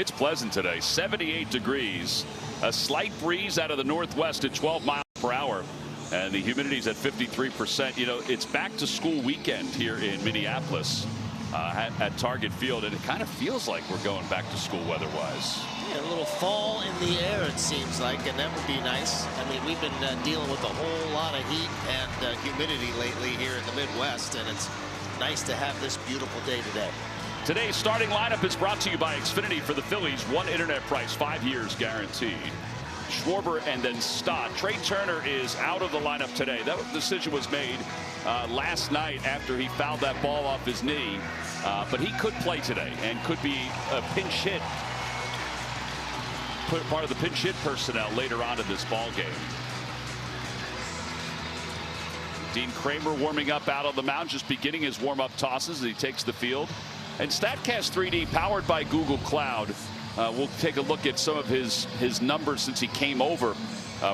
it's pleasant today. 78 degrees. A slight breeze out of the northwest at 12 miles per hour. And the humidity's at 53%. You know, it's back to school weekend here in Minneapolis at Target Field. And it kind of feels like we're going back to school weather-wise. Yeah, a little fall in the air, it seems like, and that would be nice. I mean, we've been dealing with a whole lot of heat and humidity lately here in the Midwest, and it's nice to have this beautiful day today. Today's starting lineup is brought to you by Xfinity for the Phillies. One internet price, 5 years guaranteed. Schwarber and then Stott. Trey Turner is out of the lineup today. That decision was made last night after he fouled that ball off his knee. But he could play today and could be a pinch hit. Part of the pinch hit personnel later on in this ball game. Dean Kramer warming up out on the mound, just beginning his warm-up tosses as he takes the field. And StatCast 3D, powered by Google Cloud, we'll take a look at some of his numbers since he came over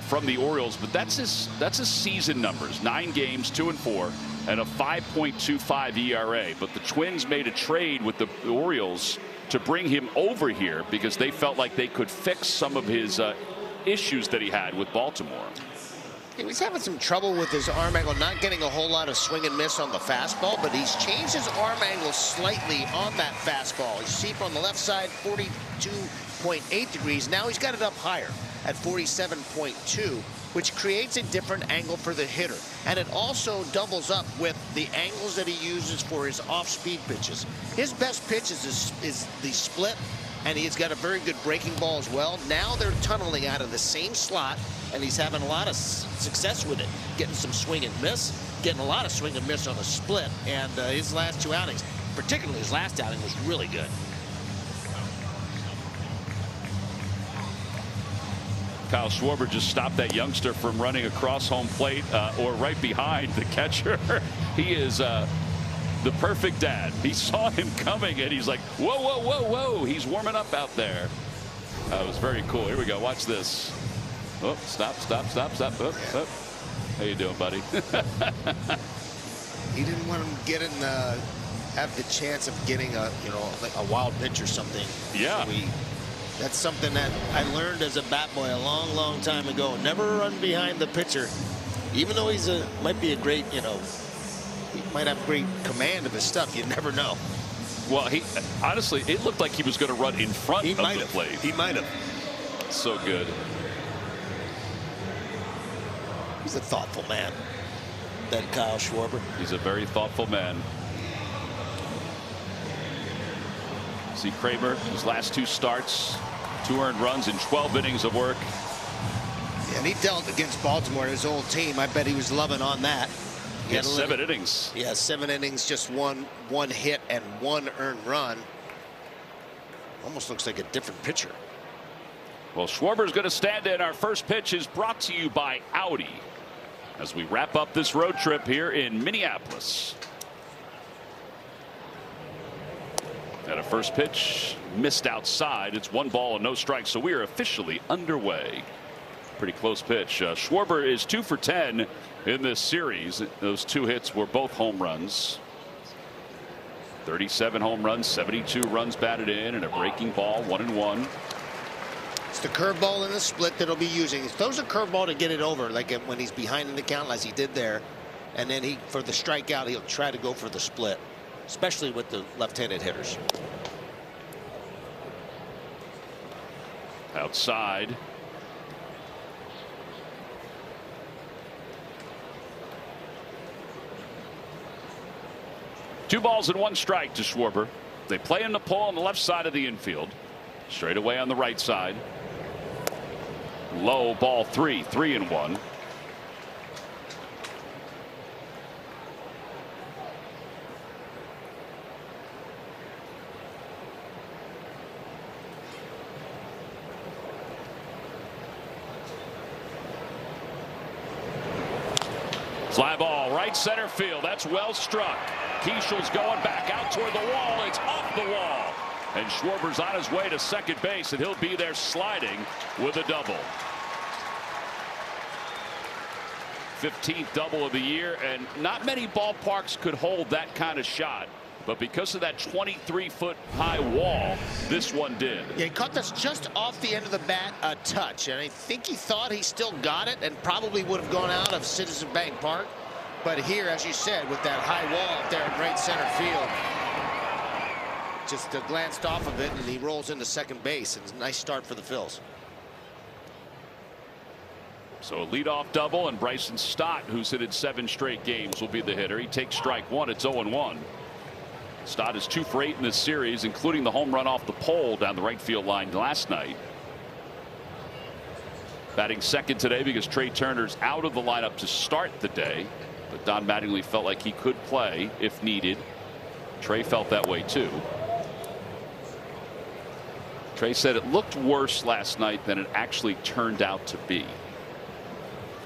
from the Orioles. But that's his season numbers: 9 games, 2-4, and a 5.25 ERA. But the Twins made a trade with the Orioles to bring him over here because they felt like they could fix some of his issues that he had with Baltimore. He was having some trouble with his arm angle, not getting a whole lot of swing and miss on the fastball, but he's changed his arm angle slightly on that fastball. You see from the left side, 42.8 degrees. Now he's got it up higher at 47.2, which creates a different angle for the hitter. And it also doubles up with the angles that he uses for his off-speed pitches. His best pitch is the split, and he's got a very good breaking ball as well. Now they're tunneling out of the same slot, and he's having a lot of success with it, getting some swing and miss, getting a lot of swing and miss on the split. And his last 2 outings, particularly his last outing, was really good. Kyle Schwarber just stopped that youngster from running across home plate or right behind the catcher. He is the perfect dad. He saw him coming and he's like, whoa, whoa, whoa, whoa. He's warming up out there. That was very cool. Here we go. Watch this. Oh, stop. Oh, oh. How you doing, buddy? He didn't want him getting have the chance of getting like a wild pitch or something. Yeah. So that's something that I learned as a bat boy a long time ago. Never run behind the pitcher, even though he's might be a great, he might have great command of his stuff. You never know. Well, he honestly, it looked like he was going to run in front of the plate. He might have. So good. He's a thoughtful man, that Kyle Schwarber. He's a very thoughtful man. See Kramer, his last 2 starts, 2 earned runs in 12 innings of work. Yeah, and he dealt against Baltimore, his old team. I bet he was loving on that. He had 7 innings. Yeah, 7 innings, just one hit and 1 earned run. Almost looks like a different pitcher. Well, Schwarber's going to stand in. Our first pitch is brought to you by Audi as we wrap up this road trip here in Minneapolis. And a first pitch missed outside. It's 1 ball and no strikes, so we are officially underway. Pretty close pitch. Schwarber is 2 for 10 in this series. Those 2 hits were both home runs. 37 home runs, 72 runs batted in, and a breaking ball, 1-1. It's the curveball and the split that he'll be using. He throws a curveball to get it over, like when he's behind in the count, as he did there. And then for the strikeout, he'll try to go for the split, especially with the left-handed hitters. Outside. Two balls and 1 strike to Schwarber. They play him the pull on the left side of the infield. Straight away on the right side. Low, ball 3, 3-1. Fly ball, right center field. That's well struck. Keishel's going back out toward the wall. It's off the wall. And Schwarber's on his way to second base, and he'll be there sliding with a double. 15th double of the year, and not many ballparks could hold that kind of shot. But because of that 23-foot high wall, this one did. Yeah, he caught this just off the end of the bat a touch, and I think he thought he still got it and probably would have gone out of Citizen Bank Park. But here, as you said, with that high wall up there in right center field, just glanced off of it, and he rolls into second base. It's a nice start for the Phils. So a leadoff double, and Bryson Stott, who's hit in 7 straight games, will be the hitter. He takes strike one. It's 0-1. Stott is 2 for 8 in this series, including the home run off the pole down the right field line last night. Batting second today because Trey Turner's out of the lineup to start the day. But Don Mattingly felt like he could play if needed. Trey felt that way too. Trey said it looked worse last night than it actually turned out to be.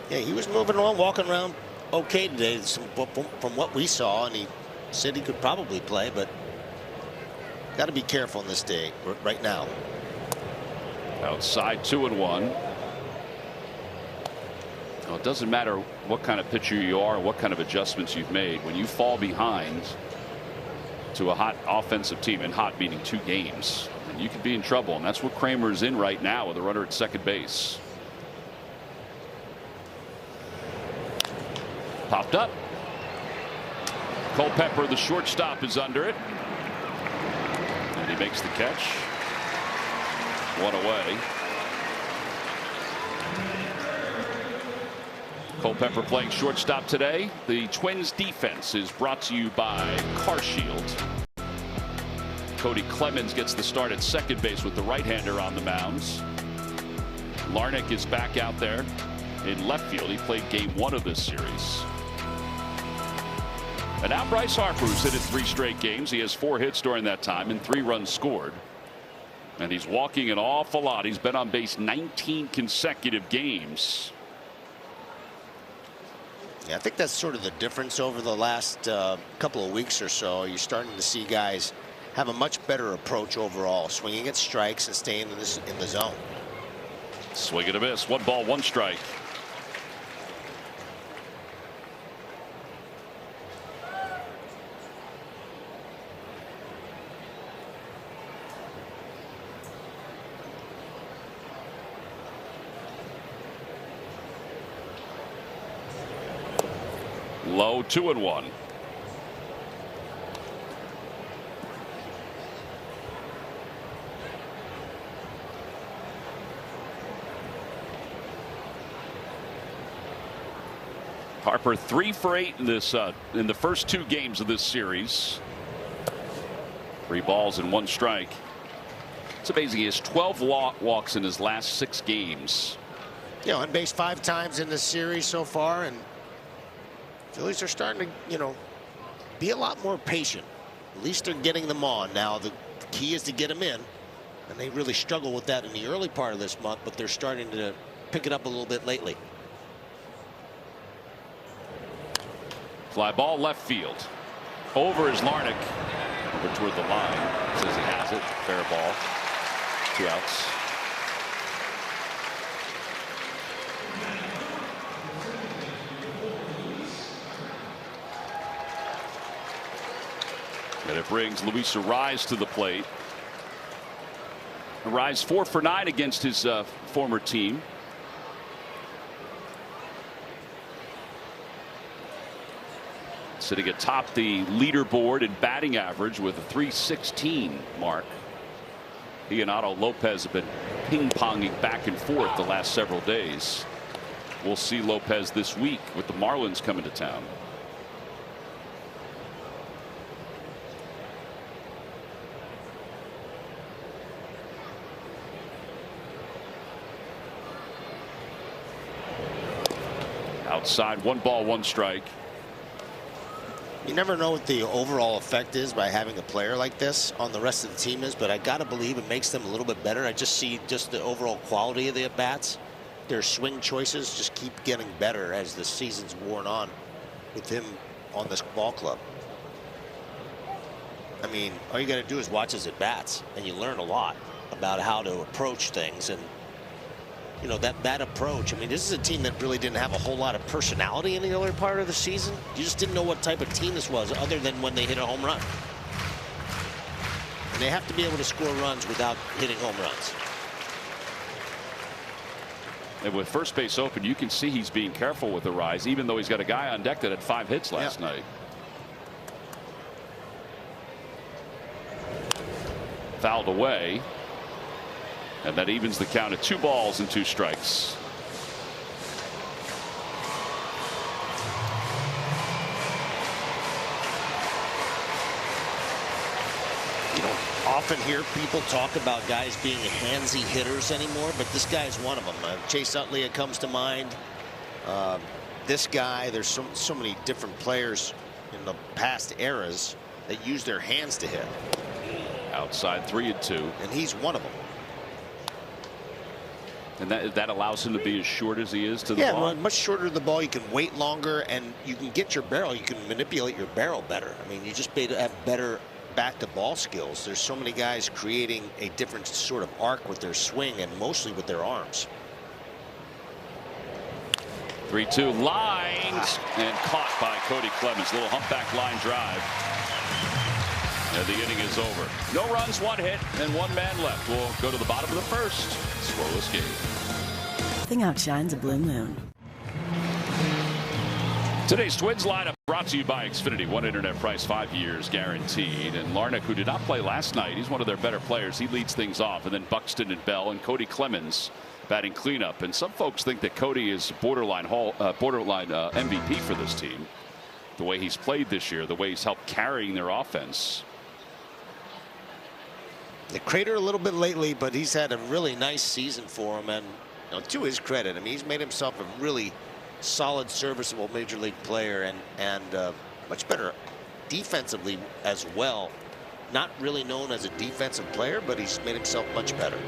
Yeah, he was moving along, walking around okay today from what we saw, and he said he could probably play, but got to be careful on this day right now. Outside 2-1. Well, it doesn't matter what kind of pitcher you are, what kind of adjustments you've made. When you fall behind to a hot offensive team, and hot meaning 2 games, and you could be in trouble, and that's what Kramer's in right now with a runner at second base. Popped up. Culpepper, the shortstop, is under it, and he makes the catch. 1 away. Culpepper playing shortstop today. The Twins defense is brought to you by CarShield. Cody Clemens gets the start at second base with the right-hander on the mounds. Larnach is back out there in left field. He played game 1 of this series. And now Bryce Harper, who's hit in 3 straight games. He has 4 hits during that time and 3 runs scored. And he's walking an awful lot. He's been on base 19 consecutive games. Yeah, I think that's sort of the difference over the last couple of weeks or so. You're starting to see guys have a much better approach overall, swinging at strikes and staying in the zone. Swing and a miss. 1 ball, 1 strike. Low, 2-1. Harper 3 for 8 in this in the first 2 games of this series. 3 balls and 1 strike. It's amazing. He has 12 walks in his last 6 games. Yeah, on base 5 times in this series so far, and Phillies are starting to, be a lot more patient. At least they're getting them on. Now the key is to get them in, and they really struggle with that in the early part of this month, but they're starting to pick it up a little bit lately. Fly ball left field. Over is Larnach. Over toward the line. Says he has it. Fair ball. 2 outs. And it brings Luis Arraez to the plate. Arraez 4 for 9 against his former team. Sitting atop the leaderboard in batting average with a .316 mark. He and Otto Lopez have been ping-ponging back and forth the last several days. We'll see Lopez this week with the Marlins coming to town. Outside, 1 ball, 1 strike. You never know what the overall effect is by having a player like this on the rest of the team is, but I got to believe it makes them a little bit better. I just see just the overall quality of the at-bats. Their swing choices just keep getting better as the season's worn on with him on this ball club. I mean, all you got to do is watch his at-bats, and you learn a lot about how to approach things. And that approach. I mean, this is a team that really didn't have a whole lot of personality in the earlier part of the season. You just didn't know what type of team this was other than when they hit a home run. they have to be able to score runs without hitting home runs. And with first base open, you can see he's being careful with the rise, even though he's got a guy on deck that had 5 hits last night. Fouled away, and that evens the count at 2 balls and 2 strikes. You don't often hear people talk about guys being handsy hitters anymore, but this guy is one of them. Chase Utley comes to mind. This guy, there's so many different players in the past eras that use their hands to hit. Outside 3-2. And he's one of them. And that allows him to be as short as he is to the ball? Yeah, much shorter to the ball. You can wait longer, and you can get your barrel. You can manipulate your barrel better. I mean, you just have better back-to-ball skills. There's so many guys creating a different sort of arc with their swing, and mostly with their arms. 3-2 lined and caught by Cody Clemens. Little humpback line drive. And the inning is over. No runs, 1 hit, and 1 man left. We'll go to the bottom of the first. Scoreless game. Nothing outshines a blue moon. Today's Twins lineup brought to you by Xfinity. 1 internet price, 5 years guaranteed. And Larnach, who did not play last night, he's one of their better players. He leads things off. And then Buxton and Bell and Cody Clemens batting cleanup. And some folks think that Cody is borderline MVP for this team. The way he's played this year, the way he's helped carrying their offense. The crater a little bit lately, but he's had a really nice season for him. And to his credit, I mean, he's made himself a really solid, serviceable major league player, and much better defensively as well. Not really known as a defensive player, but he's made himself much better.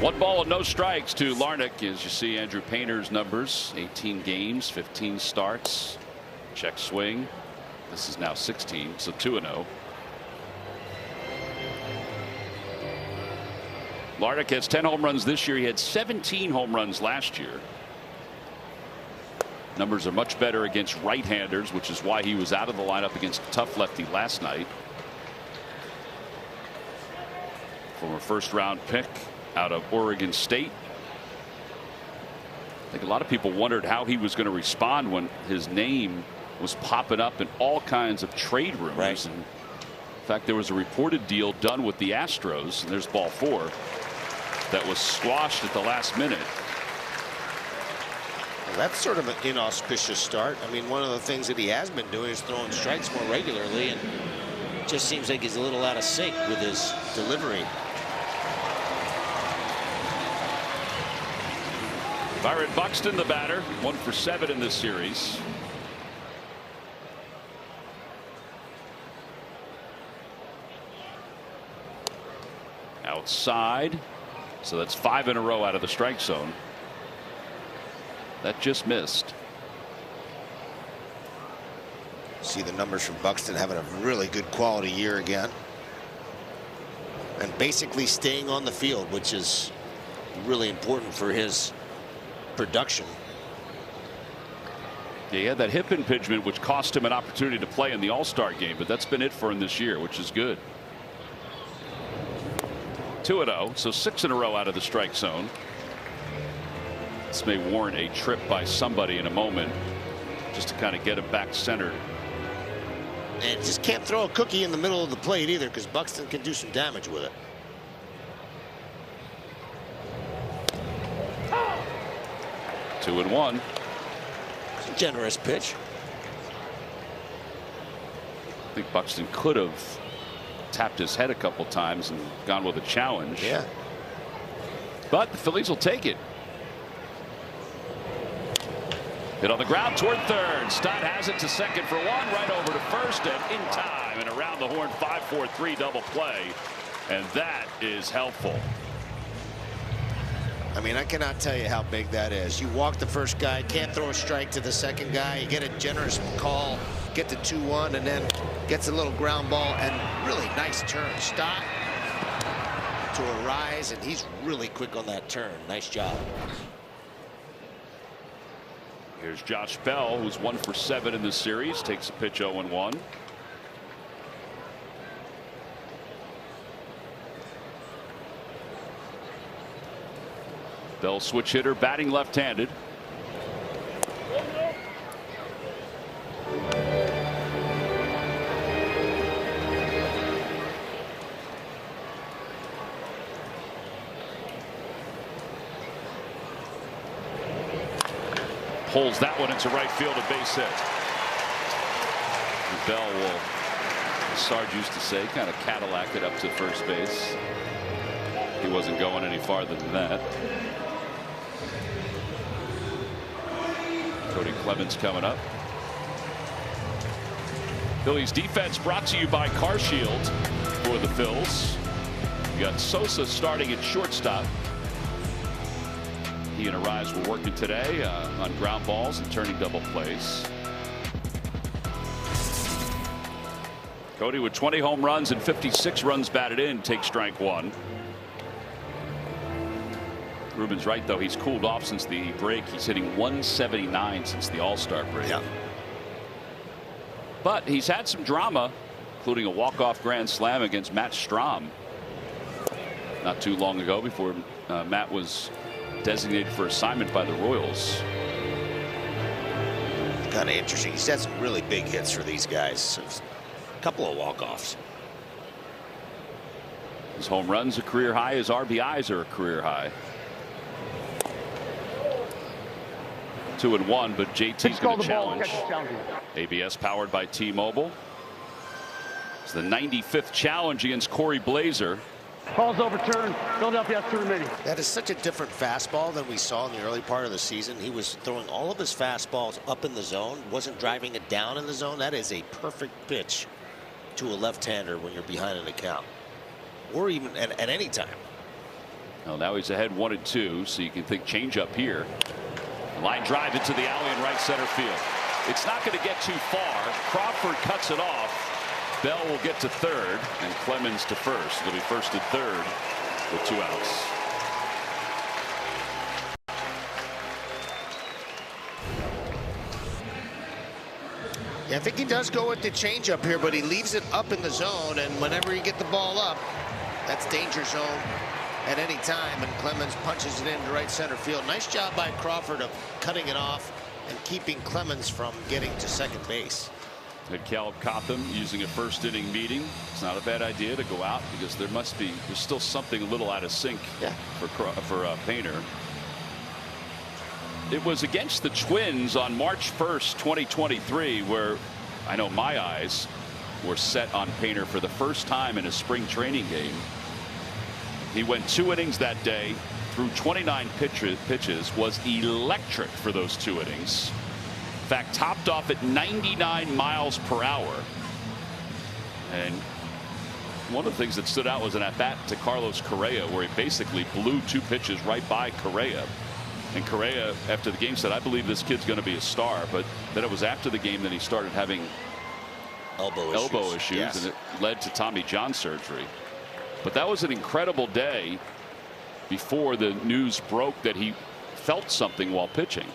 1 ball and no strikes to Larnach. As you see Andrew Painter's numbers, 18 games, 15 starts, check swing. This is now 16, so 2-0. Larnach has 10 home runs this year. He had 17 home runs last year. Numbers are much better against right-handers, which is why he was out of the lineup against a tough lefty last night. Former first-round pick out of Oregon State. I think a lot of people wondered how he was going to respond when his name was popping up in all kinds of trade rumors. Right. And in fact, there was a reported deal done with the Astros, and there's ball 4, that was squashed at the last minute. Well, that's sort of an inauspicious start. I mean, one of the things that he has been doing is throwing strikes more regularly, and it just seems like he's a little out of sync with his delivery. Byron Buxton, the batter, 1 for 7 in this series. Outside. So that's 5 in a row out of the strike zone. That just missed. See the numbers from Buxton having a really good quality year again. And basically staying on the field, which is really important for his production. Yeah, he had that hip impingement, which cost him an opportunity to play in the All-Star game, but that's been it for him this year, which is good. 2-0, so 6 in a row out of the strike zone. This may warrant a trip by somebody in a moment, just to kind of get him back centered. And just can't throw a cookie in the middle of the plate either, because Buxton can do some damage with it. Two and one. It's a generous pitch. I think Buxton could have tapped his head a couple times and gone with a challenge. Yeah. But the Phillies will take it. Hit on the ground toward third. Stott has it to second for 1, right over to first, and in time, and around the horn, 5-4-3 double play, and that is helpful. I mean, I cannot tell you how big that is. You walk the first guy, can't throw a strike to the second guy, you get a generous call, get to 2-1, and then gets a little ground ball, and really nice turn. Stott to a rise, and he's really quick on that turn. Nice job. Here's Josh Bell, who's 1 for 7 in this series, takes a pitch 0-1. Bell switch hitter, batting left-handed. Pulls that one into right field, a base hit. And Bell will, as Sarge used to say, kind of Cadillac it up to first base. He wasn't going any farther than that. Cody Clemens coming up. Phillies defense brought to you by Car Shield for the Phils. You got Sosa starting at shortstop. He and Arise were working today on ground balls and turning double plays. Cody with 20 home runs and 56 runs batted in takes strike one. Ruben's right, though. He's cooled off since the break. He's hitting 179 since the All-Star break. Yeah. But he's had some drama, including a walk-off grand slam against Matt Strahm not too long ago, before Matt was designated for assignment by the Royals. Kind of interesting. He's had some really big hits for these guys. A couple of walk-offs. His home runs a career high. His RBIs are a career high. 2-1, but JT's going to challenge. ABS powered by T-Mobile. It's the 95th challenge against Corey Blazer. Ball's overturned. Philadelphia has 2 remaining. That is such a different fastball than we saw in the early part of the season. He was throwing all of his fastballs up in the zone, wasn't driving it down in the zone. That is a perfect pitch to a left-hander when you're behind an account, or even at any time. Well, now he's ahead 1-2, so you can think change up here. Line drive into the alley in right center field. It's not going to get too far. Crawford cuts it off. Bell will get to third and Clemens to first. It'll be first and third with 2 outs. Yeah, I think he does go with the changeup here, but he leaves it up in the zone, and whenever you get the ball up, that's danger zone at any time, and Clemens punches it into right center field. Nice job by Crawford of cutting it off and keeping Clemens from getting to second base. Had Caleb Cotham using a first inning meeting. It's not a bad idea to go out, because there's still something a little out of sync for Painter. It was against the Twins on March 1st, 2023, where I know my eyes were set on Painter for the first time in a spring training game. He went 2 innings that day, threw 29 pitches, was electric for those 2 innings. In fact, topped off at 99 miles per hour. And one of the things that stood out was an at-bat to Carlos Correa, where he basically blew 2 pitches right by Correa. And Correa, after the game, said, "I believe this kid's going to be a star." But then it was after the game that he started having elbow issues, yes. And it led to Tommy John surgery. But that was an incredible day before the news broke that he felt something while pitching.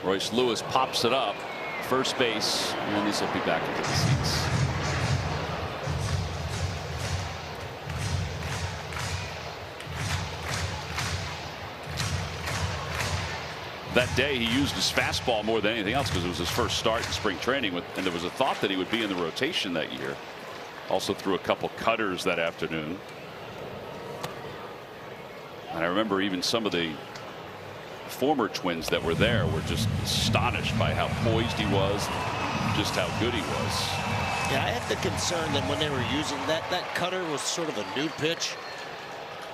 Royce Lewis pops it up, first base, and this will be back into the seats. That day he used his fastball more than anything else, because it was his first start in spring training, and there was a thought that he would be in the rotation that year. Also threw a couple cutters that afternoon. And I remember even some of the former Twins that were there were just astonished by how poised he was, just how good he was. Yeah, I had the concern that when they were using that cutter was sort of a new pitch.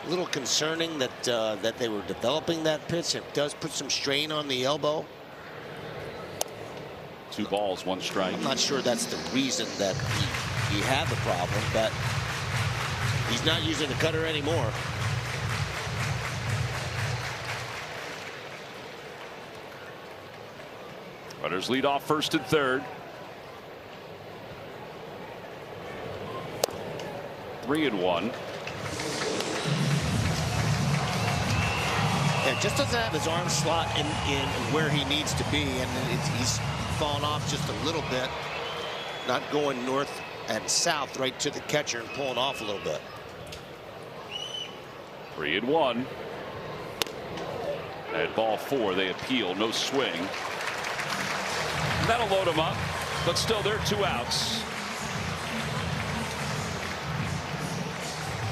A little concerning that that they were developing that pitch. It does put some strain on the elbow. 2 balls, 1 strike. I'm not sure that's the reason that he had the problem, but he's not using the cutter anymore. Runners lead off first and third. 3-1. Yeah, just doesn't have his arm slot in where he needs to be, and he's fallen off just a little bit, not going north and south right to the catcher and pulling off a little bit. 3-1. At ball 4, they appeal, no swing. That'll load them up, but still they're 2 outs.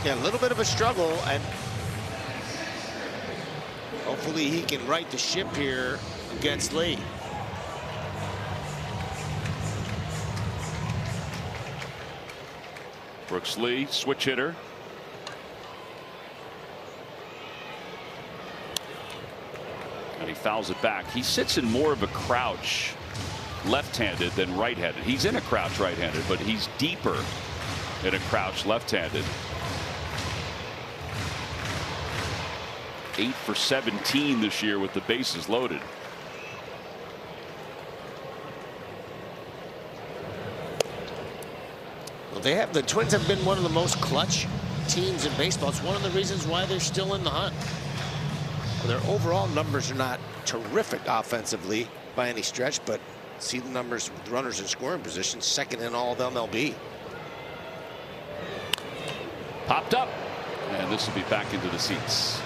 Yeah, a little bit of a struggle, and hopefully he can right the ship here against Lee. Brooks Lee, switch hitter. And he fouls it back. He sits in more of a crouch left-handed than right-handed. He's in a crouch right-handed, but he's deeper in a crouch left-handed. 8 for 17 this year with the bases loaded. Well, the Twins have been one of the most clutch teams in baseball. It's one of the reasons why they're still in the hunt. Their overall numbers are not terrific offensively by any stretch, but see the numbers with runners in scoring position, second in all of MLB. Popped up, and this will be back into the seats.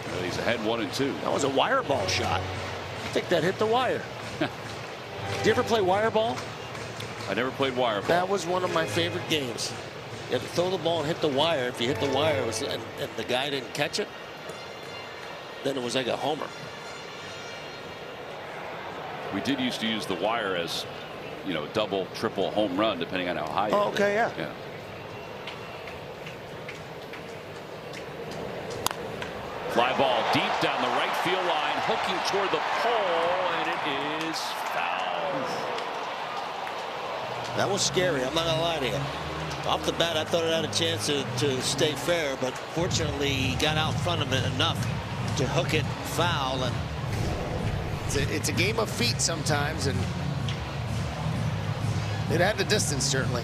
Well, he's ahead 1-2. That was a wire ball shot. I think that hit the wire. Did you ever play wire ball? I never played wire ball. That was one of my favorite games. You have to throw the ball and hit the wire. If you hit the wire and the guy didn't catch it, then it was like a homer. We did used to use the wire as, you know, double, triple home run, depending on how high. Oh, okay, yeah. Fly ball deep down the right field line, hooking toward the pole, and it is foul. That was scary. I'm not gonna lie to you. Off the bat, I thought it had a chance to stay fair, but fortunately, he got out in front of it enough to hook it foul. And it's a game of feet sometimes, and it had the distance certainly.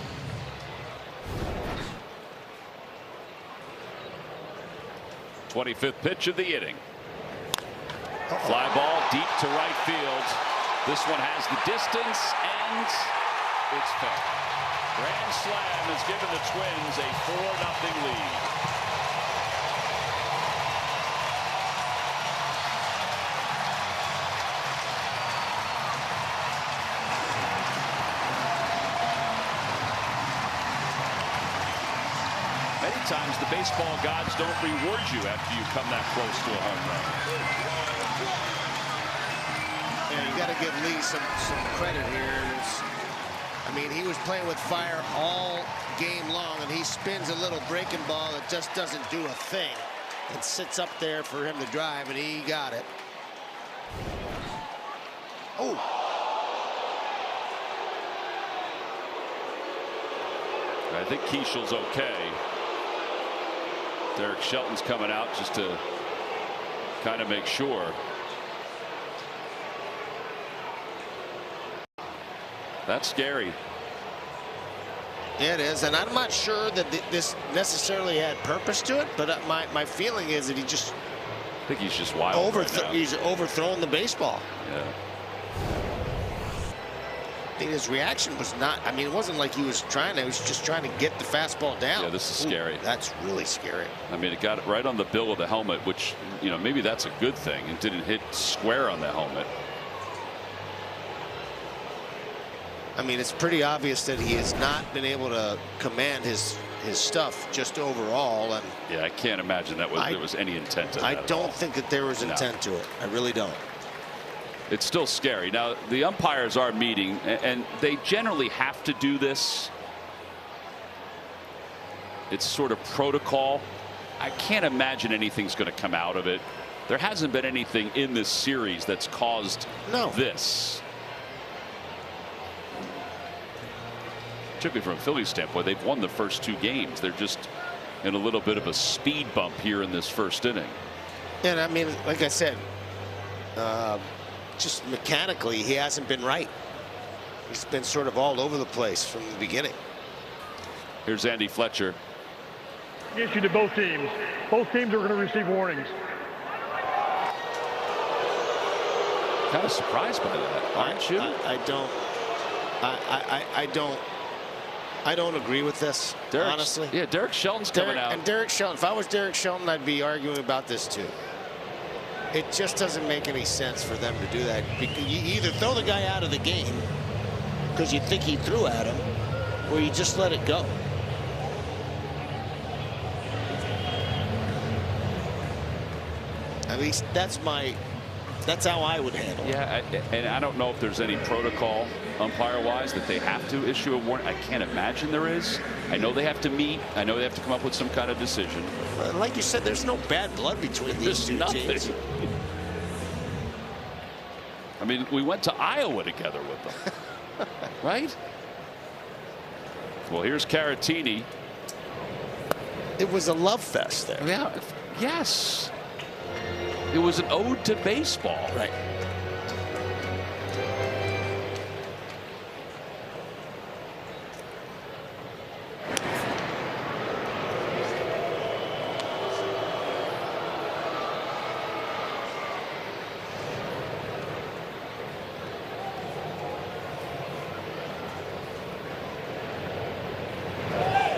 '25th pitch of the inning. Fly ball deep to right field. This one has the distance, and it's fair. Grand slam has given the Twins a 4-0 lead. Many times the baseball gods don't reward you after you come that close to a home run. Yeah, you got to give Lee some credit here. I mean, he was playing with fire all game long, and he spins a little breaking ball that just doesn't do a thing. It sits up there for him to drive, and he got it. Oh. I think Keishel's okay. Derek Shelton's coming out just to kind of make sure. That's scary. Yeah, it is, and I'm not sure that this necessarily had purpose to it, but my feeling is that he just. I think he's just wild right now. He's overthrown the baseball. Yeah. I think his reaction was not. I mean, it wasn't like he was trying to. He was just trying to get the fastball down. Yeah, this is scary. That's really scary. I mean, it got it right on the bill of the helmet, which, you know, maybe that's a good thing. It didn't hit square on the helmet. I mean, it's pretty obvious that he has not been able to command his stuff just overall. And yeah, I can't imagine that there was any intent to that. I don't think that there was intent to it. I really don't. It's still scary. Now, the umpires are meeting, and they generally have to do this. It's sort of protocol. I can't imagine anything's going to come out of it. There hasn't been anything in this series that's caused this. Particularly from a Phillies standpoint, they've won the first 2 games. They're just in a little bit of a speed bump here in this first inning. And I mean, like I said, just mechanically, he hasn't been right. He's been sort of all over the place from the beginning. Here's Andy Fletcher. Issue to both teams. Both teams are going to receive warnings. Kind of surprised by that, aren't you? I don't. I don't agree with this, honestly. Yeah, Derek Shelton's coming out. And Derek Shelton, if I was Derek Shelton, I'd be arguing about this too. It just doesn't make any sense for them to do that. You either throw the guy out of the game because you think he threw at him, or you just let it go. At least that's how I would handle it. Yeah, and I don't know if there's any protocol umpire-wise that they have to issue a warning. I can't imagine there is. I know they have to meet. I know they have to come up with some kind of decision. Like you said, there's no bad blood between these two teams. I mean, we went to Iowa together with them, right? Well, here's Caratini. It was a love fest there. Yeah. Yes. It was an ode to baseball. Right.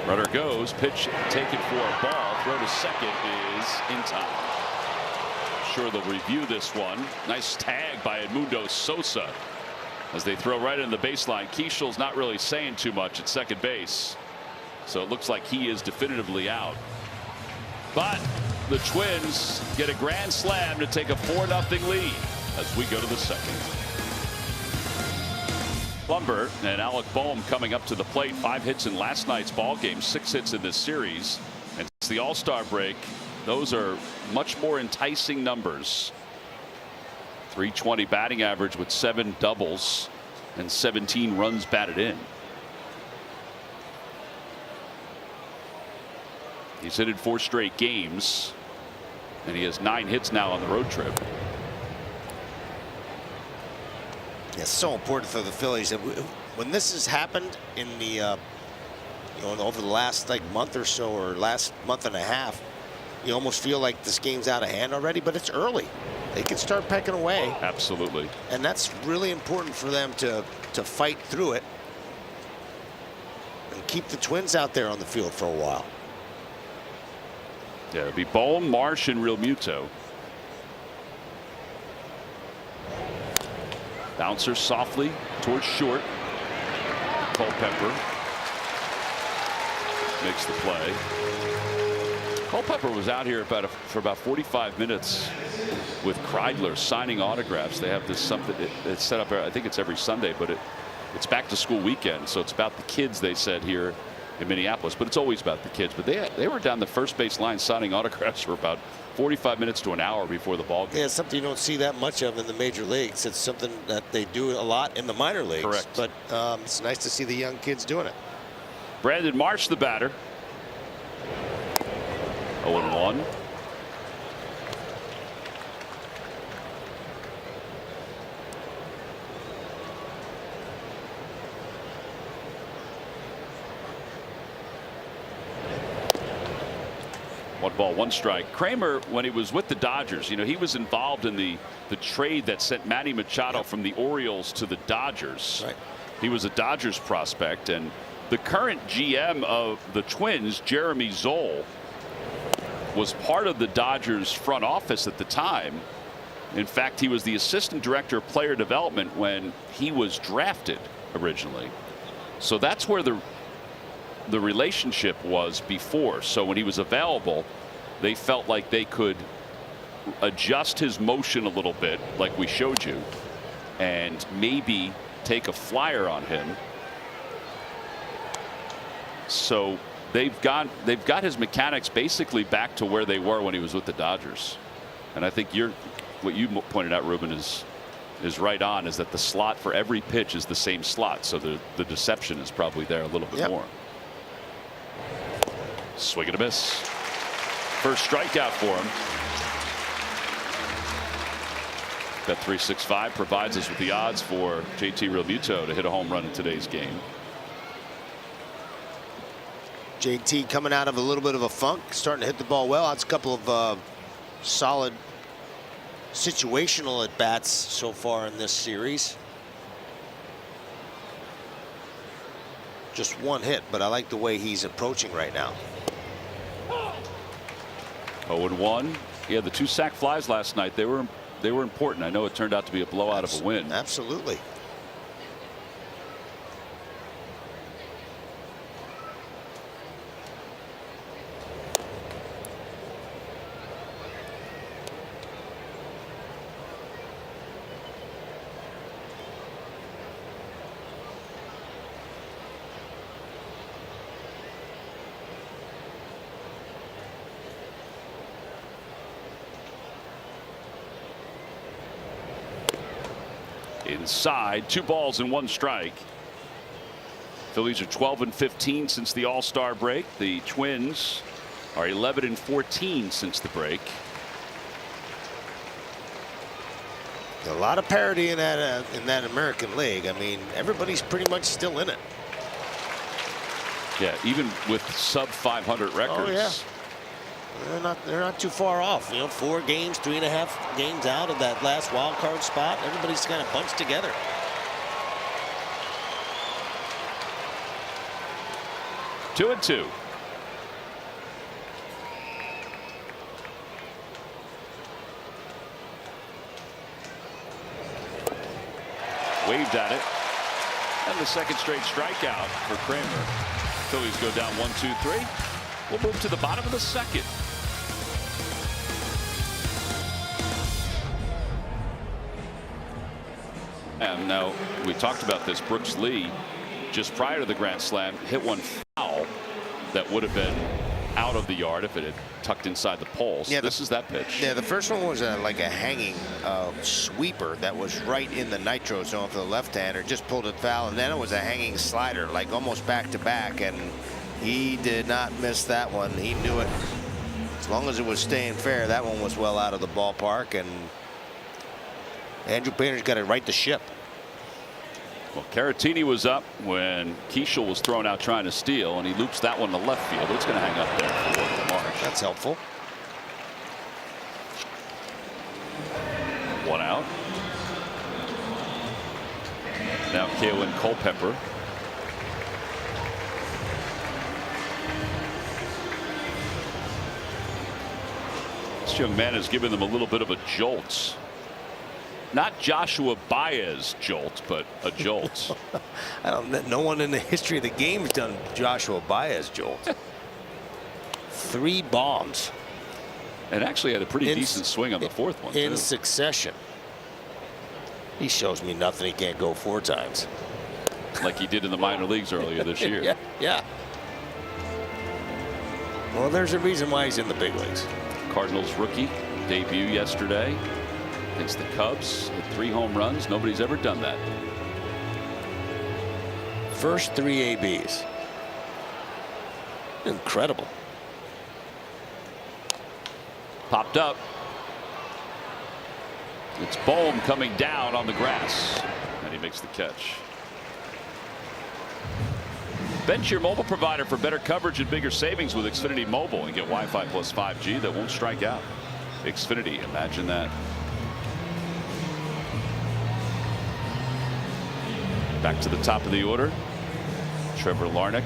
Runner goes, pitch taken for a ball. Throw to second is in time. Sure, they'll review this one. Nice tag by Edmundo Sosa as they throw right in the baseline. Keishel's not really saying too much at second base, so it looks like he is definitively out. But the Twins get a grand slam to take a 4-0 lead as we go to the second. Lumber and Alec Boehm coming up to the plate. 5 hits in last night's ball game, 6 hits in this series, and since the All-Star break, those are much more enticing numbers. .320 batting average with 7 doubles and 17 runs batted in. He's hit in 4 straight games, and he has 9 hits now on the road trip. It's so important for the Phillies that when this has happened in the over the last month or so, or last month and a half, you almost feel like this game's out of hand already, but it's early. They can start pecking away. Absolutely. And that's really important for them to fight through it and keep the Twins out there on the field for a while. Yeah, it'll be Boehm, Marsh, and Realmuto. Bouncer softly towards short. Culpepper makes the play. Culpepper was out here for about 45 minutes with Kreidler signing autographs. They have this something it's set up. I think it's every Sunday, but it's back to school weekend, so it's about the kids. They said here in Minneapolis, but it's always about the kids. But they were down the first base line signing autographs for about 45 minutes to an hour before the ball game. Yeah, it's something you don't see that much of in the major leagues. It's something that they do a lot in the minor leagues. Correct. But it's nice to see the young kids doing it. Brandon Marsh, the batter. 0-1. One ball, one strike. Kramer, when he was with the Dodgers, he was involved in the trade that sent Manny Machado from the Orioles to the Dodgers. Right. He was a Dodgers prospect, and the current GM of the Twins, Jeremy Zoll, was part of the Dodgers front office at the time. In fact, he was the assistant director of player development when he was drafted originally. So that's where the relationship was before. So when he was available, they felt like they could adjust his motion a little bit, like we showed you, and maybe take a flyer on him. So they've got his mechanics basically back to where they were when he was with the Dodgers. And I think what you pointed out, Ruben, is right on, is that the slot for every pitch is the same slot. So the deception is probably there a little bit more. Swing and a miss. First strikeout for him. Bet365 provides us with the odds for JT Realmuto to hit a home run in today's game. JT coming out of a little bit of a funk, starting to hit the ball well. That's a couple of solid situational at bats so far in this series. Just one hit, but I like the way he's approaching right now. 0-1. Yeah, the 2 sac flies last night. They were important. I know it turned out to be a blowout of a win. Absolutely. Inside, 2 balls and 1 strike. Phillies are 12-15 since the All-Star break. The Twins are 11-14 since the break. A lot of parity in that American League. I mean, everybody's pretty much still in it. Yeah, even with sub 500 records. Oh yeah. They're not too far off. You know, 4 games, 3.5 games out of that last wild card spot. Everybody's kind of bunched together. Two and 2. Waved at it. And the second straight strikeout for Kramer. Phillies go down 1-2-3. We'll move to the bottom of the second. And now we talked about this. Brooks Lee, just prior to the grand slam, hit one foul that would have been out of the yard if it had tucked inside the poles. Yeah, this is that pitch. Yeah, the first one was like a hanging sweeper that was right in the nitro zone for the left-hander. Just pulled it foul, and then it was a hanging slider, like almost back-to-back, and he did not miss that one. He knew it. As long as it was staying fair, that one was well out of the ballpark, and Andrew Painter's got to right the ship. Well, Caratini was up when Keishel was thrown out trying to steal, and he loops that one to left field. It's going to hang up there for Marsh. That's helpful. 1 out. Now Kalen Culpepper. This young man has given them a little bit of a jolt. Not Joshua Baez jolt, but a jolt. No one in the history of the game has done Joshua Baez jolt. 3 bombs. And actually had a pretty decent swing on the 4th one, in succession. He shows me nothing he can't go 4 times. Like he did in the minor leagues earlier this year. Yeah. Well, there's a reason why he's in the big leagues. Cardinals rookie debut yesterday against the Cubs. Hit 3 home runs. Nobody's ever done that. First 3 ABs. Incredible. Popped up. It's Bohm coming down on the grass, and he makes the catch. Bench your mobile provider for better coverage and bigger savings with Xfinity Mobile, and get Wi-Fi plus 5G that won't strike out. Xfinity, imagine that. Back to the top of the order. Trevor Larnach.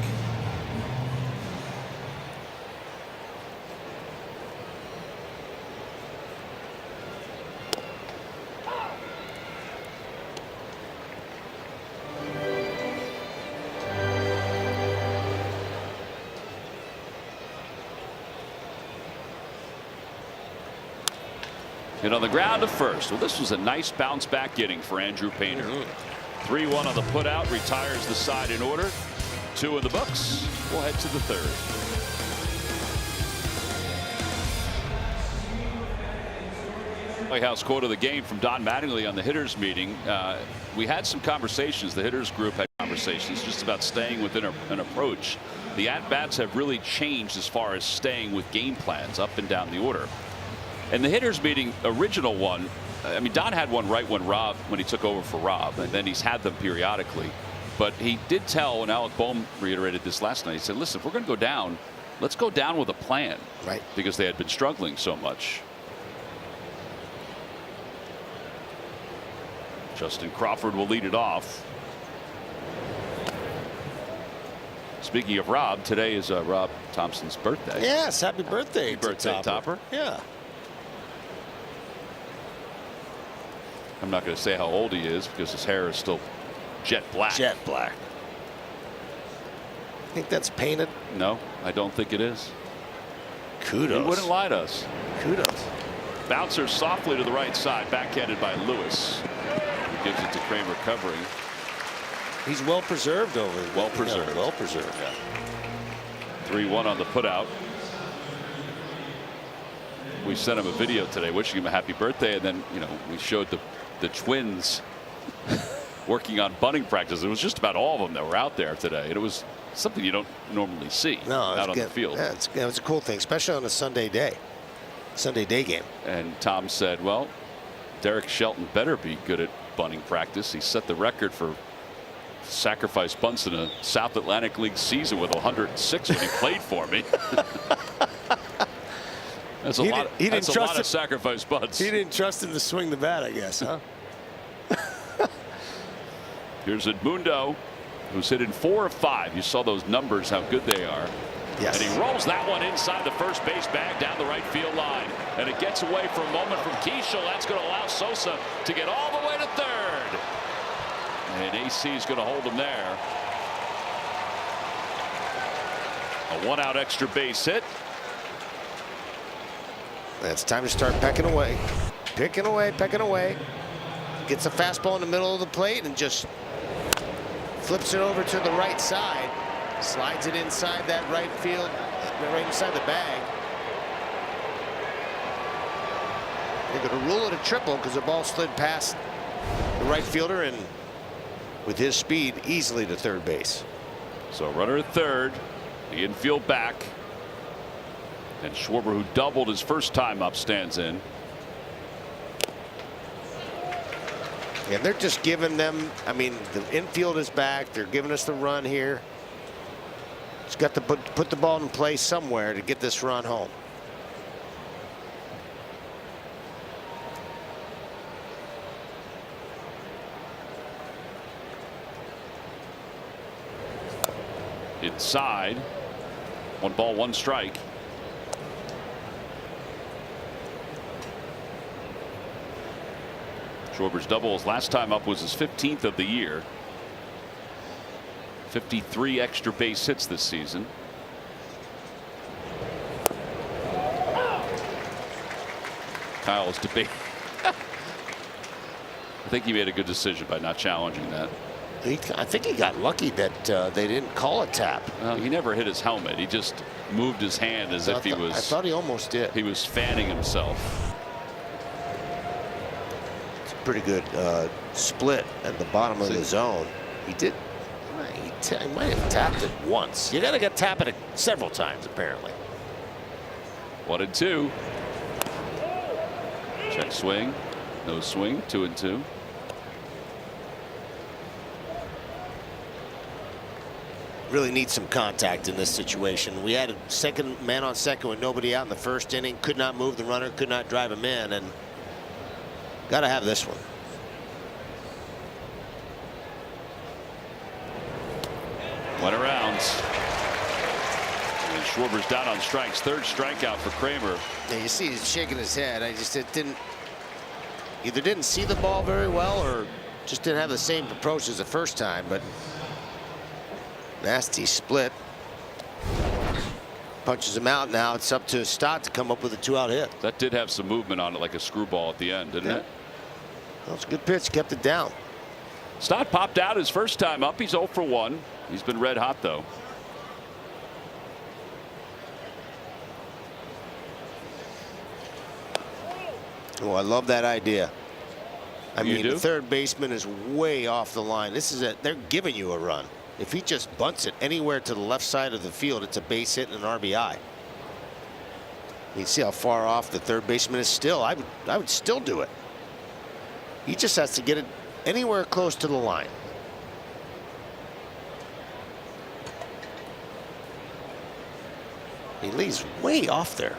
Hit on the ground to first. Well, this was a nice bounce back inning for Andrew Painter. 3-1 on the put out, retires the side in order. 2 in the books. We'll head to the 3rd. White House quote of the game from Don Mattingly on the hitters meeting. We had some conversations. The hitters group had conversations just about staying within an approach. The at-bats have really changed as far as staying with game plans up and down the order. And the hitters meeting, original one, I mean, Don had one right when he took over for Rob, and then he's had them periodically. But he did tell, and Alec Bohm reiterated this last night, he said, listen, if we're going to go down, let's go down with a plan. Right. Because they had been struggling so much. Justin Crawford will lead it off. Speaking of Rob, today is Rob Thompson's birthday. Yes, happy birthday. Happy birthday, Topper. Yeah. I'm not going to say how old he is because his hair is still jet black. Jet black. Think that's painted? No, I don't think it is. Kudos. He wouldn't lie to us. Kudos. Bouncer softly to the right side, backhanded by Lewis. He gives it to Kramer covering. He's well preserved over there. Well preserved. Yeah, well preserved. Yeah. 3-1 on the putout. We sent him a video today wishing him a happy birthday, and then we showed the twins working on bunting practice. It was just about all of them that were out there today, and it was something you don't normally see out on the field. Yeah, it was a cool thing, especially on a Sunday day game. And Tom said, well, Derek Shelton better be good at bunting practice. He set the record for sacrifice bunts in a South Atlantic League season with 106 when he played for me. That's a lot of sacrifice bunts. He didn't trust him to swing the bat, I guess, huh? Here's Edmundo, who's hit in 4 of 5. You saw those numbers, how good they are. Yes. And he rolls that one inside the first base bag down the right field line. And it gets away for a moment from Keishel. That's going to allow Sosa to get all the way to third. And AC is going to hold him there. A 1-out extra base hit. It's time to start pecking away. Picking away, pecking away. Gets a fastball in the middle of the plate and just flips it over to the right side. Slides it inside that right field, right inside the bag. They're going to rule it a triple because the ball slid past the right fielder and with his speed easily to third base. So runner at third, the infield back. And Schwarber, who doubled his first time up, stands in. And they're just giving them, I mean, the infield is back. They're giving us the run here. It's got to put the ball in play somewhere to get this run home. Inside. 1 ball, 1 strike. Schwarber's double his last time up was his 15th of the year. 53 extra base hits this season. Kyle's debate. I think he made a good decision by not challenging that. I think he got lucky that they didn't call a tap. He never hit his helmet. He just moved his hand as if he was. I thought he almost did. He was fanning himself. It's a pretty good split at the bottom of the zone. He did. He might have tapped it once. You got to tap it several times, apparently. 1-2. Check swing. No swing. 2-2. Really need some contact in this situation. We had a second man on second with nobody out in the first inning. Could not move the runner. Could not drive him in. And got to have this one. Went around. And Schwarber's down on strikes. 3rd strikeout for Kramer. Yeah, you see he's shaking his head. Either didn't see the ball very well or just didn't have the same approach as the first time. But nasty split. Punches him out. Now it's up to Stott to come up with a 2-out hit. That did have some movement on it, like a screwball at the end, didn't it? That was a good pitch. Kept it down. Stott popped out his first time up. He's 0 for 1. He's been red hot, though. Oh, I love that idea. I mean, do? the third baseman is way off the line. They're giving you a run. If he just bunts it anywhere to the left side of the field, it's a base hit and an RBI. You see how far off the third baseman is still. I would still do it. He just has to get it anywhere close to the line. He leaves way off there.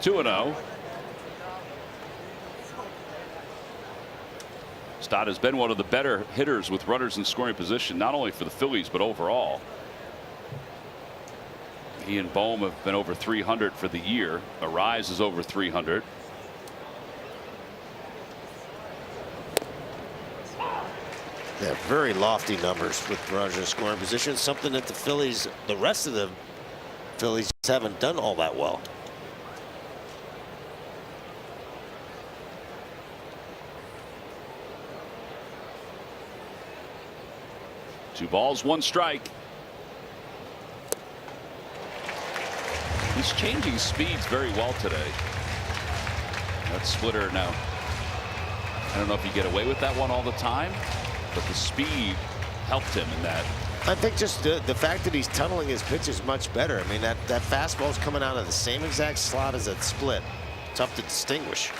2-0. Stott has been one of the better hitters with runners in scoring position, not only for the Phillies, but overall. He and Bohm have been over 300 for the year. Arise is over 300. Yeah, very lofty numbers with runners in scoring position, something that the rest of the Phillies haven't done all that well. Two balls, one strike. He's changing speeds very well today. That splitter now. I don't know if you get away with that one all the time, but the speed helped him in that. I think just the fact that he's tunneling his pitches much better. I mean, that fastball is coming out of the same exact slot as that split. Tough to distinguish.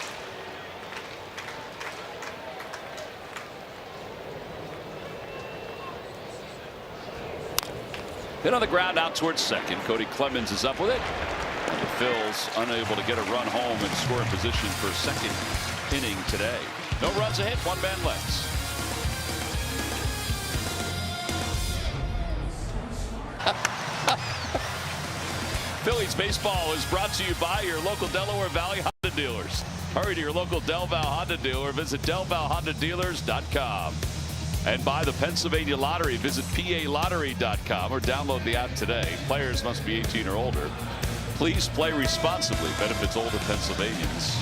Hit on the ground out towards second. Cody Clemens is up with it. And the Phils unable to get a run home and score in position for second inning today. No runs ahead, one man left. Phillies baseball is brought to you by your local Delaware Valley Honda dealers. Hurry to your local Del Val Honda dealer. Visit DelValHondaDealers.com. And by the Pennsylvania Lottery. Visit PALottery.com or download the app today. Players must be 18 or older. Please play responsibly. Benefits older Pennsylvanians.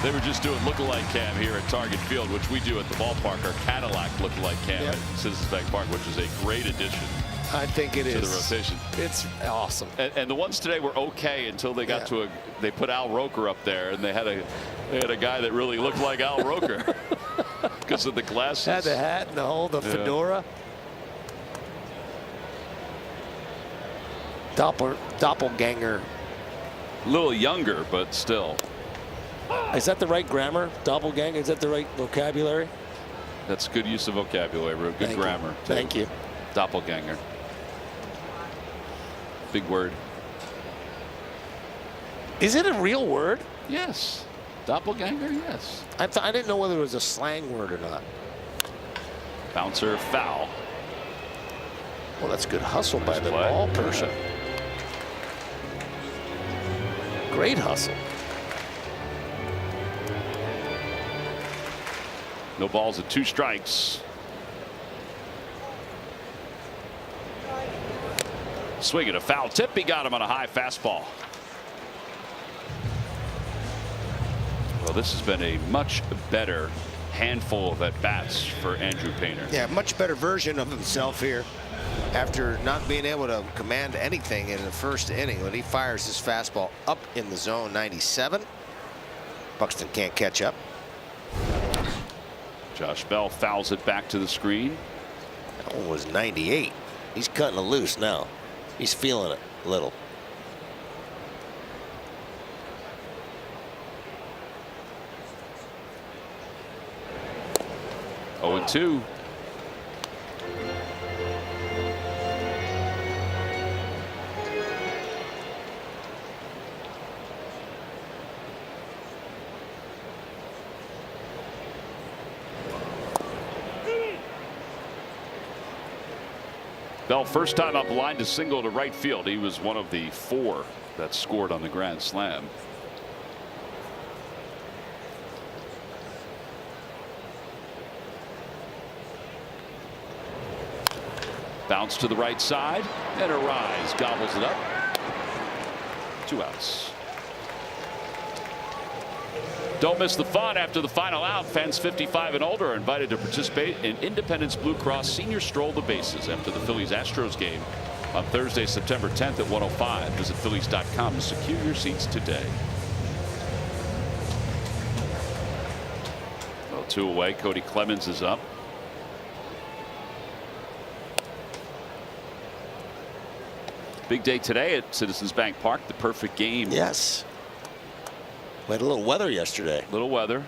They were just doing lookalike cam here at Target Field, which we do at the ballpark. Our Cadillac lookalike cam at Citizens Bank Park, which is a great addition. I think it is. To the rotation. It's awesome. And the ones today were okay until they got to they put Al Roker up there, and they had a guy that really looked like Al Roker because of the glasses. Had the hat and the fedora. Doppelganger. A little younger, but still. Is that the right grammar? Doppelganger? Is that the right vocabulary? That's good use of vocabulary, Rube. Good grammar. Thank you. Doppelganger. Big word. Is it a real word? Yes. Doppelganger, yes. I didn't know whether it was a slang word or not. Bouncer foul. Well, that's good hustle by the ball person. Great hustle. No balls at 2 strikes. Swinging a foul tip. He got him on a high fastball. Well, this has been a much better handful of at-bats for Andrew Painter. Yeah, much better version of himself here after not being able to command anything in the first inning when he fires his fastball up in the zone. 97. Buxton can't catch up. Josh Bell fouls it back to the screen. That one was 98. He's cutting it loose now. He's feeling it a little. Oh, and 2. Bell, first time up, lined a single to right field. He was one of the 4 that scored on the grand slam. Bounce to the right side, and Arise gobbles it up. 2 outs. Don't miss the fun after the final out. Fans 55 and older are invited to participate in Independence Blue Cross Senior Stroll the Bases after the Phillies-Astros game on Thursday, September 10th at 1:05. Visit Phillies.com to secure your seats today. Well, 2 away. Cody Clemens is up. Big day today at Citizens Bank Park. The perfect game. Yes. We had a little weather yesterday. Little weather.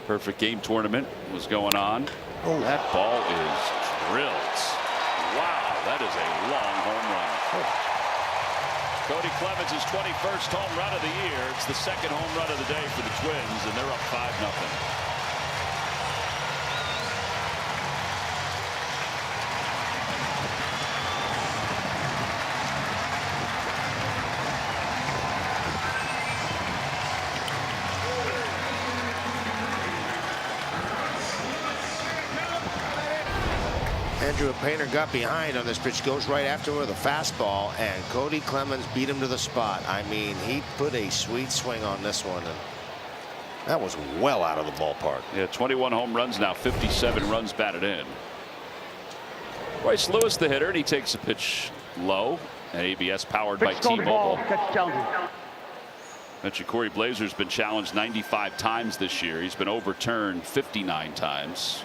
Perfect game tournament was going on. Oh. That ball is drilled. Wow, that is a long home run. Cody Clemens' 21st home run of the year. It's the second home run of the day for the Twins, and they're up 5-0. Andrew Painter got behind on this pitch, goes right after with a fastball, and Cody Clemens beat him to the spot. I mean, he put a sweet swing on this one, and that was well out of the ballpark. Yeah, 21 home runs now, 57 runs batted in. Royce Lewis, the hitter, and he takes a pitch low, and ABS powered by T-Mobile. Mentioned Corey Blazer's been challenged 95 times this year. He's been overturned 59 times.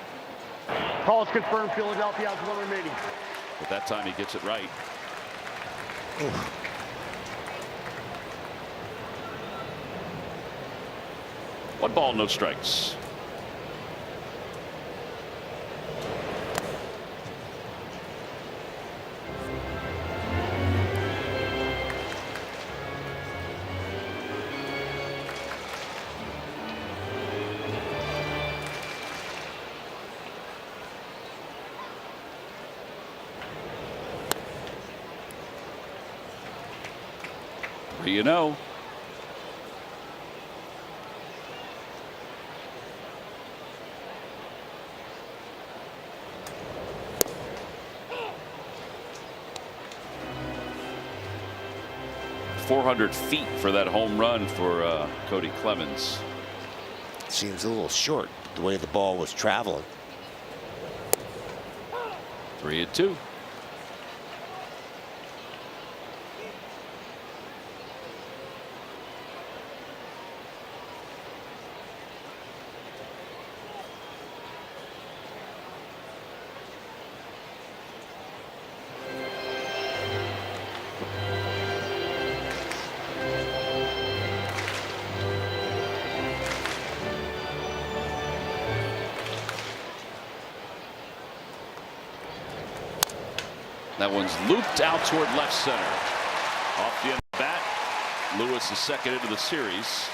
Call is confirmed. Philadelphia has one remaining. But that time he gets it right. Oof. One ball, no strikes. You know. .400 feet for that home run for Cody Clemens. Seems a little short the way the ball was traveling. 3-2. That one's looped out toward left center. Off the end of the bat. Lewis is second into the series.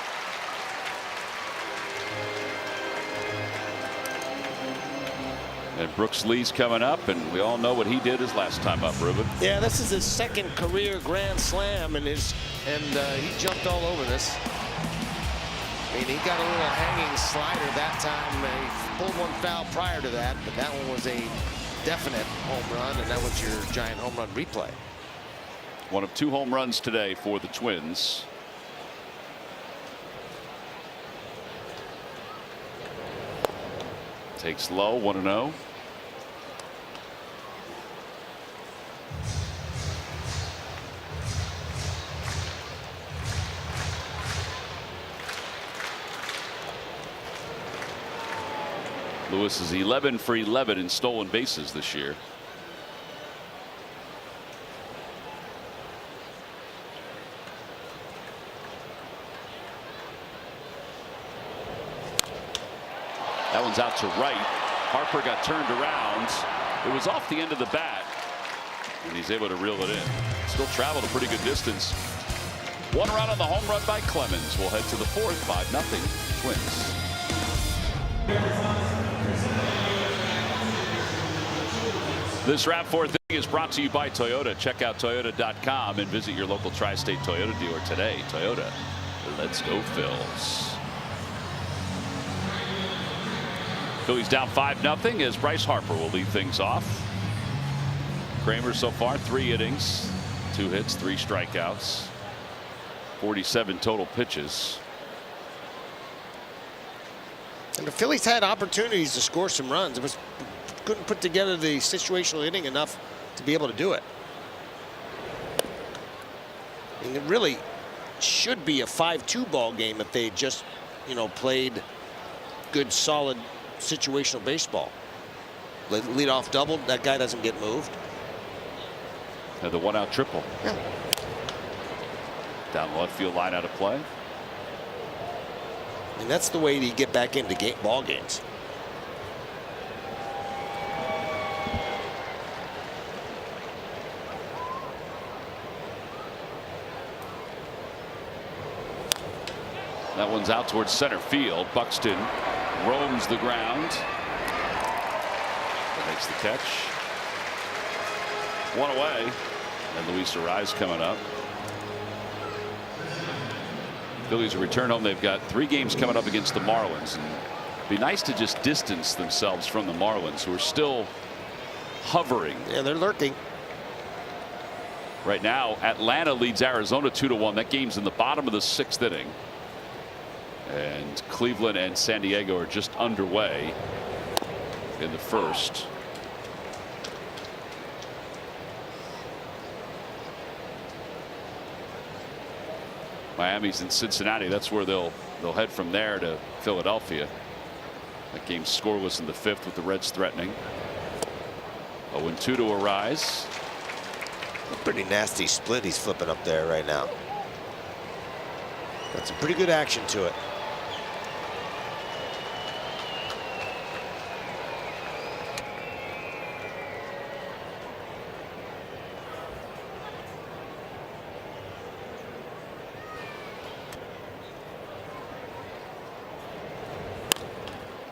And Brooks Lee's coming up, and we all know what he did his last time up, Ruben. Yeah, this is his second career grand slam, and he jumped all over this. I mean, he got a little hanging slider that time. He pulled one foul prior to that, but that one was a definite home run, and that was your giant home run replay. One of 2 home runs today for the Twins. Takes low, 1-0. Lewis is 11 for 11 in stolen bases this year. That one's out to right. Harper got turned around. It was off the end of the bat, and he's able to reel it in. Still traveled a pretty good distance. 1 run on the home run by Clemens. We'll head to the 4th, 5-0 Twins. This wrap 4th inning is brought to you by Toyota. Check out Toyota.com and visit your local tri-state Toyota dealer today. Toyota, let's go Phils. Phillies down 5-0 as Bryce Harper will lead things off. Kramer so far 3 innings, 2 hits, 3 strikeouts, 47 total pitches. And the Phillies had opportunities to score some runs. It was couldn't put together the situational hitting enough to be able to do it. And it really should be a 5-2 ball game if they just, played good, solid situational baseball. Lead off double, that guy doesn't get moved. And the 1-out triple. Yeah. Down the left field line, out of play. And that's the way you get back into ball games. That one's out towards center field. Buxton roams the ground. Makes the catch. One away. And Luis Arraez coming up. Phillies will return home. They've got 3 games coming up against the Marlins. And it'd be nice to just distance themselves from the Marlins, who are still hovering. Yeah, they're lurking. Right now, Atlanta leads Arizona 2-1. That game's in the bottom of the 6th inning. And Cleveland and San Diego are just underway in the first. Miami's in Cincinnati. That's where they'll head from there to Philadelphia. That game's scoreless in the 5th with the Reds threatening. 0-2 to Arraez. A pretty nasty split he's flipping up there right now. Got some pretty good action to it.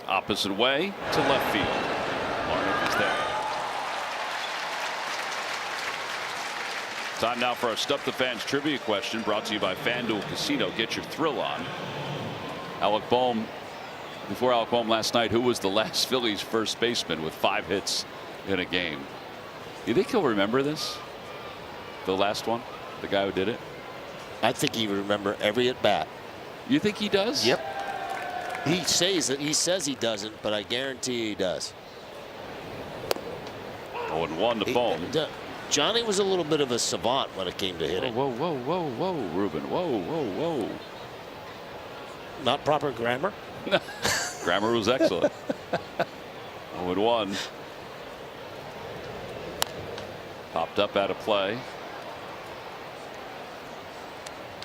Opposite way to left field. Larnach is there. Time now for our Stuff the Fans trivia question, brought to you by FanDuel Casino. Get your thrill on. Before Alec Bohm last night, who was the last Phillies first baseman with 5 hits in a game? You think he'll remember this? The last one? The guy who did it? I think he would remember every at bat. You think he does? Yep. He says he doesn't, but I guarantee he does. 0-1 to Bohm. Johnny was a little bit of a savant when it came to hitting. Whoa, whoa, whoa, whoa, Ruben. Whoa, whoa, whoa. Not proper grammar? Grammar was excellent. 0-1. Popped up out of play.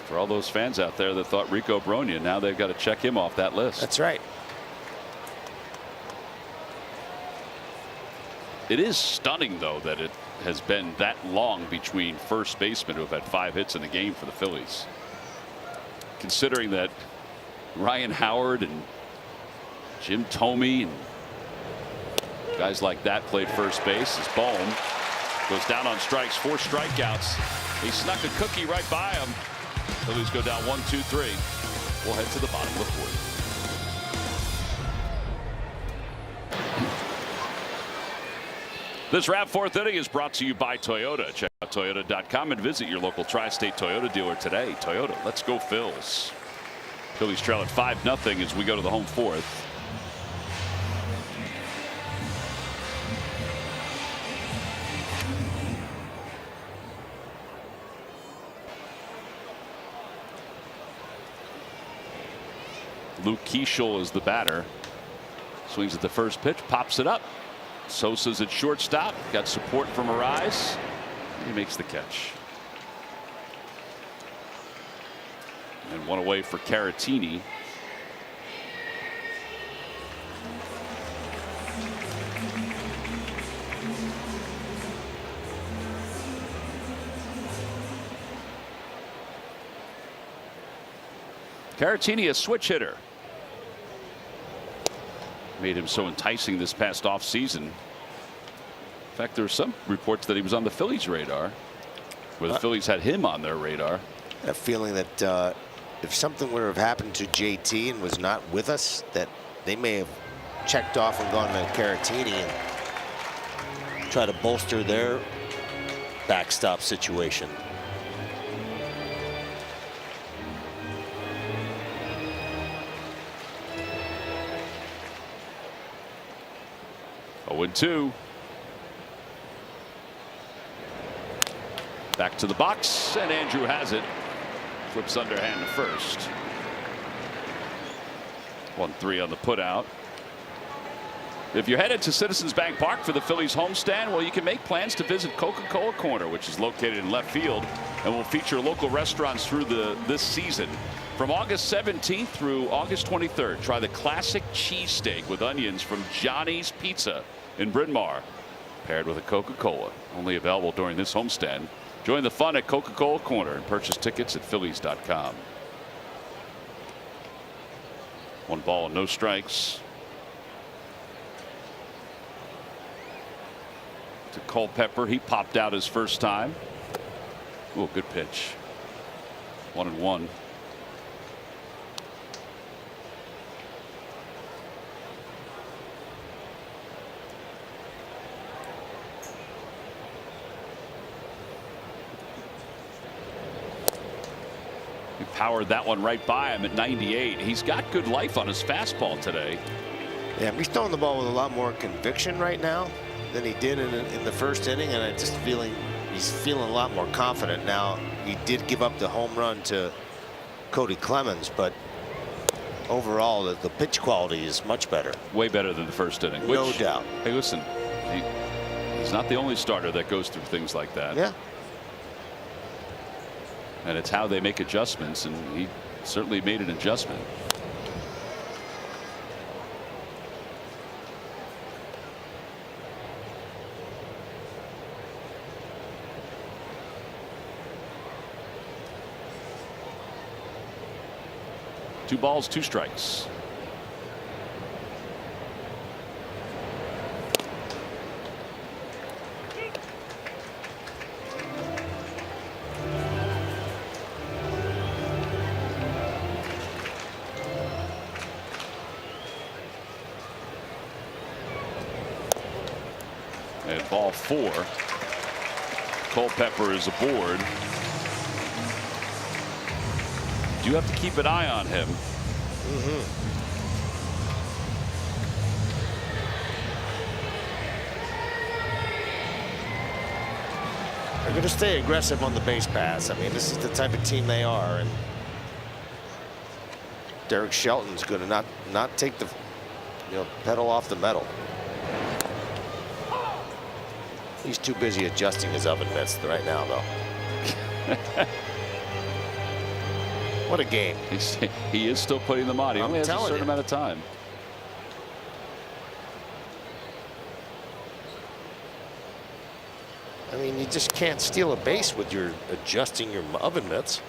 For all those fans out there that thought Rico Brogna, now they've got to check him off that list. That's right. It is stunning, though, that it has been that long between first basemen who have had 5 hits in a game for the Phillies. Considering that Ryan Howard and Jim Thome and guys like that played first base, as Bohm goes down on strikes, 4 strikeouts. He snuck a cookie right by him. Phillies go down 1-2-3. We'll head to the bottom of the 4th. This wrap 4th inning is brought to you by Toyota. Check out Toyota.com and visit your local tri-state Toyota dealer today. Toyota, let's go Phils. Phillies trail at 5-0 as we go to the home 4th. Luke Keeschel is the batter. Swings at the first pitch, pops it up. Sosa's at shortstop. Got support from Arraez. He makes the catch. And one away for Caratini. Caratini, a switch hitter. Made him so enticing this past offseason. In fact, there were some reports that he was on the Phillies' radar, where the Phillies had him on their radar. A feeling that if something would have happened to JT and was not with us, that they may have checked off and gone to Caratini and try to bolster their backstop situation. Oh, 0-2. Back to the box, and Andrew has it. Flips underhand to first. 1-3 on the putout. If you're headed to Citizens Bank Park for the Phillies homestand, well, you can make plans to visit Coca-Cola Corner, which is located in left field and will feature local restaurants through this season. From August 17th through August 23rd, try the classic cheesesteak with onions from Johnny's Pizza in Bryn Mawr, paired with a Coca-Cola. Only available during this homestand. Join the fun at Coca-Cola Corner and purchase tickets at Phillies.com. 1 ball and no strikes. To Culpepper, he popped out his first time. Oh, good pitch. 1-1. He powered that one right by him at 98. He's got good life on his fastball today. Yeah, he's throwing the ball with a lot more conviction right now than he did in the first inning, and I just he's feeling a lot more confident now. He did give up the home run to Cody Clemens, but overall the pitch quality is much better. Way better than the first inning. No doubt. Hey, listen, he's not the only starter that goes through things like that. Yeah. And it's how they make adjustments, and he certainly made an adjustment. Two balls, 2 strikes. And ball 4. Culpepper is aboard. You have to keep an eye on him. They're going to stay aggressive on the base pass. I mean, this is the type of team they are, and Derek Shelton's going to not take the pedal off the metal. He's too busy adjusting his oven mitts right now, though. What a game. He is still putting them on. He only has a certain amount of time. I mean, you just can't steal a base with your adjusting your oven mitts.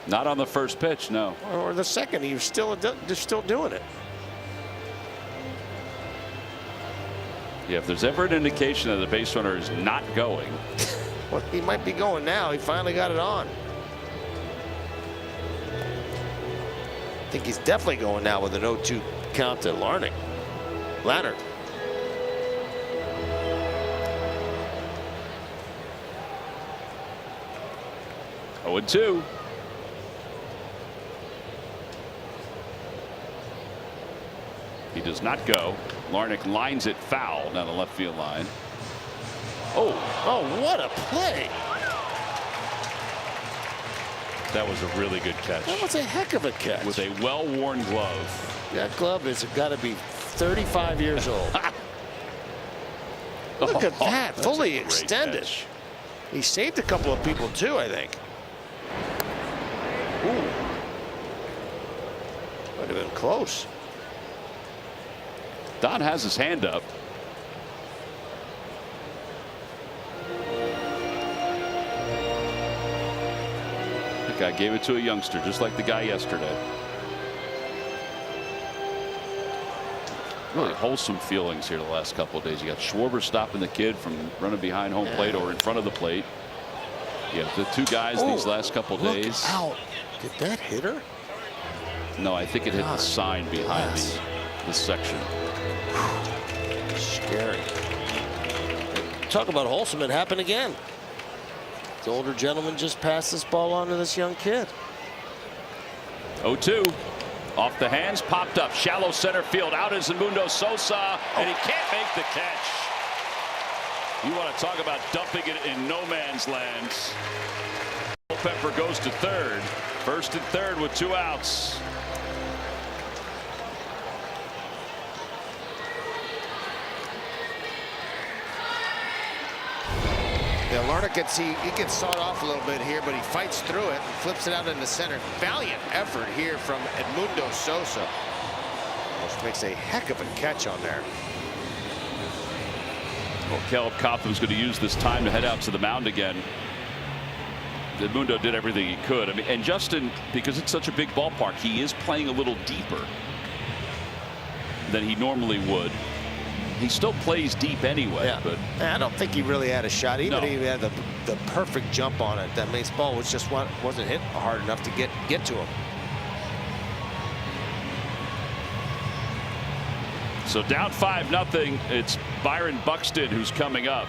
Not on the first pitch, no. Or the second, you're still doing it. Yeah, if there's ever an indication that the base runner is not going. Well, he might be going now. He finally got it on. I think he's definitely going now with an 0-2 count to Larnach. Lannert. Oh, 2. He does not go. Larnach lines it foul down the left field line. Oh, what a play. That was a really good catch. That was a heck of a catch. With a well-worn glove. That glove has got to be 35 years old. Look at that, fully extended. Catch. He saved a couple of people too, I think. Ooh. Might have been close. Don has his hand up. The guy gave it to a youngster, just like the guy yesterday. Really wholesome feelings here the last couple of days. You got Schwarber stopping the kid from running behind home plate or in front of the plate. Yeah, the 2 guys these last couple of days. Out. Did that hit her? No, I think it hit the sign behind the section. Scary. Talk about wholesome. It happened again. The older gentleman just passed this ball on to this young kid. 0-2. Off the hands, popped up, shallow center field. Out is Edmundo Sosa, and he can't make the catch. You want to talk about dumping it in no man's land. Culpepper goes to third. First and third with 2 outs. Yeah, Larnach gets sawed off a little bit here, but he fights through it and flips it out into center. Valiant effort here from Edmundo Sosa. Almost makes a heck of a catch on there. Well, Caleb Cotham's going to use this time to head out to the mound again. Edmundo did everything he could. I mean, and Justin, because it's such a big ballpark, he is playing a little deeper. than he normally would. He still plays deep anyway. Yeah. But I don't think he really had a shot. Even no. he had the perfect jump on it. That Mace ball was just wasn't hit hard enough to get to him. So down 5-0. It's Byron Buxton who's coming up.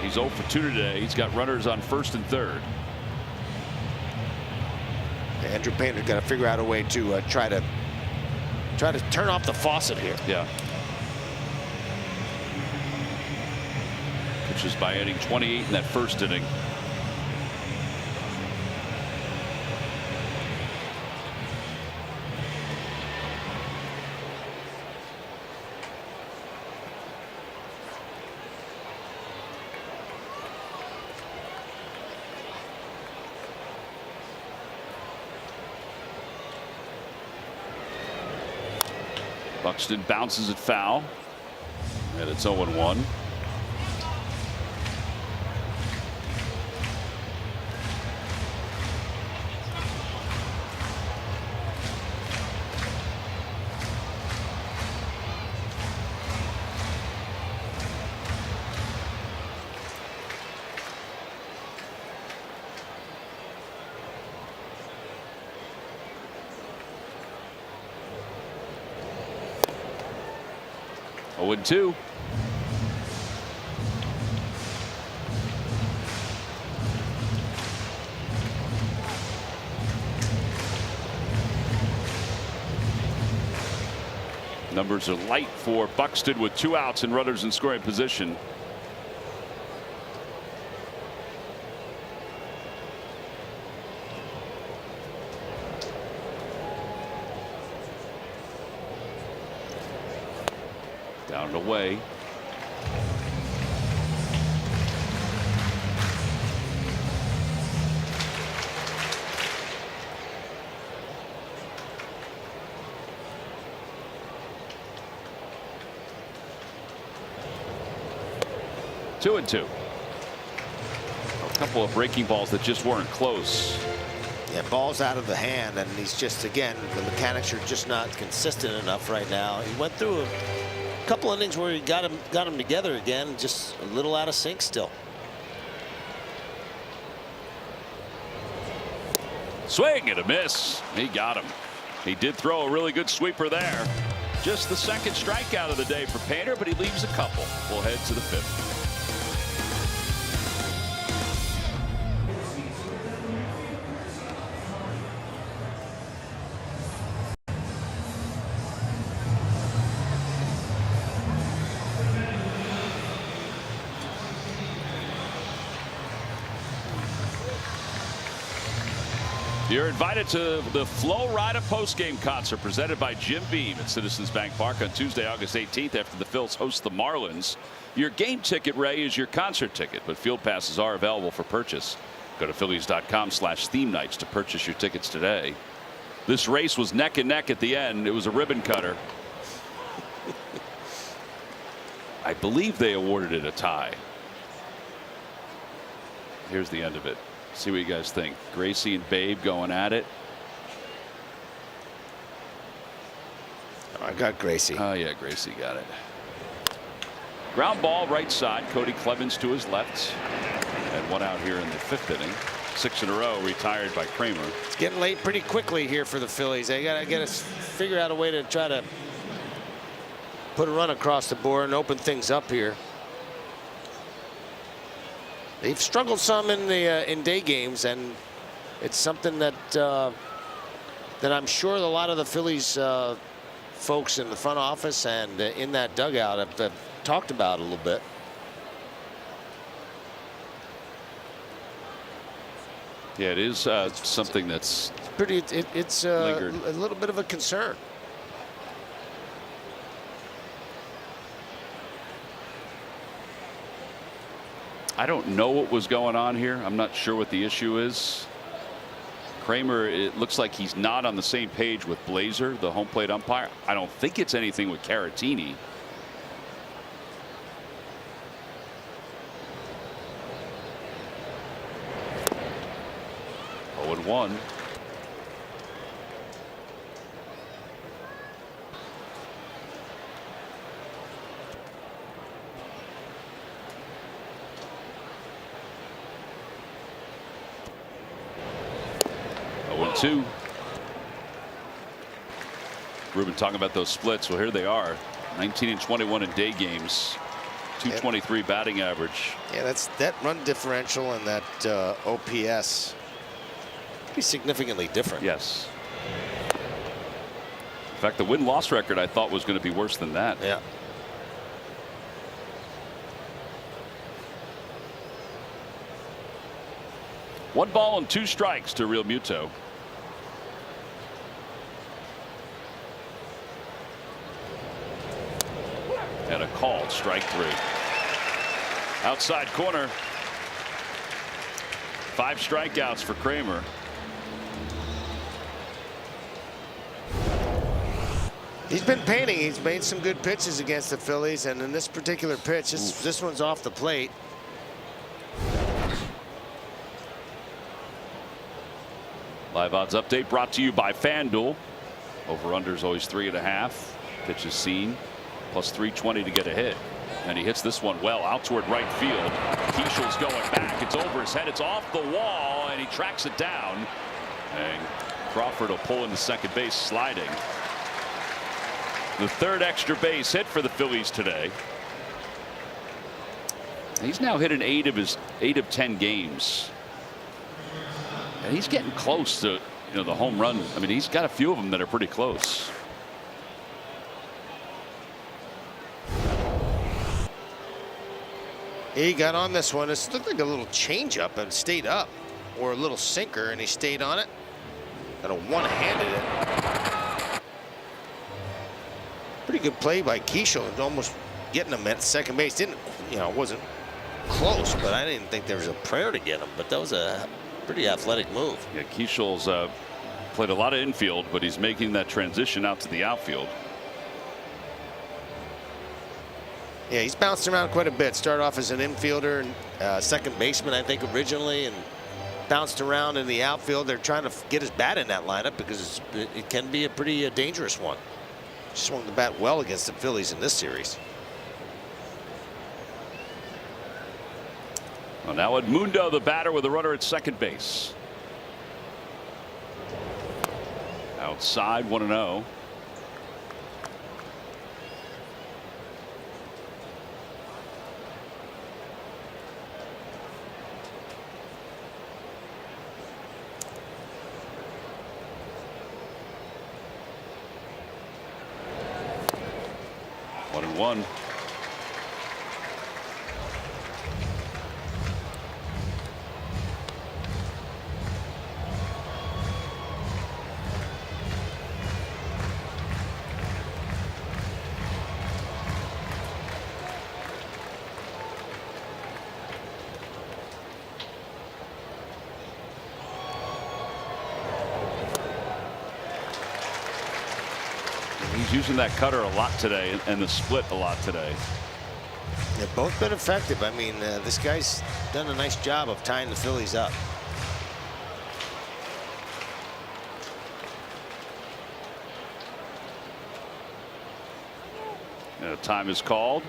He's 0 for 2 today. He's got runners on first and third. Andrew Painter's got to figure out a way to try to turn off the faucet here. Yeah. Pitches by inning 28 in that first inning. Buxton bounces it foul, and it's 0-1. Oh, 2. Numbers are light for Buxton with 2 outs and runners in scoring position. Down and away. Two and 2. A couple of breaking balls that just weren't close. Yeah, ball's out of the hand, and he's just, again, the mechanics are just not consistent enough right now. He went through a couple innings where he got him together again, just a little out of sync still. Swing and a miss. He got him. He did throw a really good sweeper there. Just the second strikeout of the day for Painter, but he leaves a couple. We'll head to the 5th. You're invited to the Flo Rida postgame concert presented by Jim Beam at Citizens Bank Park on Tuesday, August 18th after the Phillies host the Marlins. Your game ticket, Ray, is your concert ticket, but field passes are available for purchase. Go to Phillies.com/theme nights to purchase your tickets today. This race was neck and neck at the end. It was a ribbon cutter. I believe they awarded it a tie. Here's the end of it. See what you guys think. Gracie and Babe going at it. I got Gracie. Oh, yeah, Gracie got it. Ground ball right side. Cody Clemens to his left. And 1 out here in the 5th inning. 6 in a row retired by Kramer. It's getting late pretty quickly here for the Phillies. They got to figure out a way to try to put a run across the board and open things up here. They've struggled some in day games, and it's something that I'm sure a lot of the Phillies folks in the front office and in that dugout have talked about a little bit. Yeah, it is something that's pretty. It's a little bit of a concern. I don't know what was going on here. I'm not sure what the issue is. Kramer, it looks like he's not on the same page with Blazer, the home plate umpire. I don't think it's anything with Caratini. Oh, 0-1. 0-2. Ruben talking about those splits. Well, here they are. 19 and 21 in day games. 223 batting average. Yeah, that run differential and that OPS be significantly different. Yes. In fact, the win-loss record I thought was going to be worse than that. Yeah. One ball and 2 strikes to Real Muto. And a called strike 3. Outside corner. 5 strikeouts for Kramer. He's been painting. He's made some good pitches against the Phillies, and in this particular pitch, this one's off the plate. Live odds update brought to you by FanDuel. Over/under is always 3.5. Pitch is seen. Plus 320 to get a hit. And he hits this one well out toward right field. Keishel's going back. It's over his head. It's off the wall, and he tracks it down. And Crawford will pull into second base sliding. The 3rd extra base hit for the Phillies today. He's now hit in 8 of 10 games. And he's getting close to the home run. I mean, he's got a few of them that are pretty close. He got on this one. This looked like a little changeup and stayed up, or a little sinker, and he stayed on it. Got a one-handed it. Pretty good play by Keichel. Almost getting him at second base. Didn't, it wasn't close, but I didn't think there was a prayer to get him. But that was a pretty athletic move. Yeah, Keishel's played a lot of infield, but he's making that transition out to the outfield. Yeah, he's bounced around quite a bit. Started off as an infielder and second baseman, I think, originally, and bounced around in the outfield. They're trying to get his bat in that lineup because it can be a pretty dangerous one. Swung the bat well against the Phillies in this series. Well, now Edmundo, the batter, with a runner at second base. Outside, 1-0. One. He's using that cutter a lot today and the split a lot today. They've both been effective. I mean, this guy's done a nice job of tying the Phillies up. Time is called.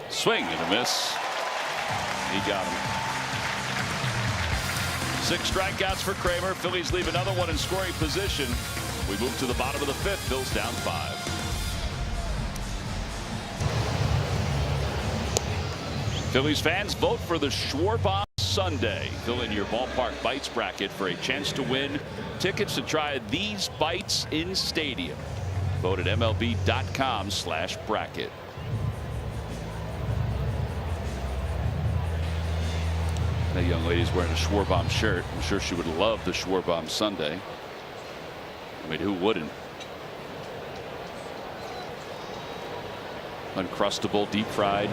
Swing and a miss. He got him. 6 strikeouts for Kramer. Phillies leave another one in scoring position. We move to the bottom of the 5th. Phil's down 5. Phillies fans, vote for the Schwarbaum Sunday. Fill in your ballpark bites bracket for a chance to win tickets to try these bites in stadium. Vote at MLB.com/bracket. That young lady's wearing a Schwarbaum shirt. I'm sure she would love the Schwarbaum Sunday. I mean, who wouldn't? Uncrustable, deep fried.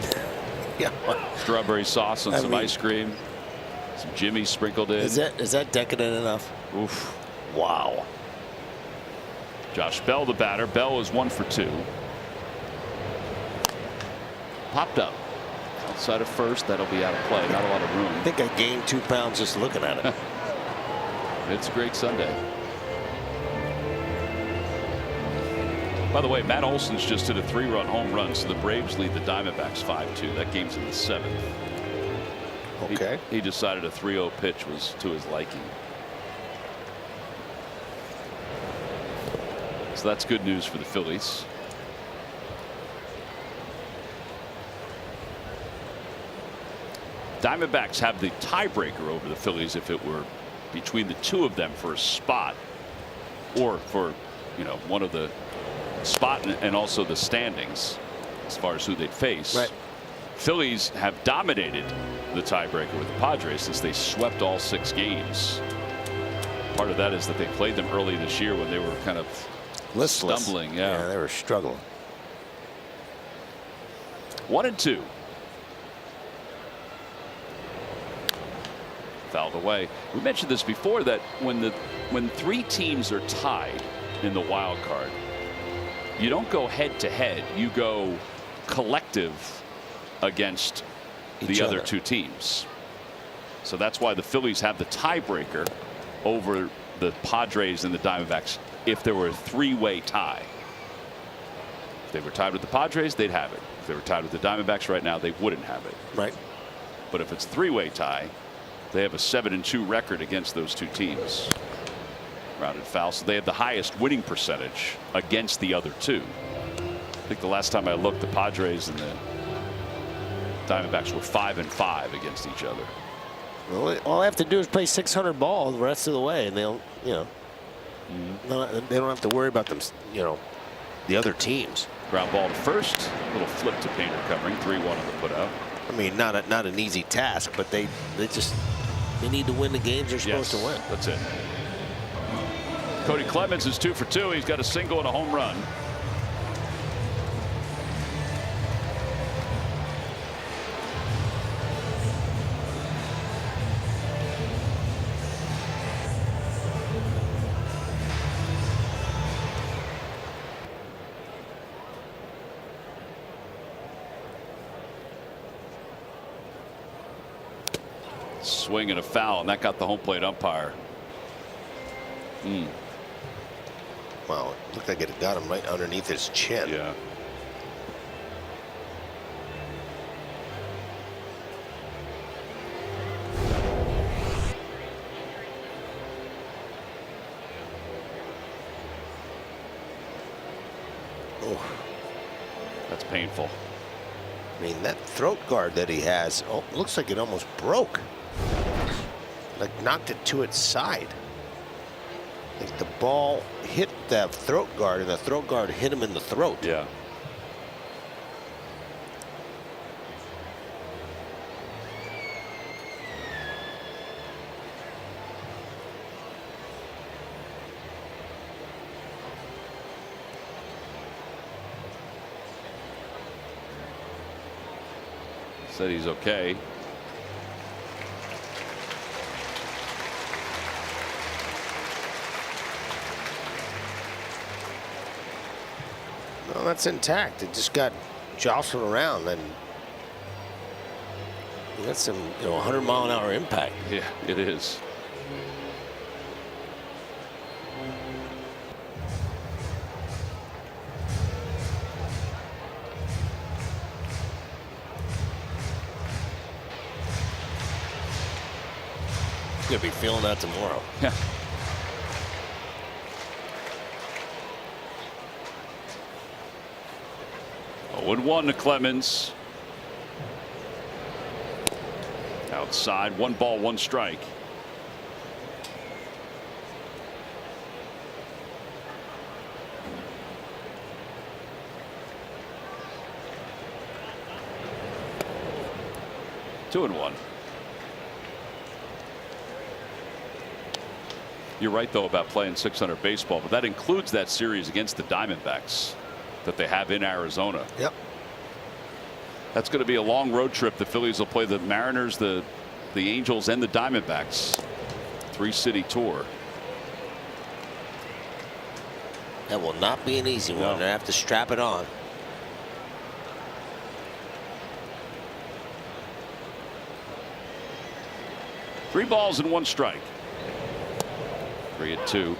Yeah. Strawberry sauce on some ice cream. Some Jimmy sprinkled in. Is that decadent enough? Oof. Wow. Josh Bell, the batter. Bell is 1 for 2. Popped up. Outside of first, that'll be out of play. Not a lot of room. I think I gained 2 pounds just looking at it. It's a great Sunday. By the way, Matt Olson's just hit a 3-run home run, so the Braves lead the Diamondbacks 5-2. That game's in the 7th. Okay. He decided a 3-0 pitch was to his liking. So that's good news for the Phillies. Diamondbacks have the tiebreaker over the Phillies if it were between the two of them for a spot, or for, you know, one of the spot and also the standings as far as who they'd face. Right. Phillies have dominated the tiebreaker with the Padres since they swept all 6 games. Part of that is that they played them early this year when they were kind of listless. Stumbling. Yeah, they were struggling. 1-2. Fouled away. We mentioned this before, that when 3 teams are tied in the wild card, you don't go head to head. You go collective against the other 2 teams. So that's why the Phillies have the tiebreaker over the Padres and the Diamondbacks if there were a 3-way tie. If they were tied with the Padres, they'd have it. If they were tied with the Diamondbacks right now, they wouldn't have it. Right. But if it's a 3-way tie, they have a 7-2 record against those 2 teams. Rounded foul, so they have the highest winning percentage against the other 2. I think the last time I looked, the Padres and the Diamondbacks were 5-5 against each other. Well, all I have to do is play 600 ball the rest of the way, and they'll, you know, they don't have to worry about them, you know, the other teams. Ground ball to first, little flip to Painter covering, 3-1 on the putout. I mean, not an easy task, but they need to win the games they're supposed to win. That's it. Cody Clemens is 2 for 2. He's got a single and a home run. Swing and a foul, and that got the home plate umpire. Wow, it looked like it got him right underneath his chin. Yeah. Oh, that's painful. I mean, that throat guard that he has, looks like it almost broke. Like knocked it to its side. Like the ball hit that throat guard, and the throat guard hit him in the throat. Yeah. Said he's okay. No, that's intact. It just got jostled around, and that's some, 100-mile-an-hour impact. Yeah, it is. He's gonna be feeling that tomorrow. Yeah. Oh, 1 to Clemens. Outside, 1 ball, 1 strike. Two and 1. You're right, though, about playing 600 baseball, but that includes that series against the Diamondbacks that they have in Arizona. Yep. That's going to be a long road trip. The Phillies will play the Mariners, the Angels, and the Diamondbacks. 3-city tour. That will not be an easy one. No. They have to strap it on. 3 balls and 1 strike. 3-2.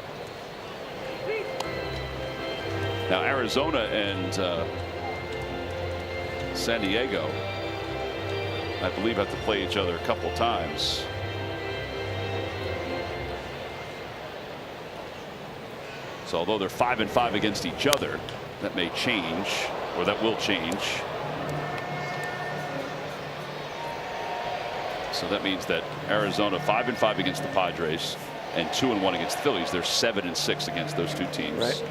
Now Arizona and San Diego, I believe, have to play each other a couple times. So although they're 5-5 against each other, that may change, or that will change. So that means that Arizona 5-5 against the Padres and 2-1 against the Phillies. They're 7-6 against those 2 teams. Right.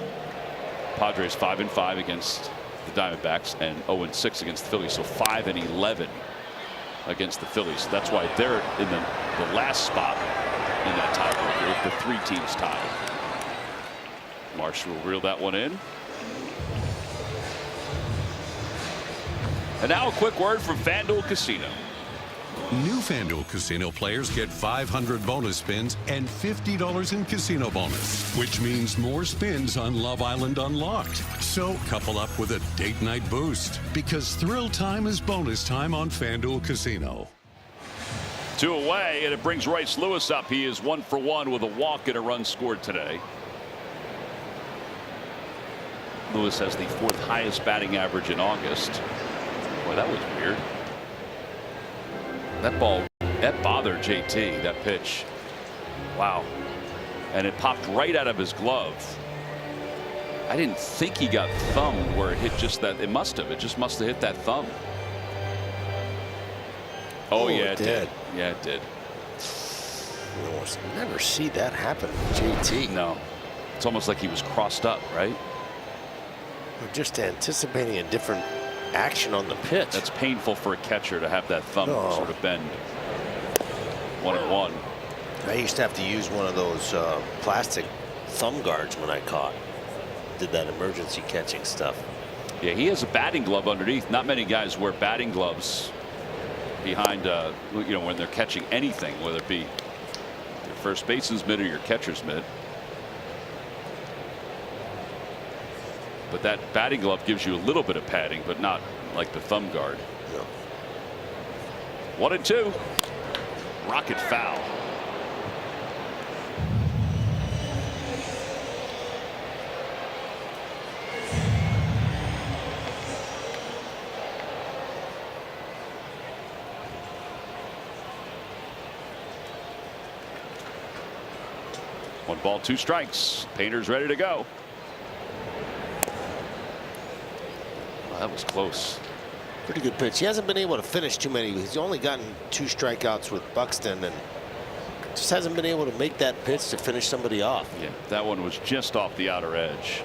Padres 5-5 against the Diamondbacks and 0-6 against the Phillies. So 5-11 against the Phillies. That's why they're in the last spot in that tiebreaker with the 3 teams tied. Marsh will reel that one in. And now a quick word from FanDuel Casino. New FanDuel Casino players get 500 bonus spins and $50 in casino bonus, which means more spins on Love Island Unlocked. So couple up with a date night boost, because thrill time is bonus time on FanDuel Casino. 2 away, and it brings Royce Lewis up. He is 1 for 1 with a walk and a run scored today. Lewis has the 4th highest batting average in August. Boy, that was weird. That ball, that bothered JT, that pitch. Wow. And it popped right out of his glove. I didn't think he got thumbed where it hit just that. It must have. It just must have hit that thumb. Oh, yeah, it did. Yeah, it did. You almost never see that happen with JT. No. It's almost like he was crossed up, right? We're just anticipating a different action on the pitch. That's painful for a catcher to have that thumb sort of bend. 1-1. I used to have to use one of those plastic thumb guards when I caught. Did that emergency catching stuff. Yeah, he has a batting glove underneath. Not many guys wear batting gloves behind, you know, when they're catching anything, whether it be your first baseman's mitt or your catcher's mitt. But that batting glove gives you a little bit of padding, but not like the thumb guard. No. 1-2. Rocket foul. One ball, 2 strikes. Painter's ready to go. That was close. Pretty good pitch. He hasn't been able to finish too many. He's only gotten 2 strikeouts with Buxton, and just hasn't been able to make that pitch to finish somebody off. Yeah, that one was just off the outer edge.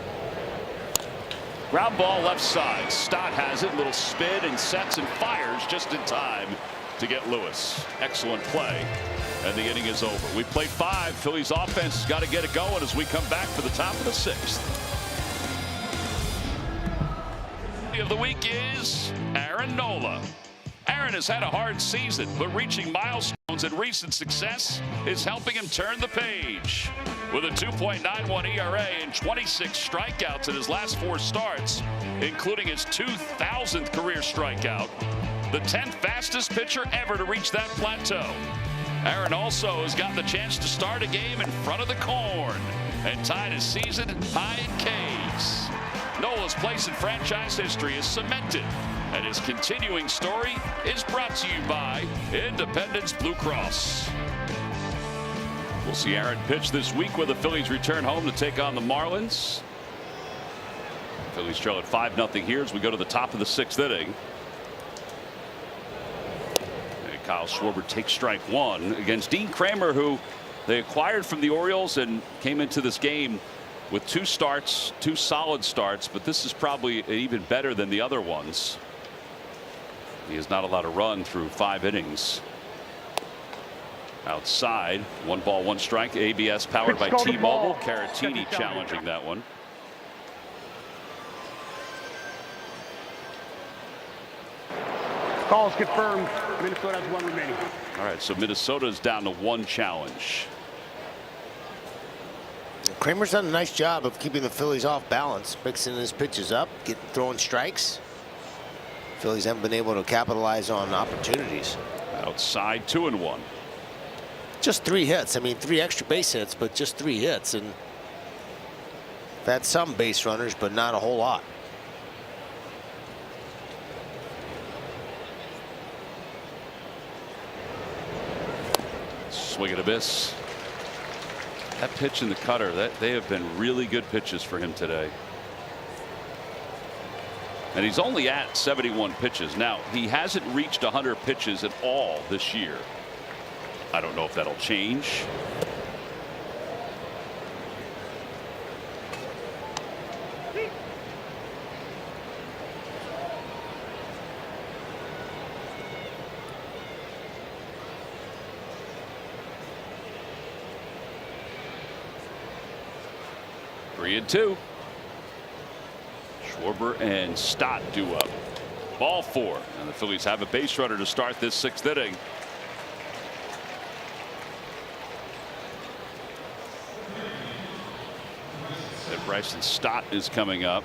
Ground ball left side. Stott has it. Little spin and sets and fires just in time to get Lewis. Excellent play. And the inning is over. We played 5. Phillies offense has got to get it going as we come back for the top of the 6th. Of the week is Aaron Nola. Aaron has had a hard season, but reaching milestones and recent success is helping him turn the page. With a 2.91 ERA and 26 strikeouts in his last 4 starts, including his 2,000th career strikeout, the 10th fastest pitcher ever to reach that plateau. Aaron also has gotten the chance to start a game in front of the corn and tied his season high in Ks. Nola's place in franchise history is cemented, and his continuing story is brought to you by Independence Blue Cross. We'll see Aaron pitch this week when the Phillies return home to take on the Marlins. Phillies trail at 5-0 here as we go to the top of the 6th inning. And Kyle Schwarber takes strike 1 against Dean Kramer, who they acquired from the Orioles and came into this game with 2 starts, 2 solid starts, but this is probably even better than the other ones. He has not allowed a run through 5 innings. Outside, 1 ball, 1 strike. ABS powered by T-Mobile. Caratini challenging that one. Calls confirmed. Minnesota has 1 remaining. All right, so Minnesota's down to 1 challenge. Kramer's done a nice job of keeping the Phillies off balance, mixing his pitches up, throwing strikes. Phillies haven't been able to capitalize on opportunities. Outside, 2-1. Just 3 hits. I mean, 3 extra base hits, but just 3 hits. And had some base runners, but not a whole lot. Swing and a miss. That pitch and the cutter, they have been really good pitches for him today. And he's only at 71 pitches. Now, he hasn't reached 100 pitches at all this year. I don't know if that'll change. Three and two. Schwarber and Stott due up. Ball 4, and the Phillies have a base runner to start this 6th inning. And Bryson Stott is coming up.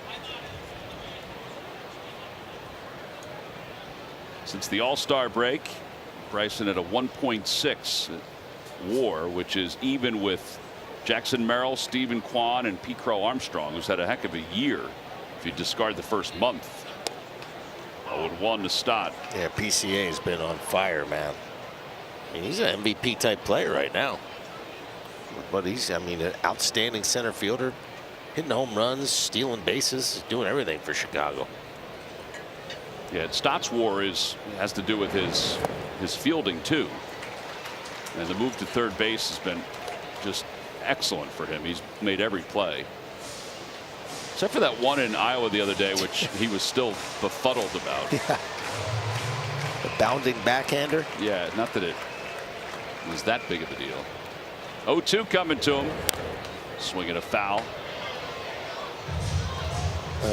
Since the All-Star break, Bryson at a 1.6 WAR, which is even with Jackson Merrill, Stephen Kwan, and P. Crow Armstrong, who's had a heck of a year if you discard the first month. 0-1 to Stott. Yeah, PCA has been on fire, man. I mean, he's an MVP type player right now. But he's, I mean, an outstanding center fielder, hitting home runs, stealing bases, doing everything for Chicago. Yeah, Stott's WAR has to do with his fielding too, and the move to third base has been just excellent for him. He's made every play. Except for that one in Iowa the other day, which he was still befuddled about. Yeah. The bounding backhander. Yeah, not that it was that big of a deal. 0-2 coming to him. Swinging a foul.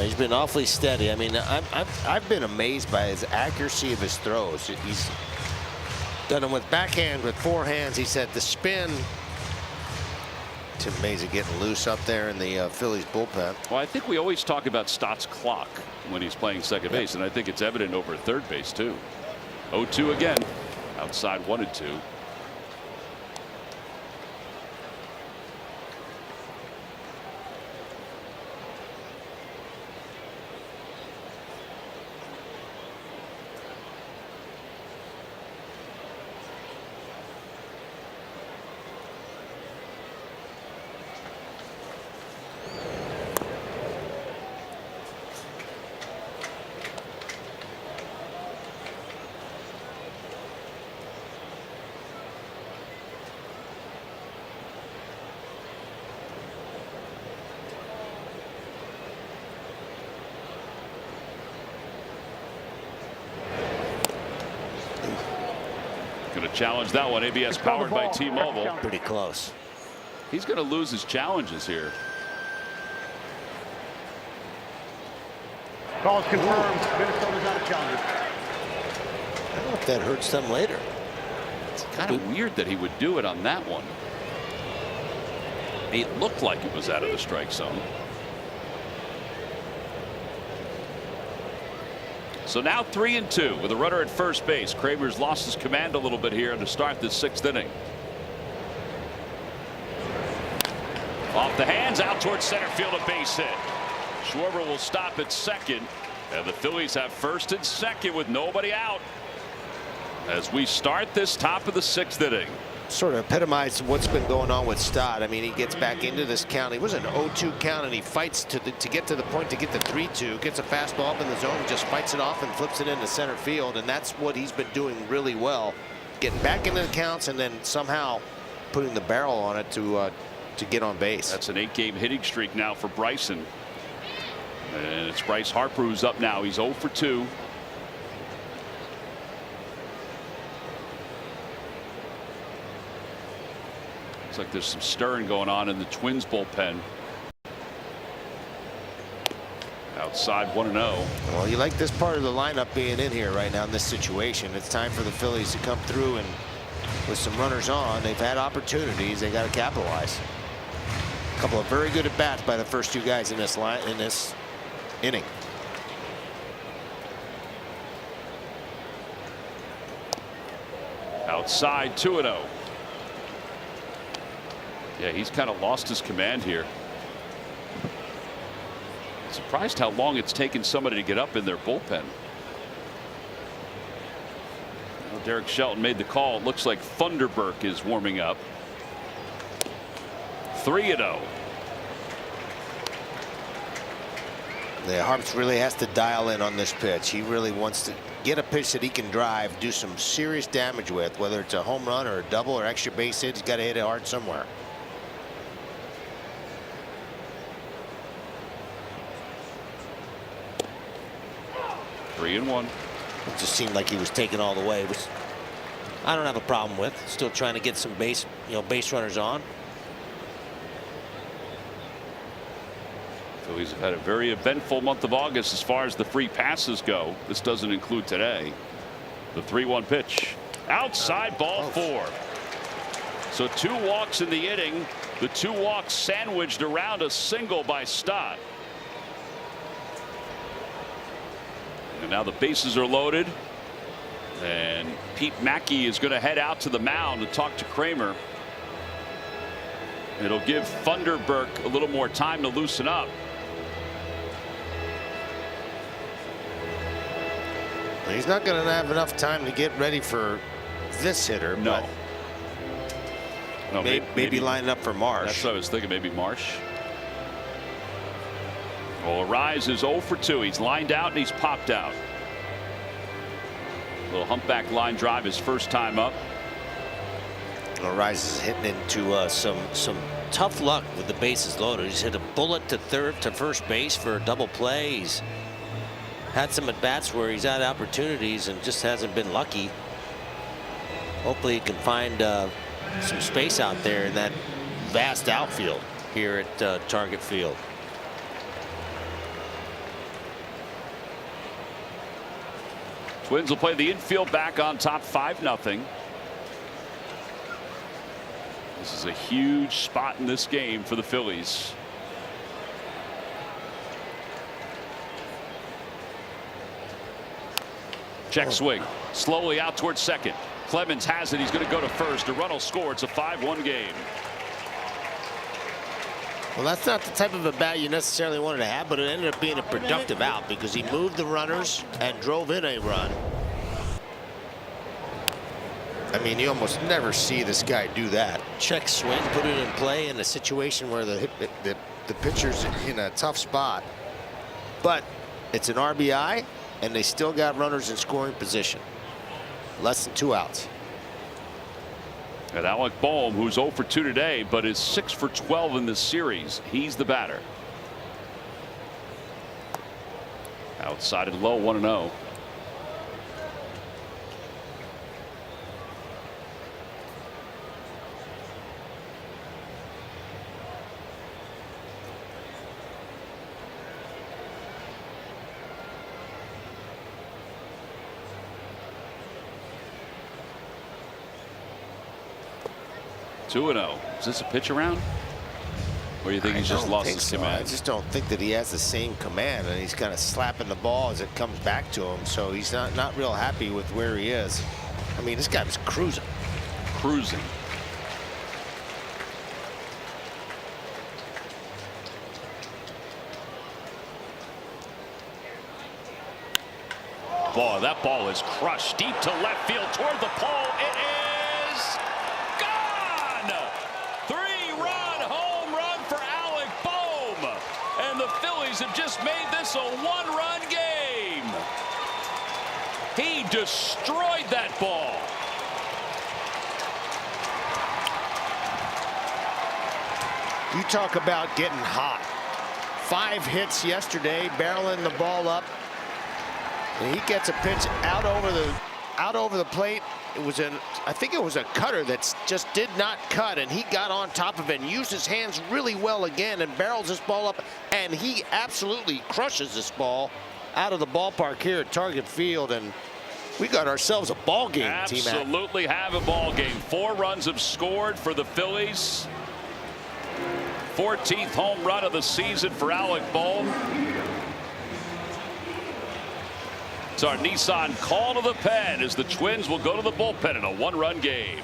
He's been awfully steady. I mean, I've been amazed by his accuracy of his throws. He's done them with backhand, with forehands. He said the spin. It's amazing getting loose up there in the Phillies bullpen. Well, I think we always talk about Stott's clock when he's playing second base, and I think it's evident over at third base too. 0-2 again. Outside 1-2. Going to challenge that one. ABS powered by T-Mobile. Pretty close. He's going to lose his challenges here. Call is confirmed. Minnesota's out of challenges. I don't know if that hurts them later. It's kind of weird that he would do it on that one. It looked like it was out of the strike zone. So now 3-2 with a runner at first base. Kramer's lost his command a little bit here to start this 6th inning. Off the hands, out towards center field, a base hit. Schwarber will stop at second, and the Phillies have first and second with nobody out as we start this top of the 6th inning. Sort of epitomized what's been going on with Stott. I mean, he gets back into this count. It was an 0-2 count, and he fights to get to the point to get the 3-2. Gets a fastball up in the zone, just fights it off and flips it into center field, and that's what he's been doing really well. Getting back into the counts and then somehow putting the barrel on it to get on base. That's an 8-game hitting streak now for Bryson. And it's Bryce Harper who's up now. He's 0 for 2. Looks like there's some stirring going on in the Twins bullpen. Outside 1-0. Well, you like this part of the lineup being in here right now in this situation. It's time for the Phillies to come through, and with some runners on, they've had opportunities. They got to capitalize. A couple of very good at bats by the first 2 guys in this inning. Outside 2-0. Yeah, he's kind of lost his command here. Surprised how long it's taken somebody to get up in their bullpen. Well, Derek Shelton made the call. It looks like Funderburk is warming up. 3-0. The Harps really has to dial in on this pitch. He really wants to get a pitch that he can drive, do some serious damage with, whether it's a home run or a double or extra base hit. He's got to hit it hard somewhere. Three and one. It just seemed like he was taken all the way, which I don't have a problem with. Still trying to get some base runners on. Phillies have had a very eventful month of August as far as the free passes go. This doesn't include today. The 3-1 pitch. Outside, ball 4. So 2 walks in the inning. The 2 walks sandwiched around a single by Stott. And now the bases are loaded. And Pete Mackey is going to head out to the mound to talk to Kramer. It'll give Funderburk a little more time to loosen up. He's not going to have enough time to get ready for this hitter. No. No, maybe lining up for Marsh. That's what I was thinking. Maybe Marsh. Well, Arise is 0 for 2. He's lined out and he's popped out. Little humpback line drive his first time up. Arise is hitting into some tough luck with the bases loaded. He's hit a bullet to first base for a double play. He's had some at bats where he's had opportunities and just hasn't been lucky. Hopefully he can find some space out there in that vast outfield here at Target Field. Twins will play the infield back on top 5-0. This is a huge spot in this game for the Phillies. Check swing. Slowly out towards second. Clemens has it. He's going to go to first. A run will score. It's a 5-1 game. Well, that's not the type of a bat you necessarily wanted to have, but it ended up being a productive out because he moved the runners and drove in a run. I mean, you almost never see this guy do that. Check swing, put it in play in a situation where the pitcher's in a tough spot. But it's an RBI, and they still got runners in scoring position. Less than 2 outs. And Alec Boehm, who's 0 for 2 today, but is 6 for 12 in this series. He's the batter. Outside and low, 1-0. Is this a pitch around? Or you think he's just lost his command? I just don't think that he has the same command, and he's kind of slapping the ball as it comes back to him. So he's not real happy with where he is. I mean, this guy was cruising. Cruising. Boy, that ball is crushed deep to left field toward the pole. It is gone. 3-run home run for Alec Boehm. And the Phillies have just made this a 1-run game. He destroyed that ball. You talk about getting hot. 5 hits yesterday, barreling the ball up. And he gets a pitch out over the plate. It was I think it was a cutter that just did not cut, and he got on top of it and used his hands really well again and barrels this ball up, and he absolutely crushes this ball out of the ballpark here at Target Field, and we got ourselves a ball game. Absolutely have a ball game. 4 runs have scored for the Phillies. 14th home run of the season for Alec Boehm. It's our Nissan call to the pen as the Twins will go to the bullpen in a 1-run game.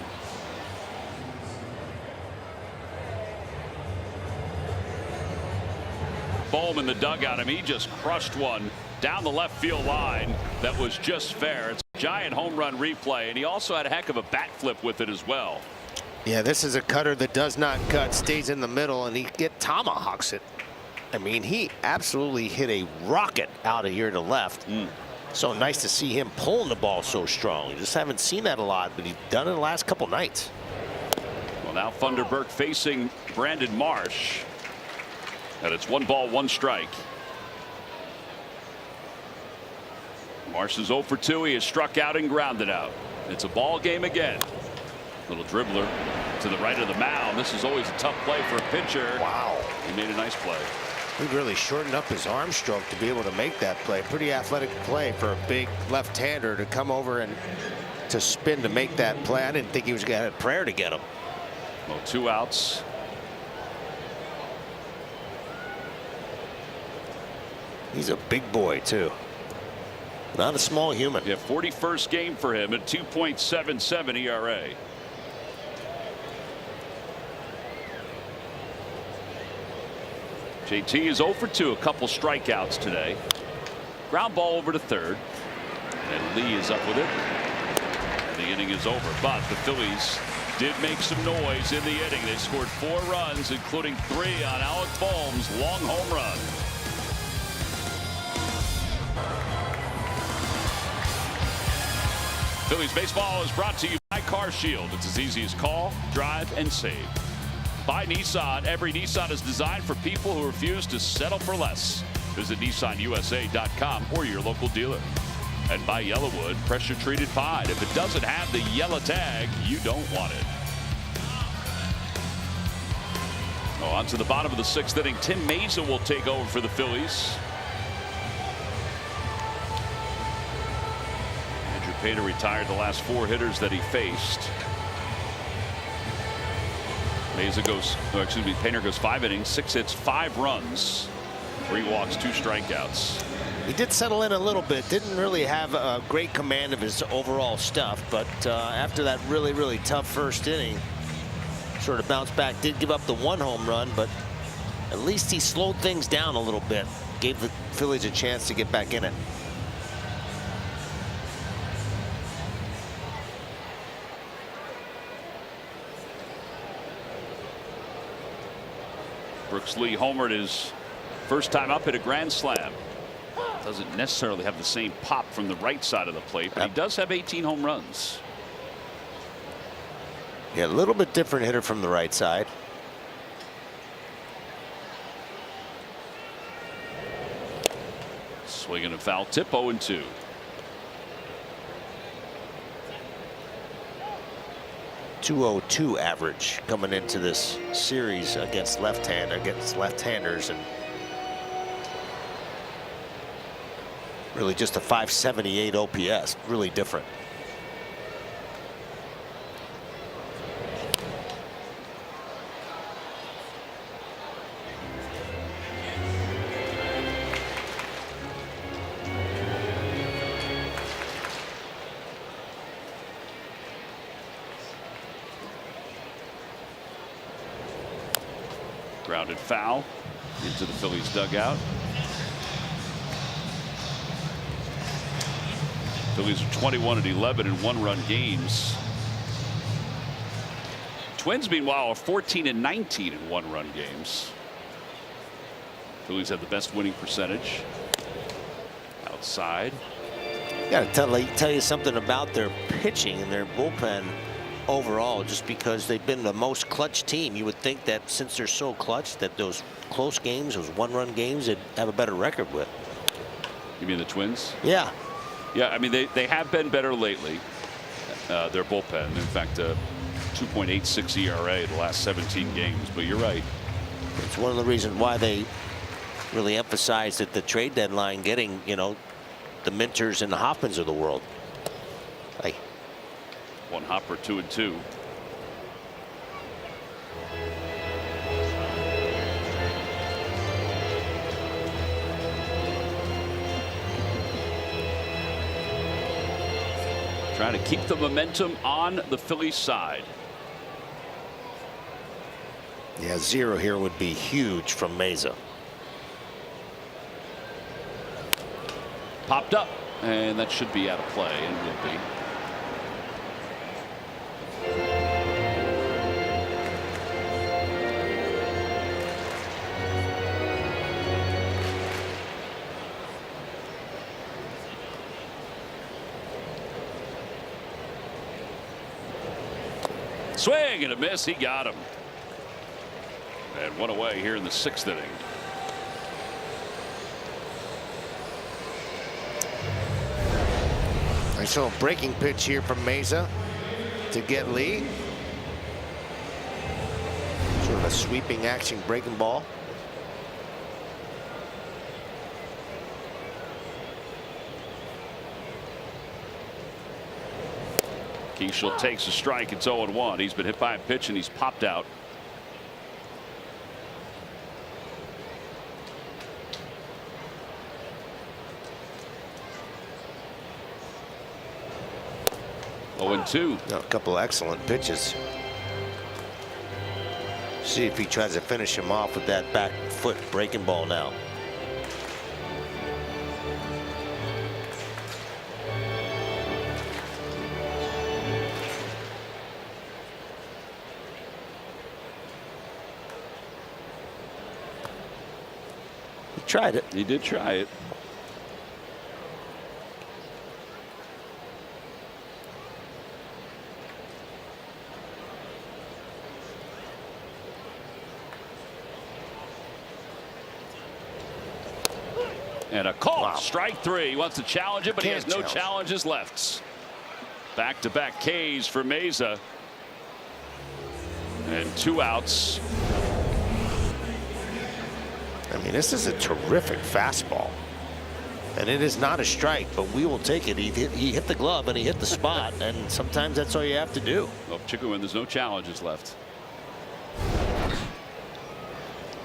Bohm in the dugout. I mean, he just crushed one down the left field line that was just fair. It's a giant home run replay, and he also had a heck of a bat flip with it as well. Yeah, this is a cutter that does not cut, stays in the middle, and he tomahawks it. I mean, he absolutely hit a rocket out of here to left. So nice to see him pulling the ball so strong. You just haven't seen that a lot, but he's done it the last couple nights. Well, now Thunderberg facing Brandon Marsh. And it's 1 ball, 1 strike. Marsh is 0 for 2. He has struck out and grounded out. It's a ball game again. Little dribbler to the right of the mound. This is always a tough play for a pitcher. Wow. He made a nice play. He really shortened up his arm stroke to be able to make that play. Pretty athletic play for a big left-hander to come over and to spin to make that play. I didn't think he was going to have a prayer to get him. Well, 2 outs. He's a big boy, too. Not a small human. Yeah, 41st game for him at 2.77 ERA. JT is 0 for 2, a couple strikeouts today. Ground ball over to third. And Lee is up with it. And the inning is over. But the Phillies did make some noise in the inning. They scored 4 runs, including 3 on Alec Bohm's long home run. Phillies baseball is brought to you by Car Shield. It's as easy as call, drive, and save. By Nissan. Every Nissan is designed for people who refuse to settle for less. Visit nissanusa.com or your local dealer. And by Yellowwood pressure treated pine. If it doesn't have the yellow tag, you don't want it. On to the bottom of the 6th inning. Tim Mayza will take over for the Phillies. Andrew Painter retired the last 4 hitters that he faced. Painter goes 5 innings, 6 hits, 5 runs, 3 walks, 2 strikeouts. He did settle in a little bit. Didn't really have a great command of his overall stuff, but after that really tough first inning, sort of bounced back. Did give up the 1 home run, but at least he slowed things down a little bit. Gave the Phillies a chance to get back in it. Brooks Lee homered his first time up, hit a grand slam. Doesn't necessarily have the same pop from the right side of the plate, but he does have 18 home runs. Yeah, a little bit different hitter from the right side. Swinging a foul tip, 0-2. .202 average coming into this series against left-handers, and really just a .578 OPS. Really different. Grounded foul into the Phillies dugout. Phillies are 21-11 in 1-run games. Twins, meanwhile, are 14-19 in 1-run games. Phillies have the best winning percentage. Outside. Got to tell you something about their pitching and their bullpen overall, just because they've been the most clutch team. You would think that since they're so clutch, that those close games, those 1-run games, they'd have a better record with. You mean the Twins? Yeah. Yeah, I mean, they have been better lately, their bullpen. In fact, 2.86 ERA the last 17 games. But you're right. It's one of the reasons why they really emphasized at the trade deadline getting, you know, the Minters and the Hoffmans of the world. Hey. One hopper, 2-2. Trying to keep the momentum on the Phillies side. Yeah, 0 here would be huge from Mayza. Popped up, and that should be out of play, and will be. Swing and a miss. He got him. And one away here in the 6th inning. I saw a breaking pitch here from Mesa to get Lee. Sort of a sweeping action breaking ball. Keishel takes a strike. It's 0-1. He's been hit by a pitch and he's popped out. A couple excellent pitches. See if he tries to finish him off with that back foot breaking ball now. He tried it. He did try it. And a call. Wow. Strike 3. He wants to challenge it, but he has no challenges left. Back-to-back Ks for Mesa. And 2 outs. I mean, this is a terrific fastball. And it is not a strike, but we will take it. He hit the glove and he hit the spot, and sometimes that's all you have to do. Well, particularly when there's no challenges left.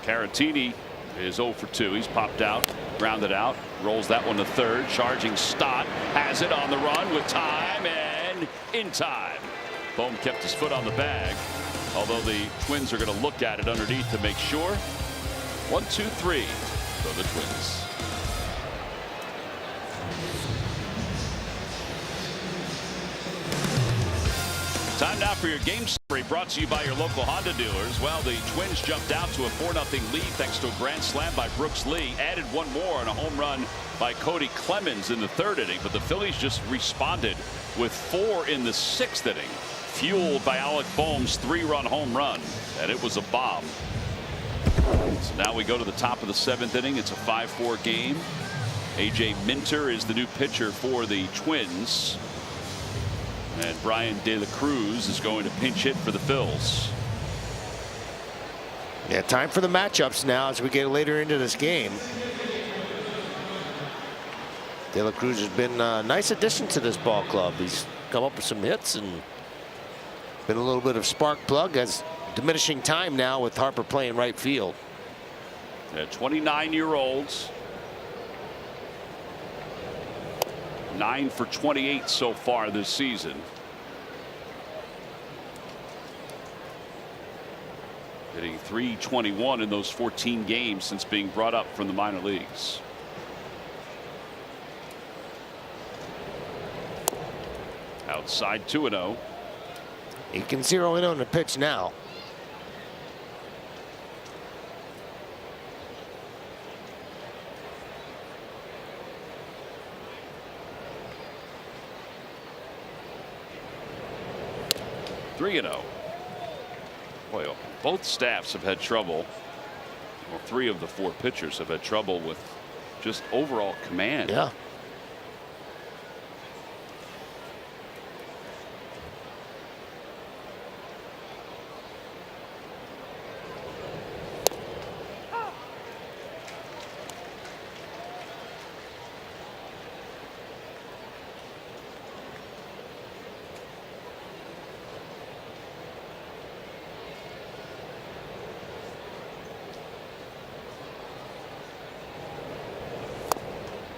Caratini is 0 for 2. He's popped out, grounded out, rolls that one to third. Charging Stott has it on the run with time and in time. Bohm kept his foot on the bag, although the Twins are going to look at it underneath to make sure. 1, 2, 3 for the Twins. Time now for your game summary, brought to you by your local Honda dealers. Well, the Twins jumped out to a 4-0 lead thanks to a grand slam by Brooks Lee. Added one more on a home run by Cody Clemens in the 3rd inning. But the Phillies just responded with 4 in the 6th inning, fueled by Alec Bohm's 3-run home run. And it was a bomb. So now we go to the top of the 7th inning. It's a 5-4 game. A.J. Minter is the new pitcher for the Twins. And Brian De La Cruz is going to pinch hit for the Phils. Yeah, time for the matchups now as we get later into this game. De La Cruz has been a nice addition to this ball club. He's come up with some hits and been a little bit of spark plug, as diminishing time now with Harper playing right field. 29-year-olds. 9 for 28 so far this season. Hitting .321 in those 14 games since being brought up from the minor leagues. Outside 2-0. He can zero in on the pitch now. Boy, both staffs have had trouble. Well, 3 of the 4 pitchers have had trouble with just overall command. Yeah.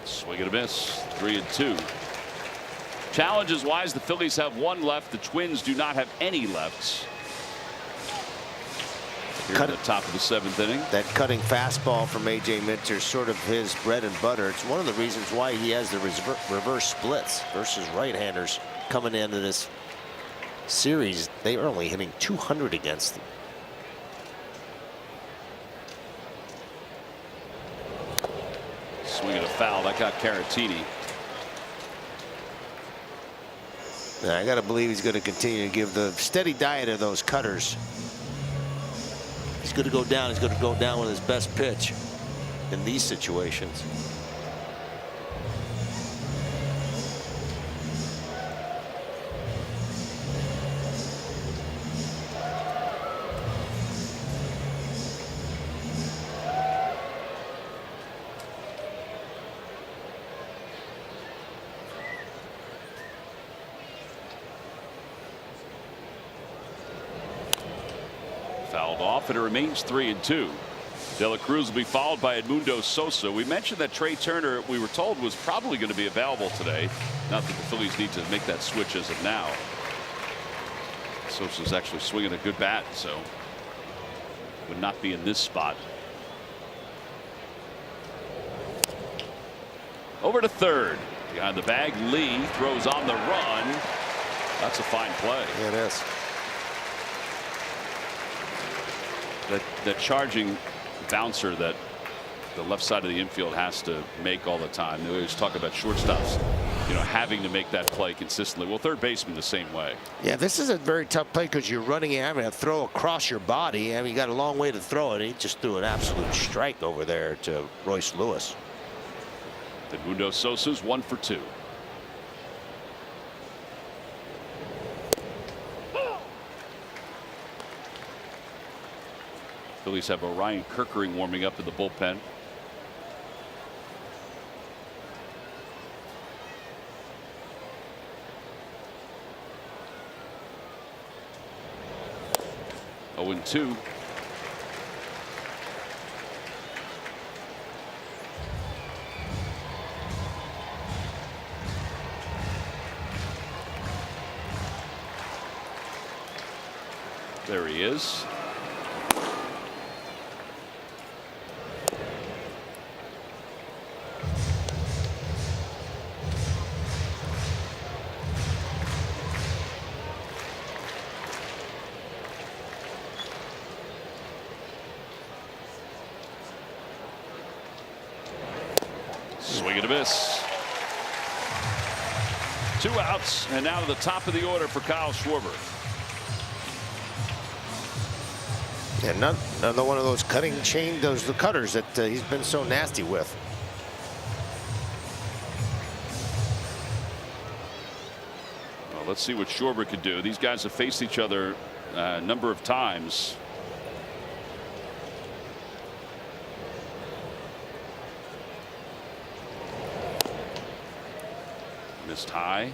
Swing and a miss. 3-2. Challenges wise, the Phillies have 1 left. The Twins do not have any left. at the top of the 7th inning. That cutting fastball from A.J. Minter is sort of his bread and butter. It's one of the reasons why he has the reverse splits versus right-handers coming into this series. They are only hitting 200 against them. Swing at a foul. That got Caratini. Now, I got to believe he's going to continue to give the steady diet of those cutters. He's going to go down. He's going to go down with his best pitch in these situations. Fouled off, and it remains 3-2. De La Cruz will be followed by Edmundo Sosa. We mentioned that Trey Turner, we were told, was probably going to be available today. Not that the Phillies need to make that switch as of now. Sosa's actually swinging a good bat, so would not be in this spot. Over to third. Behind the bag, Lee throws on the run. That's a fine play. Yeah, it is. That charging bouncer that the left side of the infield has to make all the time. They always talk about shortstops, you know, having to make that play consistently. Well, third baseman the same way. Yeah, this is a very tough play because you're running and having to throw across your body. I mean, you got a long way to throw it. He just threw an absolute strike over there to Royce Lewis. Edmundo Sosa's 1 for 2. Phillies have Orion Kirkering warming up in the bullpen. Oh, and 2. There he is. Swing and a miss. 2 outs, and now to the top of the order for Kyle Schwarber. Yeah, another one of those cutting chain, the cutters that he's been so nasty with. Well, let's see what Schwarber could do. These guys have faced each other a number of times. Missed high.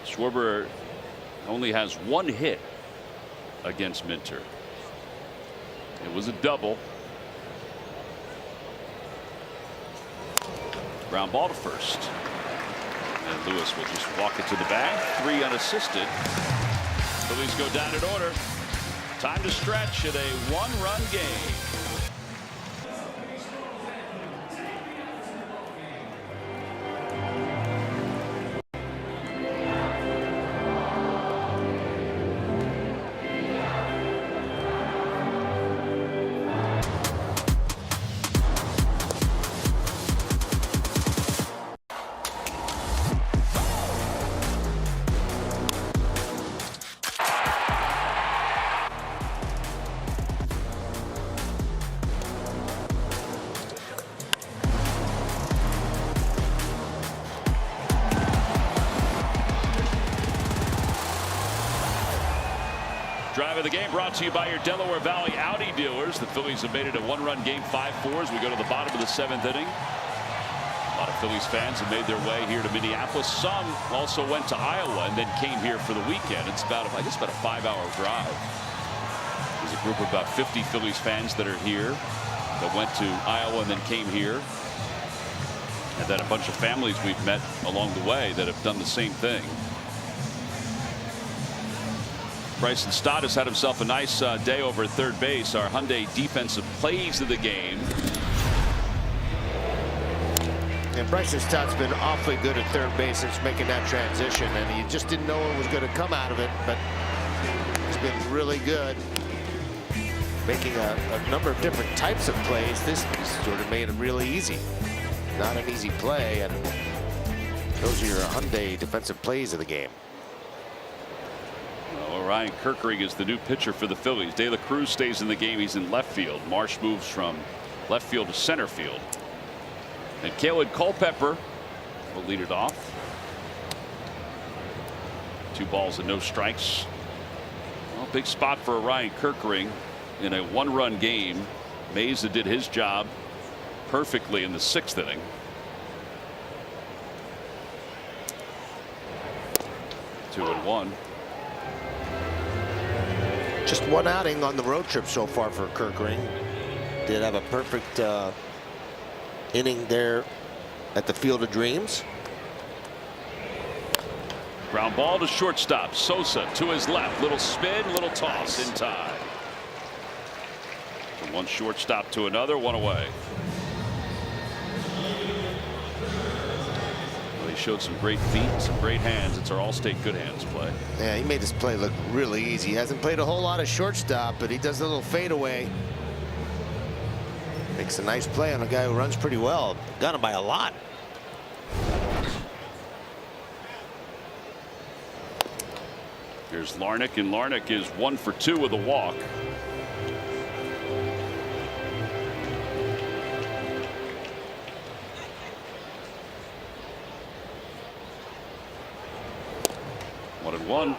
Schwarber only has 1 hit against Minter. It was a double. Ground ball to first. And Lewis will just walk it to the bag. 3 unassisted. Phillies go down in order. Time to stretch at a 1-run game. Drive of the game brought to you by your Delaware Valley Audi dealers. The Phillies have made it a 1-run game, 5-4 as we go to the bottom of the 7th inning. A lot of Phillies fans have made their way here to Minneapolis. Some also went to Iowa and then came here for the weekend. It's about, I guess, about a 5-hour drive. There's a group of about 50 Phillies fans that are here that went to Iowa and then came here. And then a bunch of families we've met along the way that have done the same thing. Bryson Stott has had himself a nice day over at third base. Our Hyundai defensive plays of the game. And Bryson Stott's been awfully good at third base since making that transition, and you just didn't know what was going to come out of it, but he's been really good making a number of different types of plays. This sort of made it really easy. Not an easy play, and those are your Hyundai defensive plays of the game. Ryan Kirkering is the new pitcher for the Phillies. De La Cruz stays in the game. He's in left field. Marsh moves from left field to center field. And Caleb Culpepper will lead it off. 2 balls and no strikes. Well, big spot for Ryan Kirkering in a 1-run game. Meza did his job perfectly in the 6th inning. Two and one. Just one outing on the road trip so far for Kirkering. Did have a perfect inning there at the Field of Dreams. Ground ball to shortstop. Sosa to his left. Little spin, little toss in time. From one shortstop to another, one away. Well, he showed some great feet, some great hands. It's our All-State good hands play. Yeah, he made this play look really easy. He hasn't played a whole lot of shortstop, but he does a little fadeaway. Makes a nice play on a guy who runs pretty well. Got him by a lot. Here's Larnach, and Larnach is 1 for 2 with a walk. One and one.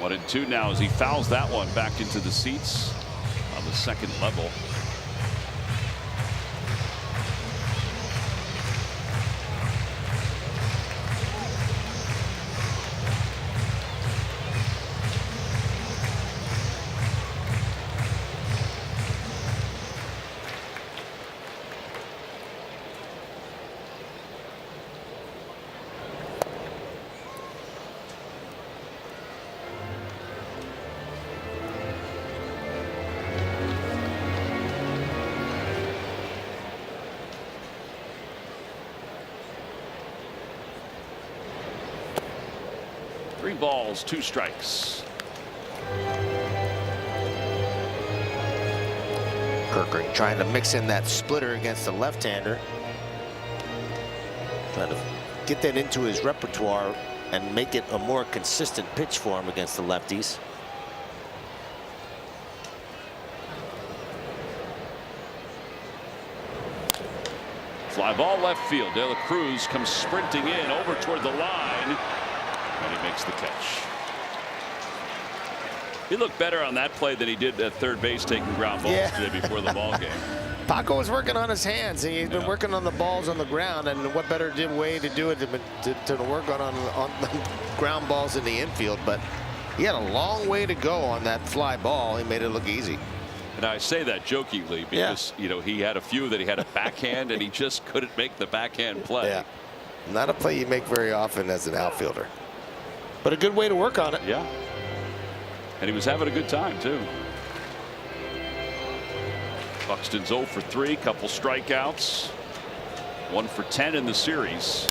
One and two now as he fouls that one back into the seats on the second level. Three balls, 2 strikes. Kirkering trying to mix in that splitter against the left-hander. Trying to get that into his repertoire and make it a more consistent pitch for him against the lefties. Fly ball left field. De La Cruz comes sprinting in over toward the line. And he makes the catch. He looked better on that play than he did at third base taking ground balls today before the ball game. Paco was working on his hands, and he's been working on the balls on the ground, and what better way to do it to work on the ground balls in the infield. But he had a long way to go on that fly ball. He made it look easy. And I say that jokingly because you know he had a few that he had a backhand and he just couldn't make the backhand play. Yeah, not a play you make very often as an outfielder. But a good way to work on it. Yeah. And he was having a good time, too. Buxton's 0 for 3, couple strikeouts. 1 for 10 in the series.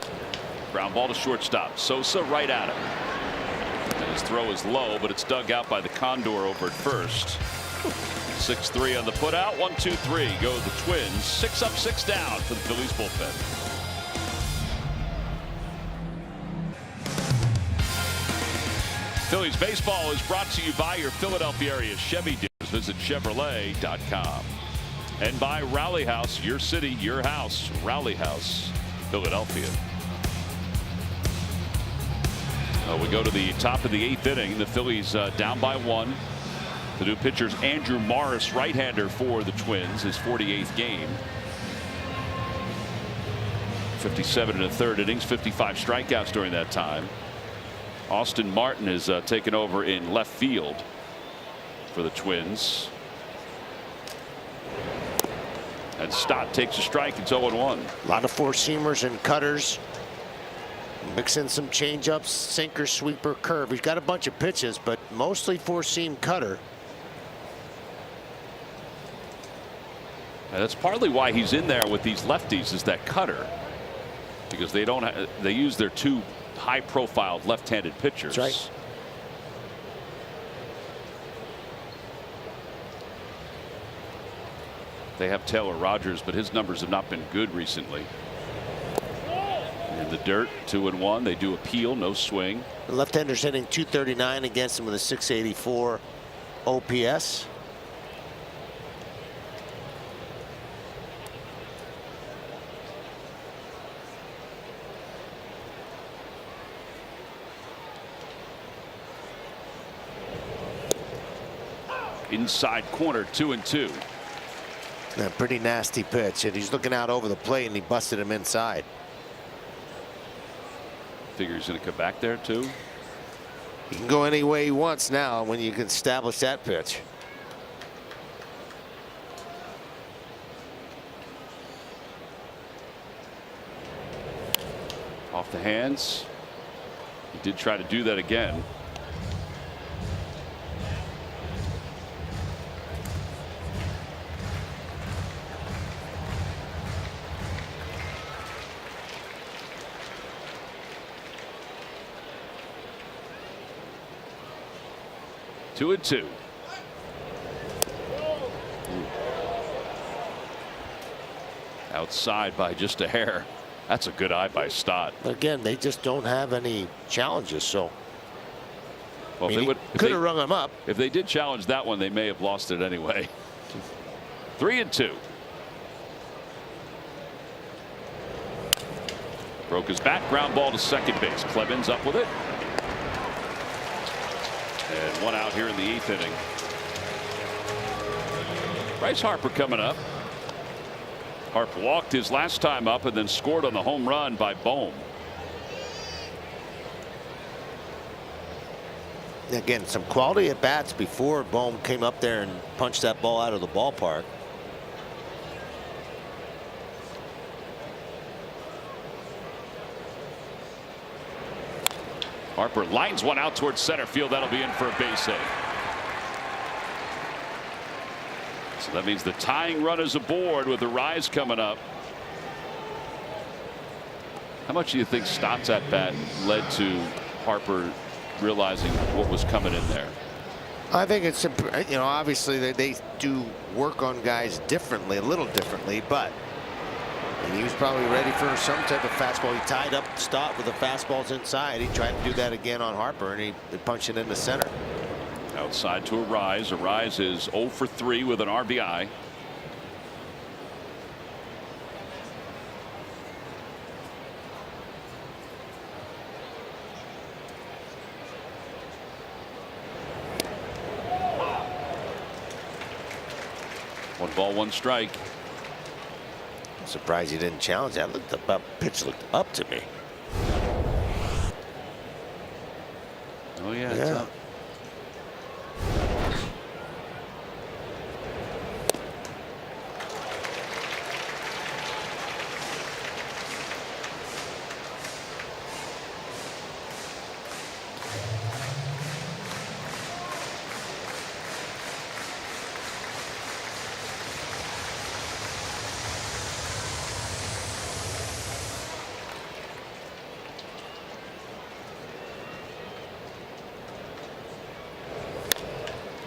Ground ball to shortstop. Sosa right at him. And his throw is low, but it's dug out by the Condor over at first. 6-3 on the putout. 1-2-3 go the Twins. 6 up, 6 down for the Phillies bullpen. Phillies baseball is brought to you by your Philadelphia area Chevy dealers. Visit Chevrolet.com. And by Rally House, your city, your house. Rally House, Philadelphia. We go to the top of the 8th inning. The Phillies down by 1. The new pitcher's Andrew Morris, right-hander for the Twins, his 48th game. 57 1/3 innings, 55 strikeouts during that time. Austin Martin has taken over in left field for the Twins. And Stott takes a strike. It's 0-1. A lot of four-seamers and cutters. Mix in some changeups, sinker, sweeper, curve. He's got a bunch of pitches, but mostly four-seam cutter. And that's partly why he's in there with these lefties, is that cutter, because they don't they use their two high-profile left-handed pitchers. That's right. They have Taylor Rogers, but his numbers have not been good recently. In the dirt, 2-1. They do appeal, no swing. The left-hander's hitting .239 against him with a .684 OPS. Inside corner, 2-2. A pretty nasty pitch, and he's looking out over the plate, and he busted him inside. Figure he's going to come back there too. He can go any way he wants now when you can establish that pitch. Off the hands. He did try to do that again. Two and two. Outside by just a hair. That's a good eye by Stott. Again, they just don't have any challenges, so. Well, I mean, could have rung him up. If they did challenge that one, they may have lost it anyway. 3-2. Broke his bat, ground ball to second base. Clemens up with it. And one out here in the 8th inning. Bryce Harper coming up. Harper walked his last time up and then scored on the home run by Bohm. Again, some quality at bats before Bohm came up there and punched that ball out of the ballpark. Harper lines one out towards center field. That'll be in for a base hit. So that means the tying run is aboard with the rise coming up. How much do you think Stott's at bat led to Harper realizing what was coming in there? I think it's, you know, obviously they do work on guys differently, a little differently, but he was probably ready for some type of fastball. He tied up Stott with the fastballs inside. He tried to do that again on Harper, and he punched it into center. Outside to Arise. Arise is 0 for 3 with an RBI. One ball, one strike. I'm surprised he didn't challenge that. Pitch looked up to me. Oh yeah, it's up.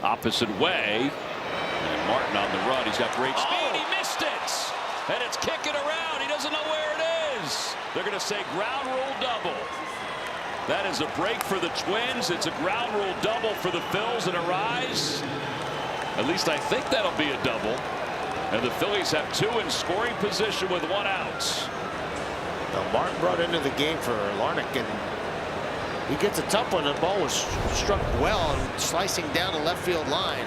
Opposite way, and Martin on the run. He's got great speed. He missed it, and it's kicking around. He doesn't know where it is. They're going to say ground rule double. That is a break for the Twins. It's a ground rule double for the Phils and Arise. At least I think that'll be a double. And the Phillies have 2 in scoring position with 1 out. Now Martin brought into the game for Larnach, and he gets a tough one. The ball was struck well and slicing down the left field line.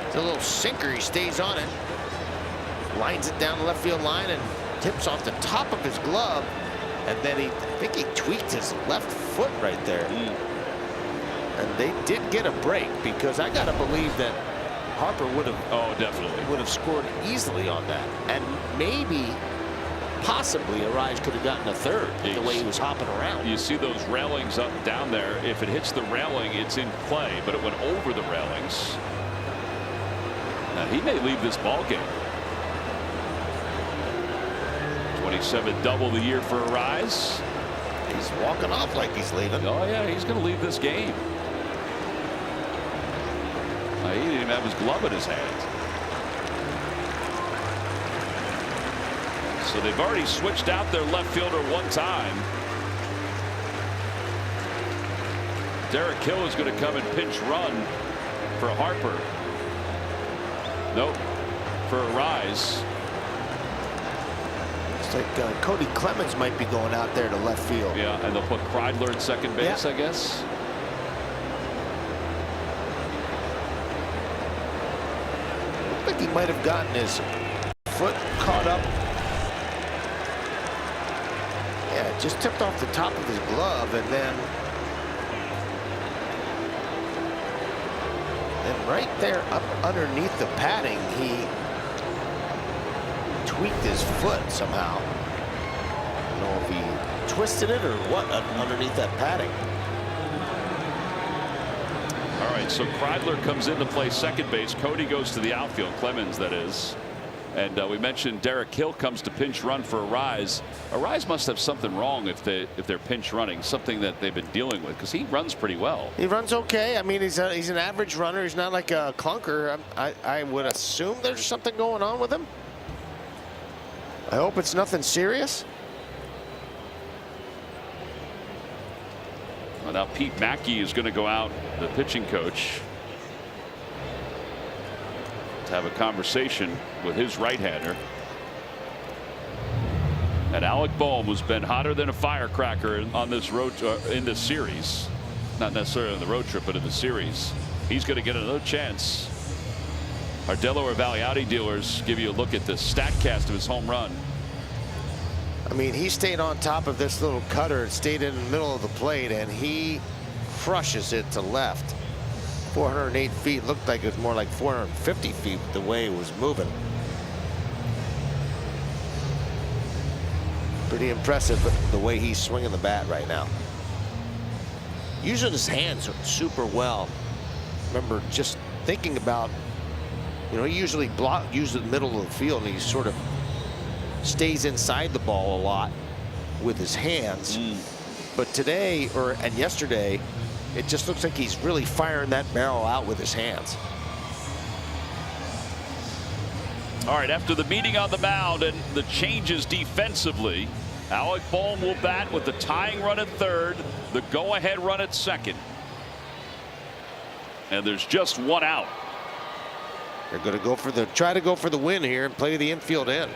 It's a little sinker. He stays on it, lines it down the left field line, and tips off the top of his glove. And then I think he tweaked his left foot right there. And they did get a break, because I got to believe that Harper would have. Oh, definitely. Would have scored easily on that. And maybe, possibly, Arise could have gotten a third the way he was hopping around. You see those railings up down there. If it hits the railing, it's in play, but it went over the railings. Now, he may leave this ball game. 27 double the year for Arise. He's walking off like he's leaving. Oh, yeah, he's going to leave this game. He didn't even have his glove in his hand. So they've already switched out their left fielder one time. Derek Hill is going to come and pinch run for Harper. Nope, for Arise. Looks like Cody Clemens might be going out there to left field. Yeah, and they'll put Kreidler at second base, I guess. I think he might have gotten his foot caught up. Yeah, it just tipped off the top of his glove, and then right there up underneath the padding, he tweaked his foot somehow. I don't know if he twisted it or what underneath that padding. All right, so Kreidler comes in to play second base. Cody goes to the outfield, Clemens, that is. And we mentioned Derek Hill comes to pinch run for Arise. Arise must have something wrong if they're pinch running, something that they've been dealing with, because he runs pretty well. He runs okay. I mean, he's an average runner. He's not like a clunker. I would assume there's something going on with him. I hope it's nothing serious. Well, now Pete Mackey is going to go out, the pitching coach, to have a conversation with his right-hander. And Alec Bohm has been hotter than a firecracker on this road in this series. Not necessarily on the road trip, but in the series. He's going to get another chance. Our Delaware Valley Audi dealers give you a look at the StatCast of his home run. I mean, he stayed on top of this little cutter and stayed in the middle of the plate, and he crushes it to left. 408 feet. Looked like it was more like 450 feet the way it was moving. Pretty impressive the way he's swinging the bat right now. Using his hands super well. Remember, just thinking about, you know, he usually uses the middle of the field, and he sort of stays inside the ball a lot with his hands. But today and yesterday, it just looks like he's really firing that barrel out with his hands. All right, after the meeting on the mound and the changes defensively, Alec Bohm will bat with the tying run at third, the go-ahead run at second. And there's just one out. They're going to try to go for the win here and play the infield in.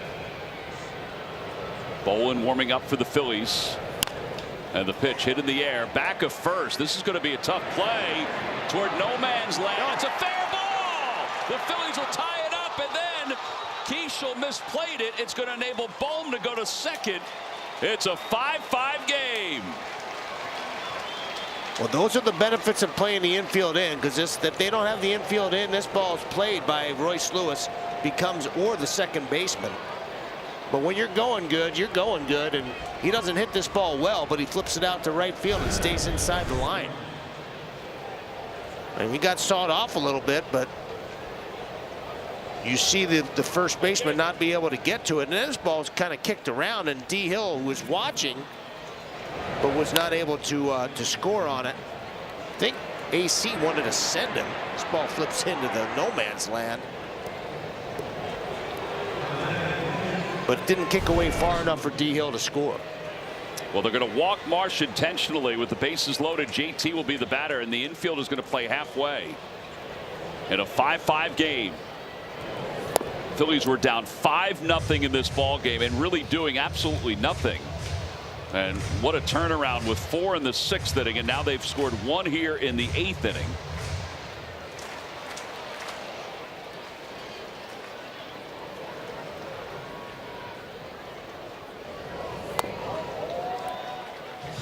Bolin warming up for the Phillies. And the pitch hit in the air, back of first. This is going to be a tough play toward no man's land. It's a fair ball. The Phillies will tie it up, and then Keishel misplayed it. It's going to enable Bohm to go to second. It's a 5-5 game. Well, those are the benefits of playing the infield in, because if they don't have the infield in, this ball is played by Royce Lewis, or the second baseman. But when you're going good, you're going good, and he doesn't hit this ball well, but he flips it out to right field and stays inside the line. And he got sawed off a little bit, but you see the first baseman not be able to get to it, and then this ball's kind of kicked around, and D. Hill was watching, but was not able to score on it. I think AC wanted to send him. This ball flips into the no man's land. But it didn't kick away far enough for D. Hill to score. Well, they're going to walk Marsh intentionally with the bases loaded. JT will be the batter, and the infield is going to play halfway in a 5-5 game. Phillies were down 5-0 in this ball game and really doing absolutely nothing. And what a turnaround with 4 in the 6th inning, and now they've scored 1 here in the 8th inning.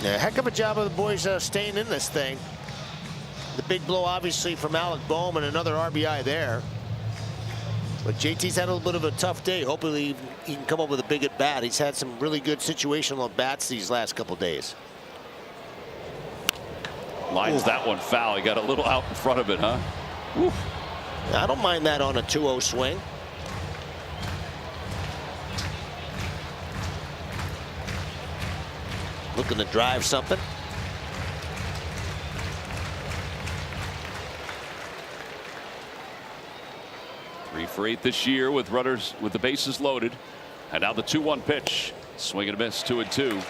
Yeah, heck of a job of the boys staying in this thing. The big blow, obviously, from Alec Bohm, and another RBI there. But JT's had a little bit of a tough day. Hopefully he can come up with a big at bat. He's had some really good situational at bats these last couple days. Lines that one foul. He got a little out in front of it, huh? Oof. I don't mind that on a 2-0 swing. Looking to drive something. Three for 8 this year with runners with the bases loaded. And now the 2-1 pitch. Swing and a miss, 2-2.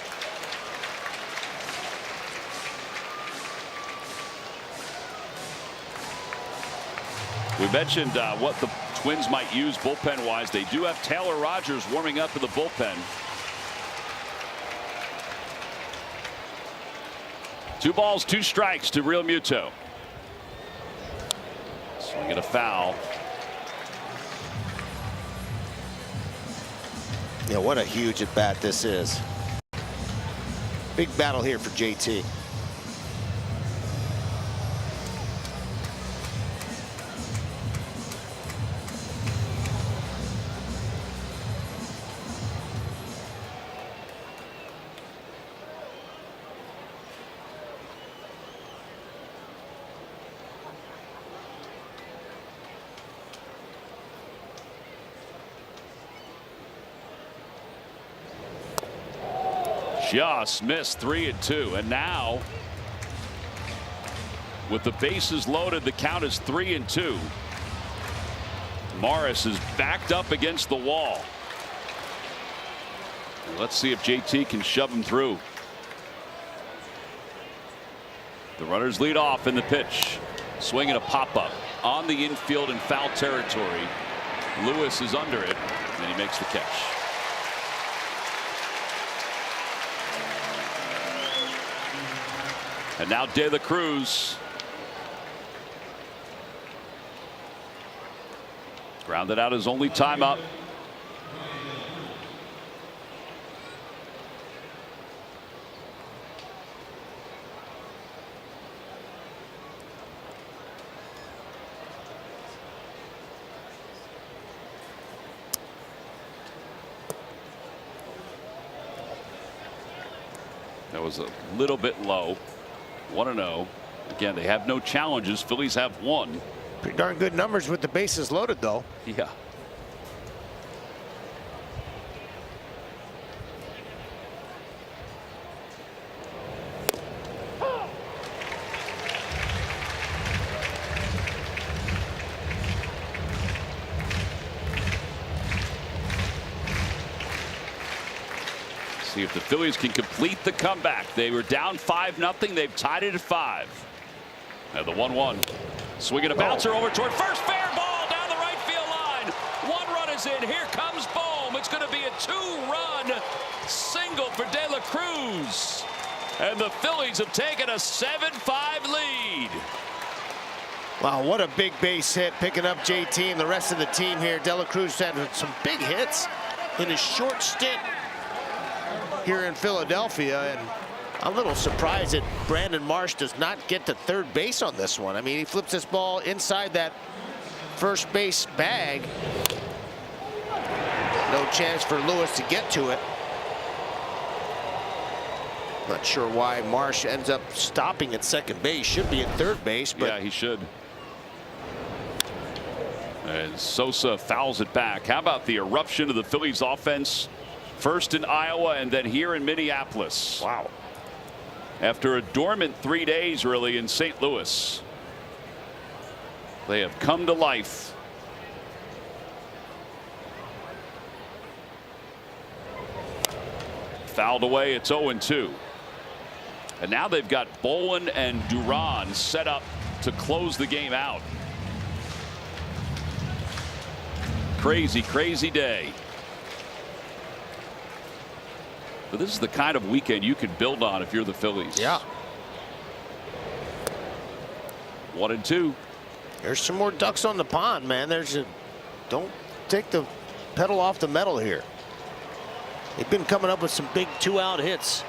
We mentioned what the Twins might use bullpen wise. They do have Taylor Rogers warming up in the bullpen. 2 balls, 2 strikes to Real Muto. Swinging a foul. Yeah, what a huge at bat this is. Big battle here for JT. Just missed, 3-2. And now with the bases loaded, the count is 3-2. Morris is backed up against the wall. And let's see if JT can shove him through. The runners lead off in the pitch. Swinging a pop-up on the infield in foul territory. Lewis is under it, and he makes the catch. And now De La Cruz. Grounded out his only time up. That was a little bit low. 1-0. Again, they have no challenges. Phillies have 1. Pretty darn good numbers with the bases loaded, though. Yeah. See if the Phillies can complete the comeback. They were down 5-0. They've tied it at 5. Now the 1-1. Swinging a bouncer over toward first. Fair ball down the right field line. 1 run is in. Here comes Bohm. It's going to be a 2-run single for De La Cruz. And the Phillies have taken a 7-5 lead. Wow, what a big base hit, picking up JT and the rest of the team here. De La Cruz had some big hits in his short stint here in Philadelphia, and I'm a little surprised that Brandon Marsh does not get to third base on this one. I mean, he flips this ball inside that first base bag. No chance for Lewis to get to it. Not sure why Marsh ends up stopping at second base. Should be at third base, but yeah, he should. And Sosa fouls it back. How about the eruption of the Phillies offense? First in Iowa and then here in Minneapolis. Wow. After a dormant 3 days really in St. Louis, they have come to life. Fouled away. It's 0-2. And now they've got Bowen and Duran set up to close the game out. Crazy, crazy day. But this is the kind of weekend you can build on if you're the Phillies. Yeah. 1-2. There's some more ducks on the pond, man. Don't take the pedal off the metal here. They've been coming up with some big 2-out hits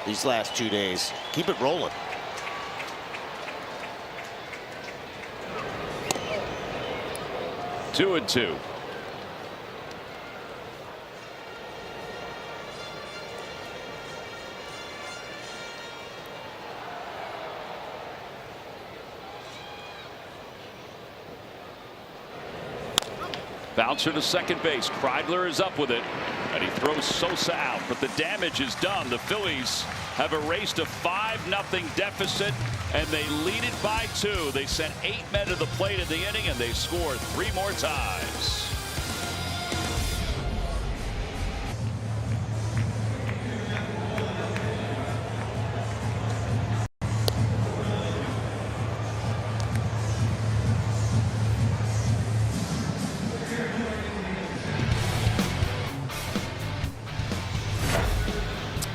these last 2 days. Keep it rolling. 2-2. Bouncer to second base. Kreidler is up with it, and he throws Sosa out. But the damage is done. The Phillies have erased a 5-0 deficit, and they lead it by 2. They sent 8 men to the plate in the inning, and they scored 3 more times.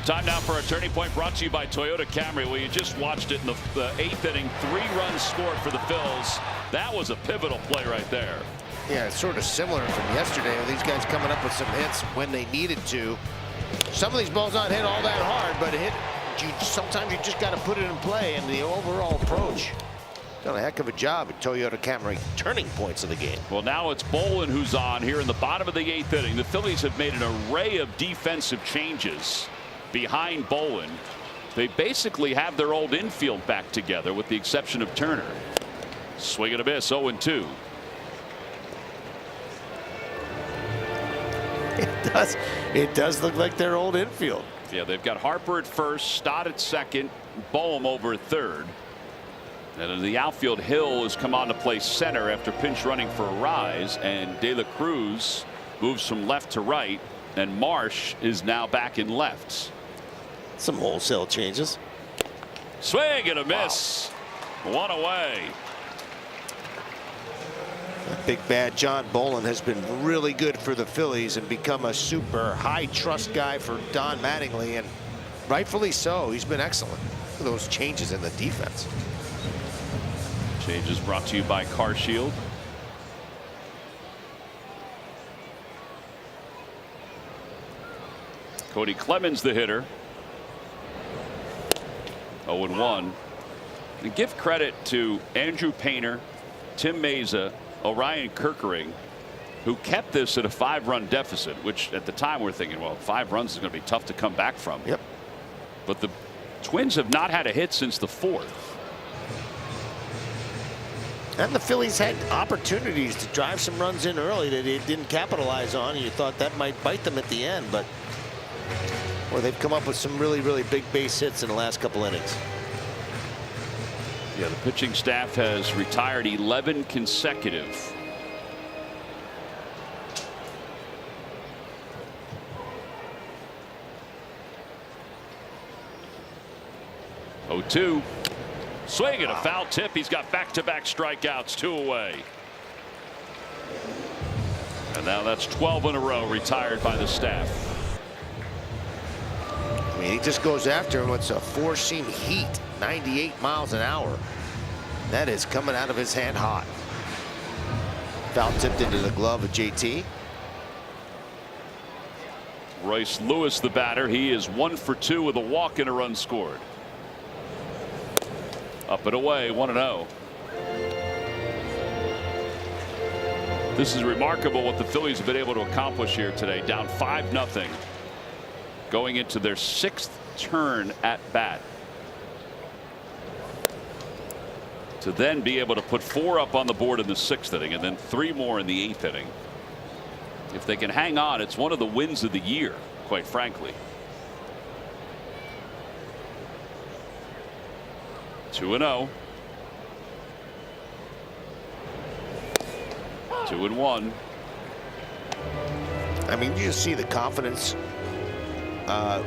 Time now for a turning point brought to you by Toyota Camry. Well, you just watched it in the 8th inning. 3 runs scored for the Phils. That was a pivotal play right there. Yeah, it's sort of similar from yesterday. These guys coming up with some hits when they needed to. Some of these balls not hit all that hard, but sometimes you just got to put it in play. And the overall approach, done a heck of a job at Toyota Camry turning points of the game. Well, now it's Bolin who's on here in the bottom of the 8th inning. The Phillies have made an array of defensive changes behind Bolin. They basically have their old infield back together with the exception of Turner. Swing and a miss. 0-2. It does look like their old infield. Yeah, they've got Harper at first, Stott at second, Boehm over at third. And in the outfield, Hill has come on to play center after pinch running for a rise, and De La Cruz moves from left to right, and Marsh is now back in left. Some wholesale changes. Swing and a miss. Wow. 1 away. Big bad John Bolin has been really good for the Phillies and become a super high trust guy for Don Mattingly, and rightfully so. He's been excellent. Look at those changes in the defense. Changes brought to you by Car Shield. Cody Clemens the hitter. 0-1. And give credit to Andrew Painter, Tim Meza, Orion Kerkering, who kept this at a 5-run deficit, which at the time we're thinking, well, 5 runs is going to be tough to come back from. Yep. But the Twins have not had a hit since the 4th. And the Phillies had opportunities to drive some runs in early that they didn't capitalize on. You thought that might bite them at the end, but boy, they've come up with some really, really big base hits in the last couple innings. Yeah, the pitching staff has retired 11 consecutive. Oh, 2. Swing and a foul tip. He's got back-to-back strikeouts, 2 away. And now that's 12 in a row retired by the staff. I mean, he just goes after him. It's a 4-seam heat, 98 miles an hour. That is coming out of his hand hot. Foul tipped into the glove of JT. Royce Lewis, the batter. He is 1 for 2 with a walk and a run scored. Up and away, 1-0. This is remarkable what the Phillies have been able to accomplish here today. Down 5-0. Going into their 6th turn at bat. To then be able to put 4 up on the board in the 6th inning and then 3 more in the 8th inning. If they can hang on, it's one of the wins of the year, quite frankly. 2-0. 2-1. I mean, you just see the confidence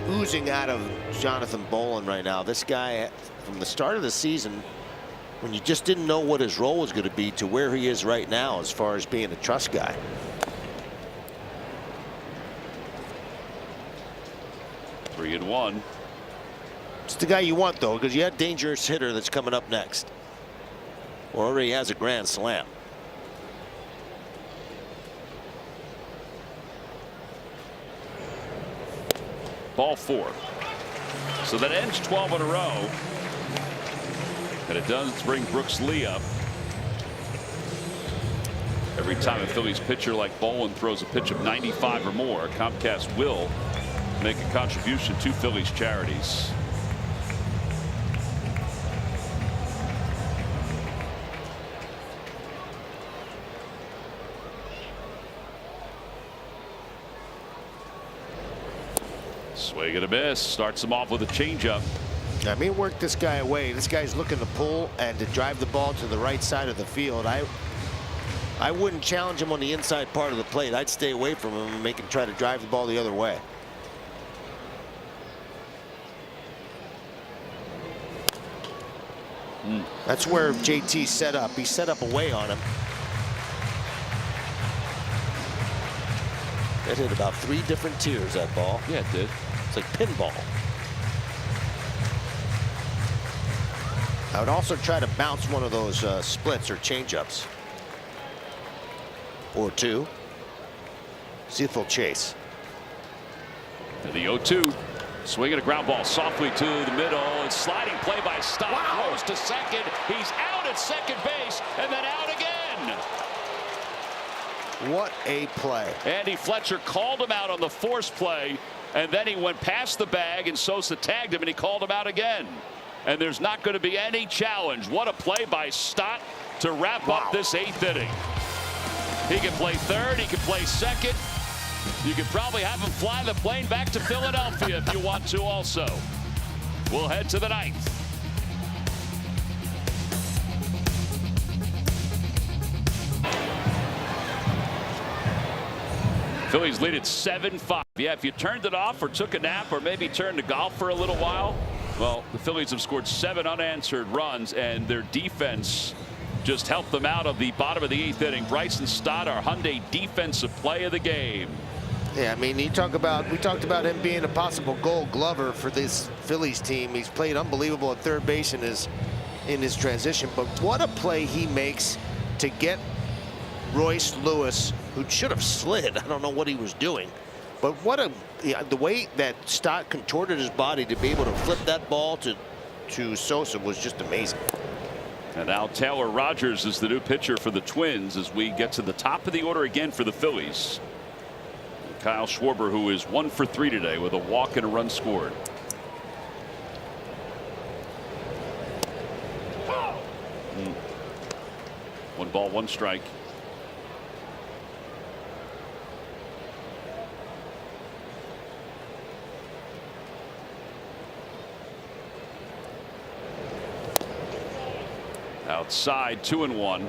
oozing out of Jonathan Bolin right now. This guy, from the start of the season, when you just didn't know what his role was going to be, to where he is right now as far as being a trust guy. 3-1. It's the guy you want, though, because you have a dangerous hitter that's coming up next, or already has a grand slam. Ball 4. So that ends 12 in a row. And it does bring Brooks Lee up. Every time a Phillies pitcher like Bolin throws a pitch of 95 or more, Comcast will make a contribution to Phillies charities. Swing and a miss. Starts him off with a changeup. I mean, work this guy away. This guy's looking to pull and to drive the ball to the right side of the field. I wouldn't challenge him on the inside part of the plate. I'd stay away from him and make him try to drive the ball the other way. That's where JT set up. He set up away on him. It hit about 3 different tiers, that ball. Yeah, it did. It's like pinball. I would also try to bounce one of those splits or changeups. Or 2. See if they'll chase. And the 0-2. Swinging a ground ball softly to the middle. It's sliding play by Stott. Wow. Throws to second. He's out at second base and then out again. What a play. Andy Fletcher called him out on the force play, and then he went past the bag, and Sosa tagged him, and he called him out again. And there's not going to be any challenge. What a play by Stott to wrap up this 8th inning. He can play third. He can play second. You could probably have him fly the plane back to Philadelphia if you want to also. We'll head to the 9th. Phillies lead at 7-5. Yeah, if you turned it off or took a nap or maybe turned to golf for a little while, well, the Phillies have scored 7 unanswered runs, and their defense just helped them out of the bottom of the 8th inning. Bryson Stott, our Hyundai defensive play of the game. Yeah, I mean, we talked about him being a possible Gold Glover for this Phillies team. He's played unbelievable at third base in his transition, but what a play he makes to get Royce Lewis, who should have slid. I don't know what he was doing, but the way that Stott contorted his body to be able to flip that ball to Sosa was just amazing. And now Taylor Rogers is the new pitcher for the Twins as we get to the top of the order again for the Phillies. Kyle Schwarber, who is 1 for 3 today with a walk and a run scored. One ball, one strike. Outside, 2-1.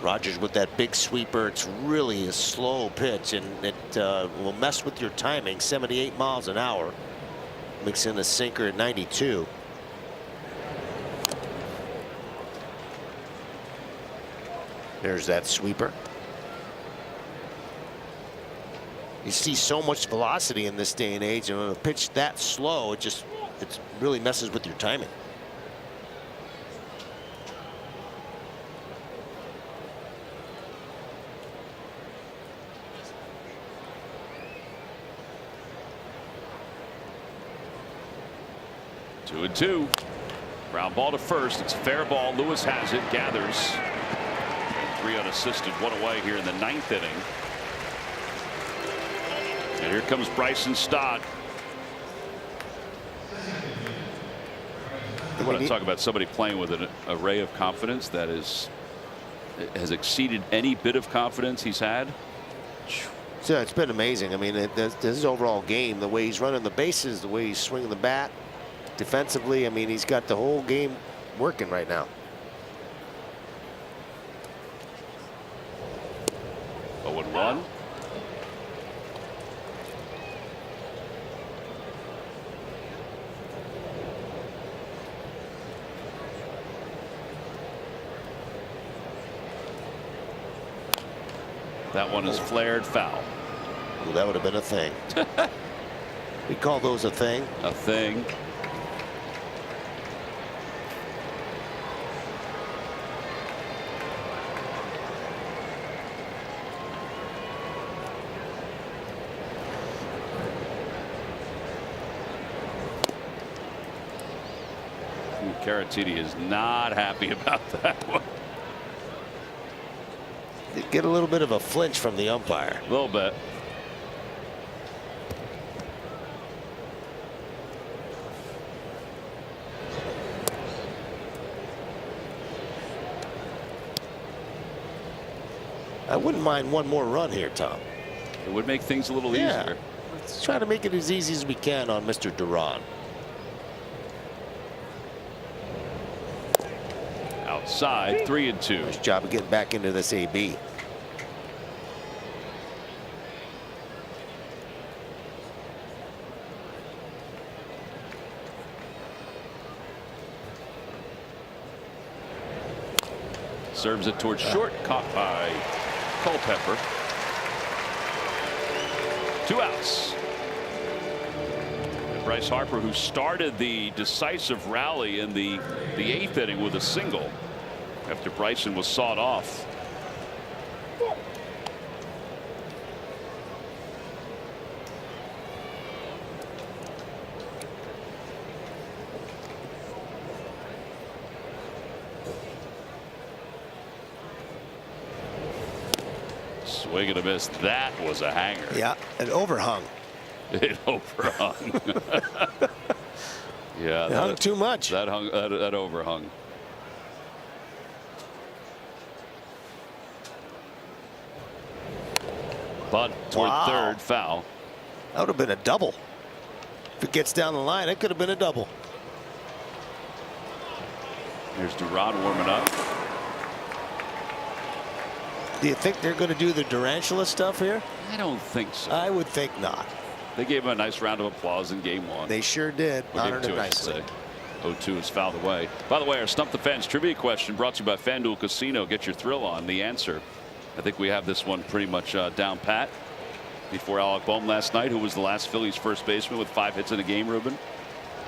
Rogers with that big sweeper. It's really a slow pitch, and it will mess with your timing. 78 miles an hour. Mix in a sinker at 92. There's that sweeper. You see so much velocity in this day and age, and when a pitch that slow, it really messes with your timing. Two and two. Ground ball to first. It's a fair ball. Lewis has it. Gathers. 3 unassisted. 1 away here in the 9th inning. And here comes Bryson Stott. I want to talk about somebody playing with an array of confidence that has exceeded any bit of confidence he's had. So it's been amazing. I mean, this overall game, the way he's running the bases, the way he's swinging the bat, defensively, I mean, he's got the whole game working right now. 0-1. That one is flared foul. Well, that would have been a thing. We call those a thing. A thing. Caratini is not happy about that one. Get a little bit of a flinch from the umpire. A little bit. I wouldn't mind one more run here, Tom. It would make things a little easier. Let's try to make it as easy as we can on Mr. Duran. Outside, 3-2. Nice job of getting back into this AB. Serves it towards short, caught by Culpepper. 2 outs. And Bryce Harper, who started the decisive rally in the 8th inning with a single after Bryson was sawed off. Swing and a miss. That was a hanger. Yeah, it overhung. It overhung. Yeah, it hung too much. That overhung. Bunt toward third, foul. That would have been a double. If it gets down the line, it could have been a double. Here's Duran warming up. Do you think they're going to do the Durantula stuff here? I don't think so. I would think not. They gave him a nice round of applause in game 1. They sure did. Honored him nicely. 0-2 is fouled away. By the way, our Stump the Fans trivia question brought to you by FanDuel Casino. Get your thrill on. The answer, I think we have this one pretty much down pat. Before Alec Bohm last night, who was the last Phillies first baseman with 5 hits in a game, Ruben?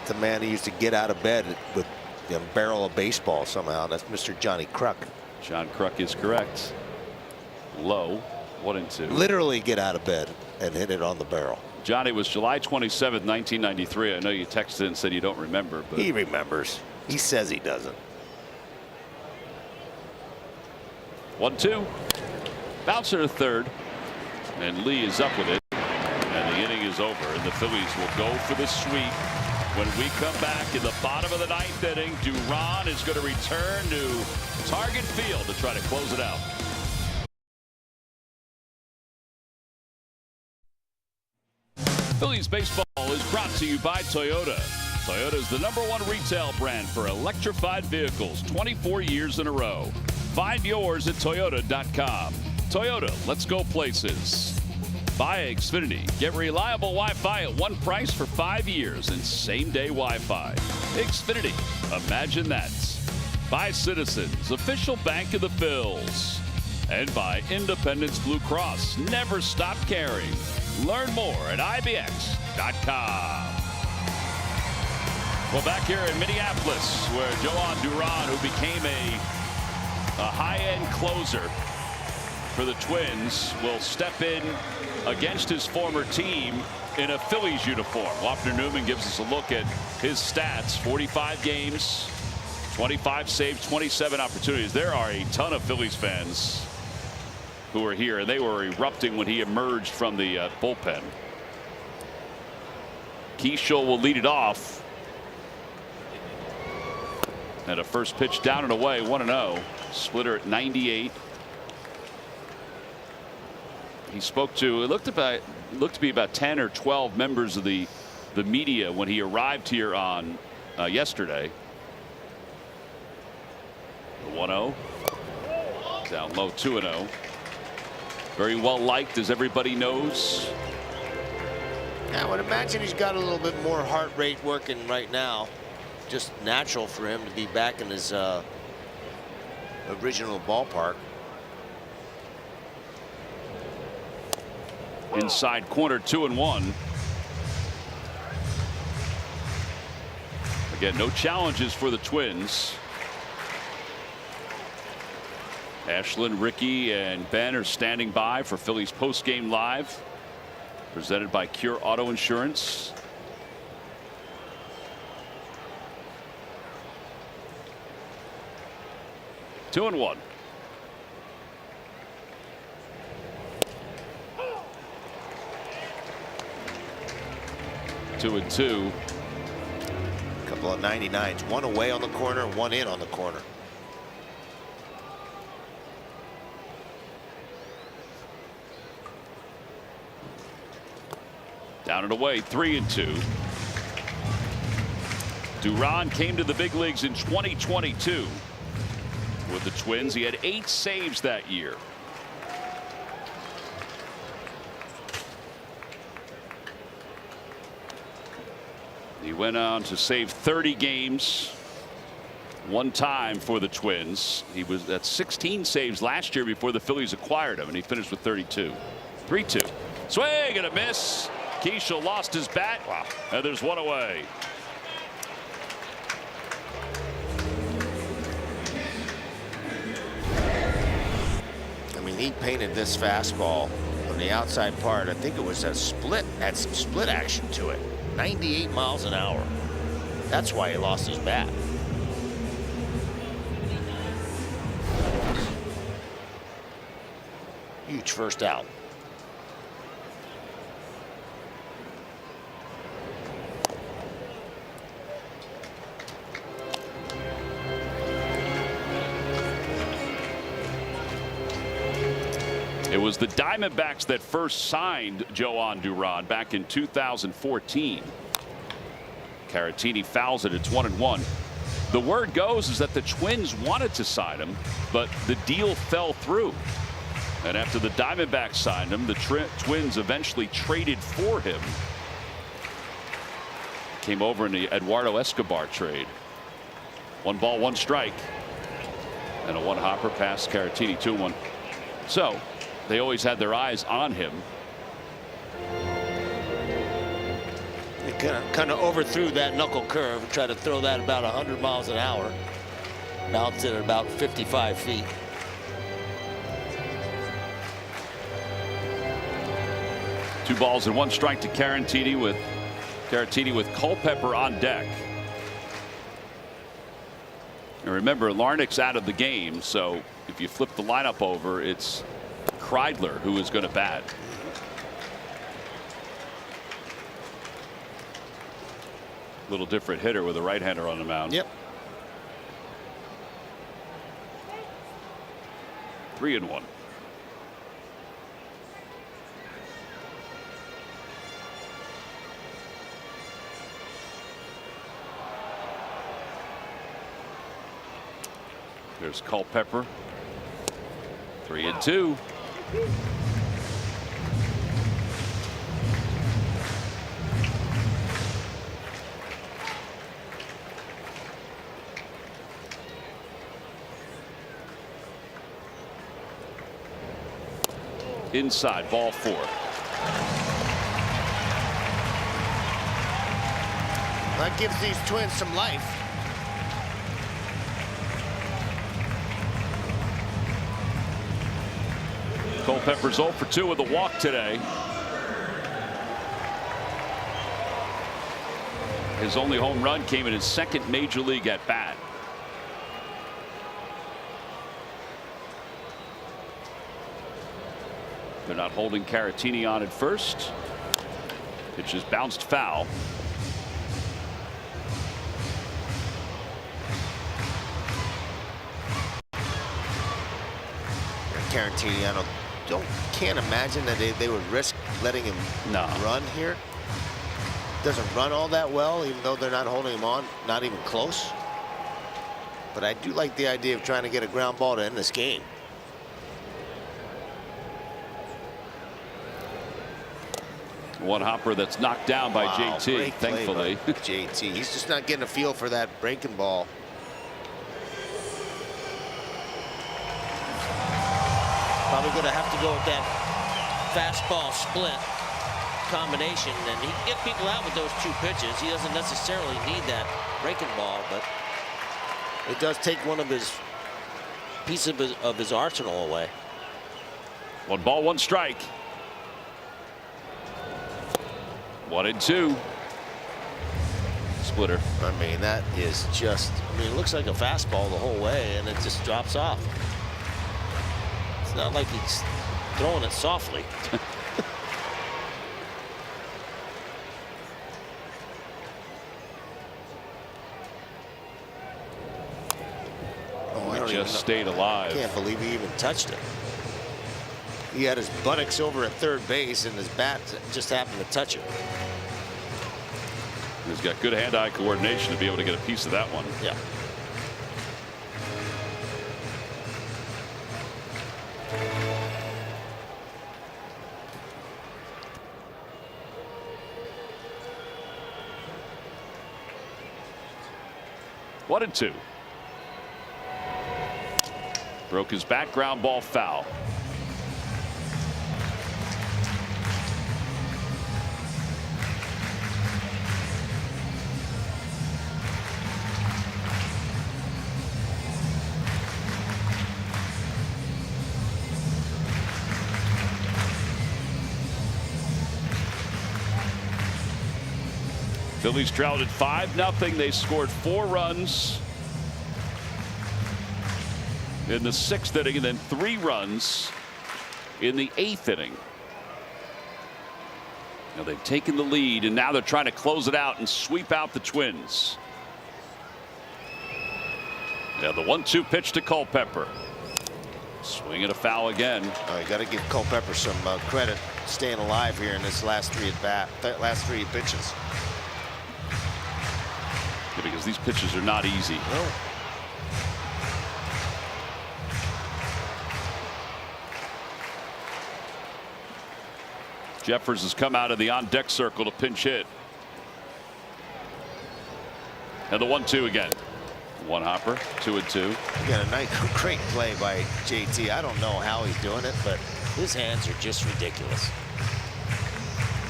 The man who used to get out of bed with a barrel of baseball somehow. That's Mr. Johnny Kruk. John Kruk is correct. Low, 1-2. Literally get out of bed and hit it on the barrel. Johnny was July 27th, 1993. I know you texted and said you don't remember, but he remembers. He says he doesn't. 1-2. Bouncer to third, and Lee is up with it, and the inning is over, and the Phillies will go for the sweep. When we come back in the bottom of the 9th inning, Duran is going to return to Target Field to try to close it out. Phillies baseball is brought to you by Toyota. Toyota is the #1 retail brand for electrified vehicles 24 years in a row. Find yours at toyota.com. Toyota, let's go places. Buy Xfinity. Get reliable Wi-Fi at one price for 5 years and same-day Wi-Fi. Xfinity. Imagine that. By Citizens, official bank of the Phils. And by Independence Blue Cross. Never stop caring. Learn more at ibx.com. Well, back here in Minneapolis, where Joan Duran, who became a high-end closer for the Twins, will step in against his former team in a Phillies uniform. Wapner Newman gives us a look at his stats. 45 games, 25 saves, 27 opportunities. There are a ton of Phillies fans who are here, and they were erupting when he emerged from the bullpen. Keishel will lead it off. And a first pitch down and away, 1-0. Splitter at 98. He spoke to, it looked to be about 10 or 12 members of the media when he arrived here on yesterday. The 1-0. Down low, 2-0. Very well liked, as everybody knows. I would imagine he's got a little bit more heart rate working right now. Just natural for him to be back in his original ballpark. Inside corner, 2-1. Again, no challenges for the Twins. Ashlyn, Ricky, and Ben are standing by for Phillies postgame live, presented by Cure Auto Insurance. Two and one. 2-2. Couple of 99s, one away on the corner, one in on the corner. Down and away, 3-2. Duran came to the big leagues in 2022 with the Twins. He had 8 saves that year. He went on to save 30 games one time for the Twins. He was at 16 saves last year before the Phillies acquired him, and he finished with 32. 3-2. Swing and a miss. Keishel lost his bat. Wow. And there's one away. I mean, he painted this fastball on the outside part. I think it was a split, had some split action to it. 98 miles an hour. That's why he lost his bat. Huge first out. It was the Diamondbacks that first signed Joan Duran back in 2014. Caratini fouls it. It's 1-1. The word goes is that the Twins wanted to sign him, but the deal fell through. And after the Diamondbacks signed him, the Twins eventually traded for him. Came over in the Eduardo Escobar trade. 1 ball, 1 strike. And a 1-hopper past Caratini, 2-1. So they always had their eyes on him. They kind of overthrew that knuckle curve and tried to throw that about 100 miles an hour. Bounced it at about 55 feet. Two balls and 1 strike to Caratini with Culpepper on deck. And remember, Larnach's out of the game, so if you flip the lineup over, it's Kreidler who is going to bat. Little different hitter with a right-hander on the mound. Yep. 3-1. There's Culpepper. 3-2. Inside, ball 4. That gives these Twins some life. Culpepper's 0 for 2 with a walk today. His only home run came in his 2nd major league at bat. They're not holding Caratini on at first. Pitch is bounced foul. Caratini, I can't imagine that they would risk letting him run here. Doesn't run all that well, even though they're not holding him on, not even close. But I do like the idea of trying to get a ground ball to end this game. One hopper that's knocked down by JT, thankfully. JT, he's just not getting a feel for that breaking ball. Probably going to have to go with that fastball split combination, and he can get people out with those 2 pitches. He doesn't necessarily need that breaking ball, but it does take one of his piece of his arsenal away. 1 ball, 1 strike. 1-2. Splitter. I mean, that is just, it looks like a fastball the whole way, and it just drops off. It's not like he's throwing it softly. just stayed alive. I can't believe he even touched it. He had his buttocks over at third base, and his bat just happened to touch it. He's got good hand-eye coordination to be able to get a piece of that one. Yeah. One and two. Broke his back, ground ball, foul. Phillies trailed at 5-0. They scored 4 runs in the 6th inning and then 3 runs in the 8th inning. Now they've taken the lead and now they're trying to close it out and sweep out the Twins. Now the 1-2 pitch to Culpepper. Swing and a foul again. You got to give Culpepper some credit staying alive here in this last 3 pitches. Because these pitches are not easy. No. Jeffers has come out of the on-deck circle to pinch hit. And the 1-2 again. One hopper, 2-2. Got a nice, great play by JT. I don't know how he's doing it, but his hands are just ridiculous.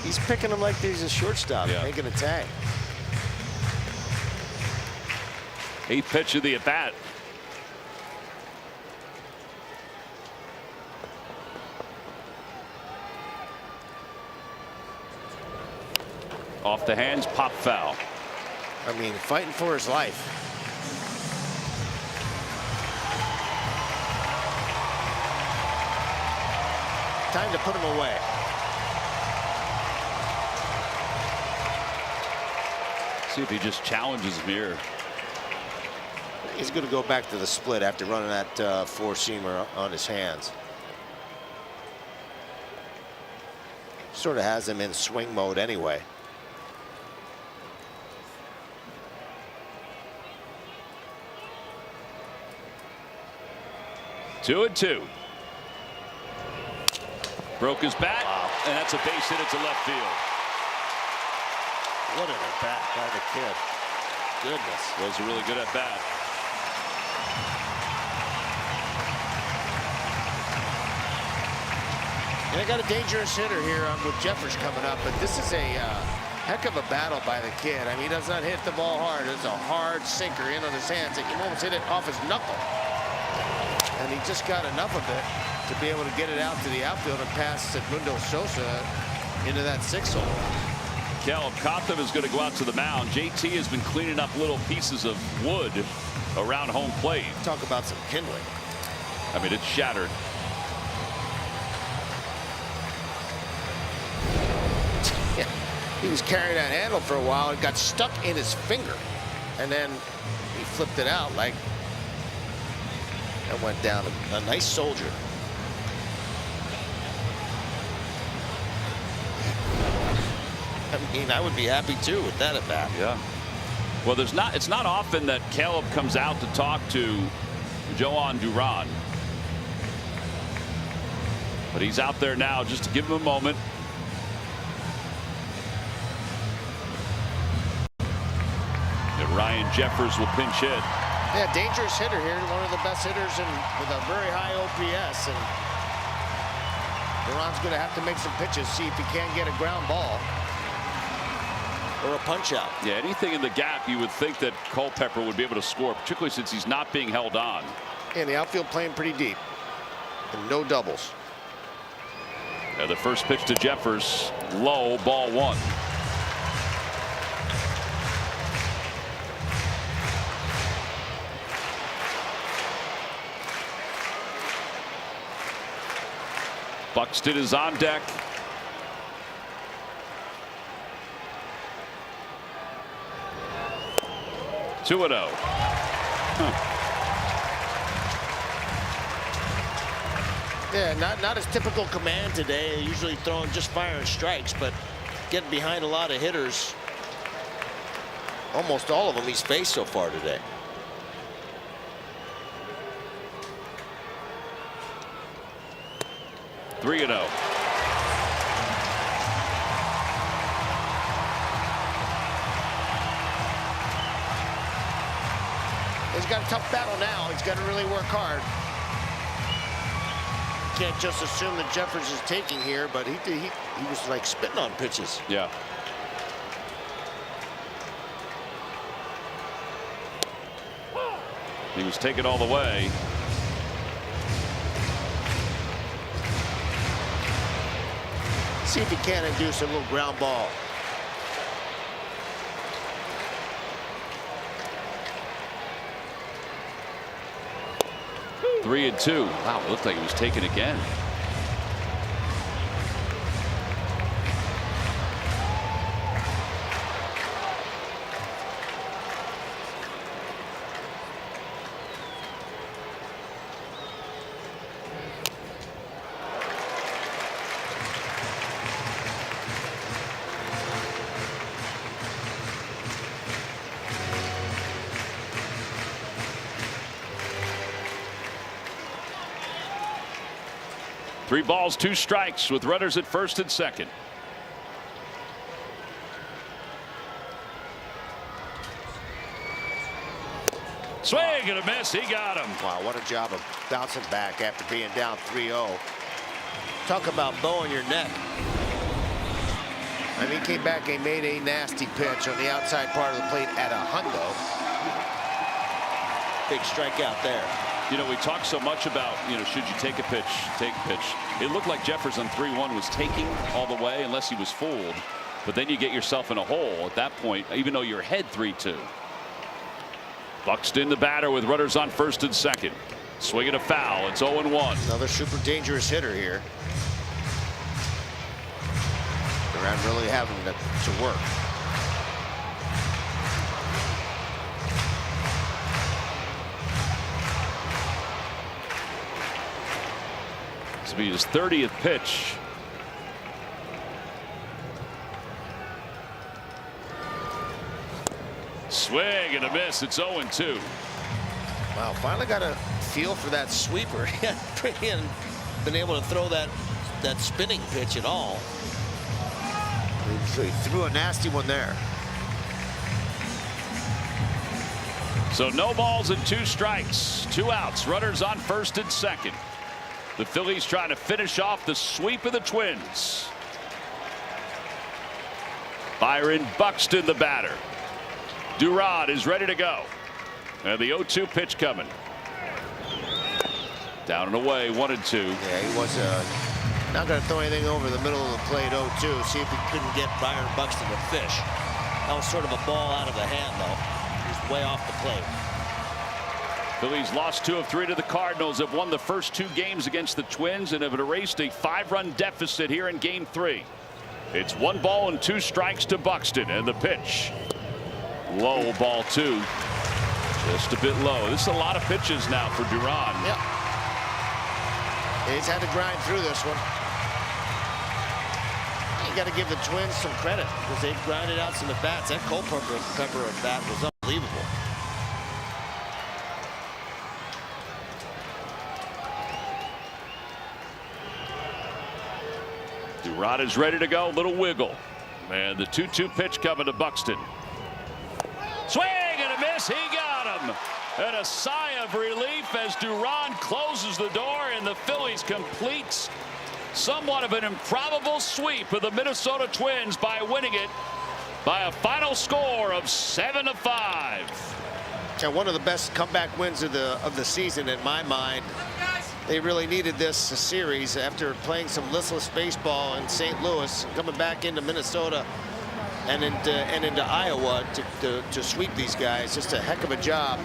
He's picking them like he's a shortstop, making a tag. 8th pitch of the at-bat. Off the hands, pop foul. I mean, fighting for his life. Time to put him away. See if he just challenges him here. He's going to go back to the split after running that four-seamer on his hands. Sort of has him in swing mode anyway. Two and two. Broke his bat, and that's a base hit into left field. What an at-bat by the kid. Goodness. Was a really good at-bat. They got a dangerous hitter here with Jeffers coming up, but this is a heck of a battle by the kid. I mean, he does not hit the ball hard. It's a hard sinker in on his hands. He can almost hit it off his knuckle. And he just got enough of it to be able to get it out to the outfield and pass Edmundo Sosa into that 6-hole. Caleb Cotham is going to go out to the mound. JT has been cleaning up little pieces of wood around home plate. Talk about some kindling. I mean, it's shattered. He was carrying that handle for a while. It got stuck in his finger. And then he flipped it out like that. Went down a nice soldier. I mean, I would be happy too with that at bat. Yeah. Well, it's not often that Caleb comes out to talk to Joan Duran. But he's out there now just to give him a moment. And Ryan Jeffers will pinch hit. Yeah, dangerous hitter here. One of the best hitters with a very high OPS. And Duran's going to have to make some pitches, see if he can get a ground ball or a punch out. Yeah, anything in the gap, you would think that Culpepper would be able to score, particularly since he's not being held on. And the outfield playing pretty deep. And no doubles. The first pitch to Jeffers, low, ball 1. Buxton is on deck. Yeah, not his typical command today. Usually throwing just firing strikes, but getting behind a lot of hitters. Almost all of them he's faced so far today. Three and 0. He's got a tough battle now. He's got to really work hard. Can't just assume that Jeffers is taking here, but he was like spitting on pitches. Yeah. He was taken all the way. See if he can induce a little ground ball. Three and 2. Wow, it looked like he was taken again. Three balls, two strikes with runners at first and second. Swing and a miss. He got him. Wow, what a job of bouncing back after being down 3-0. Talk about bow in your neck. I mean, he came back and made a nasty pitch on the outside part of the plate at a hundo. Big strikeout there. You know, we talk so much about, should you take a pitch, take a pitch. It looked like Jeffers on 3-1 was taking all the way unless he was fooled. But then you get yourself in a hole at that point, even though you're ahead 3-2. Buxton, the batter, with runners on first and second. Swinging a foul. It's 0-1. Another super dangerous hitter here. Durant really having to work. This will be his 30th pitch. Swing and a miss. It's 0-2. Wow, finally got a feel for that sweeper. He hadn't been able to throw that spinning pitch at all. So he threw a nasty one there. So no balls and two strikes, two outs, runners on first and second. The Phillies trying to finish off the sweep of the Twins. Byron Buxton, the batter. Durant is ready to go. And the 0-2 pitch coming. Down and away, 1-2. Yeah, he was not going to throw anything over the middle of the plate. 0-2. See if he couldn't get Byron Buxton to fish. That was sort of a ball out of the hand, though. He's way off the plate. Phillies lost 2 of 3 to the Cardinals, have won the first 2 games against the Twins, and have erased a 5-run deficit here in Game 3. It's 1 ball and 2 strikes to Buxton, and the pitch. Low, ball 2. Just a bit low. This is a lot of pitches now for Durant. Yep. He's had to grind through this one. You got to give the Twins some credit because they've grinded out some at bats. That Culpepper at bat was unbelievable. Durant is ready to go. Little wiggle. And the 2-2 pitch coming to Buxton. Swing and a miss. He got him. And a sigh of relief as Durant closes the door, and the Phillies completes somewhat of an improbable sweep of the Minnesota Twins by winning it by a final score of 7-5. Yeah, one of the best comeback wins of the season in my mind. They really needed this series after playing some listless baseball in St. Louis, coming back into Minnesota and into Iowa to sweep these guys. Just a heck of a job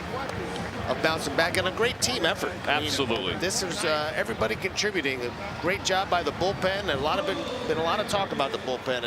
of bouncing back, and a great team effort. Absolutely. I mean, this is everybody contributing. A great job by the bullpen, and been a lot of talk about the bullpen. And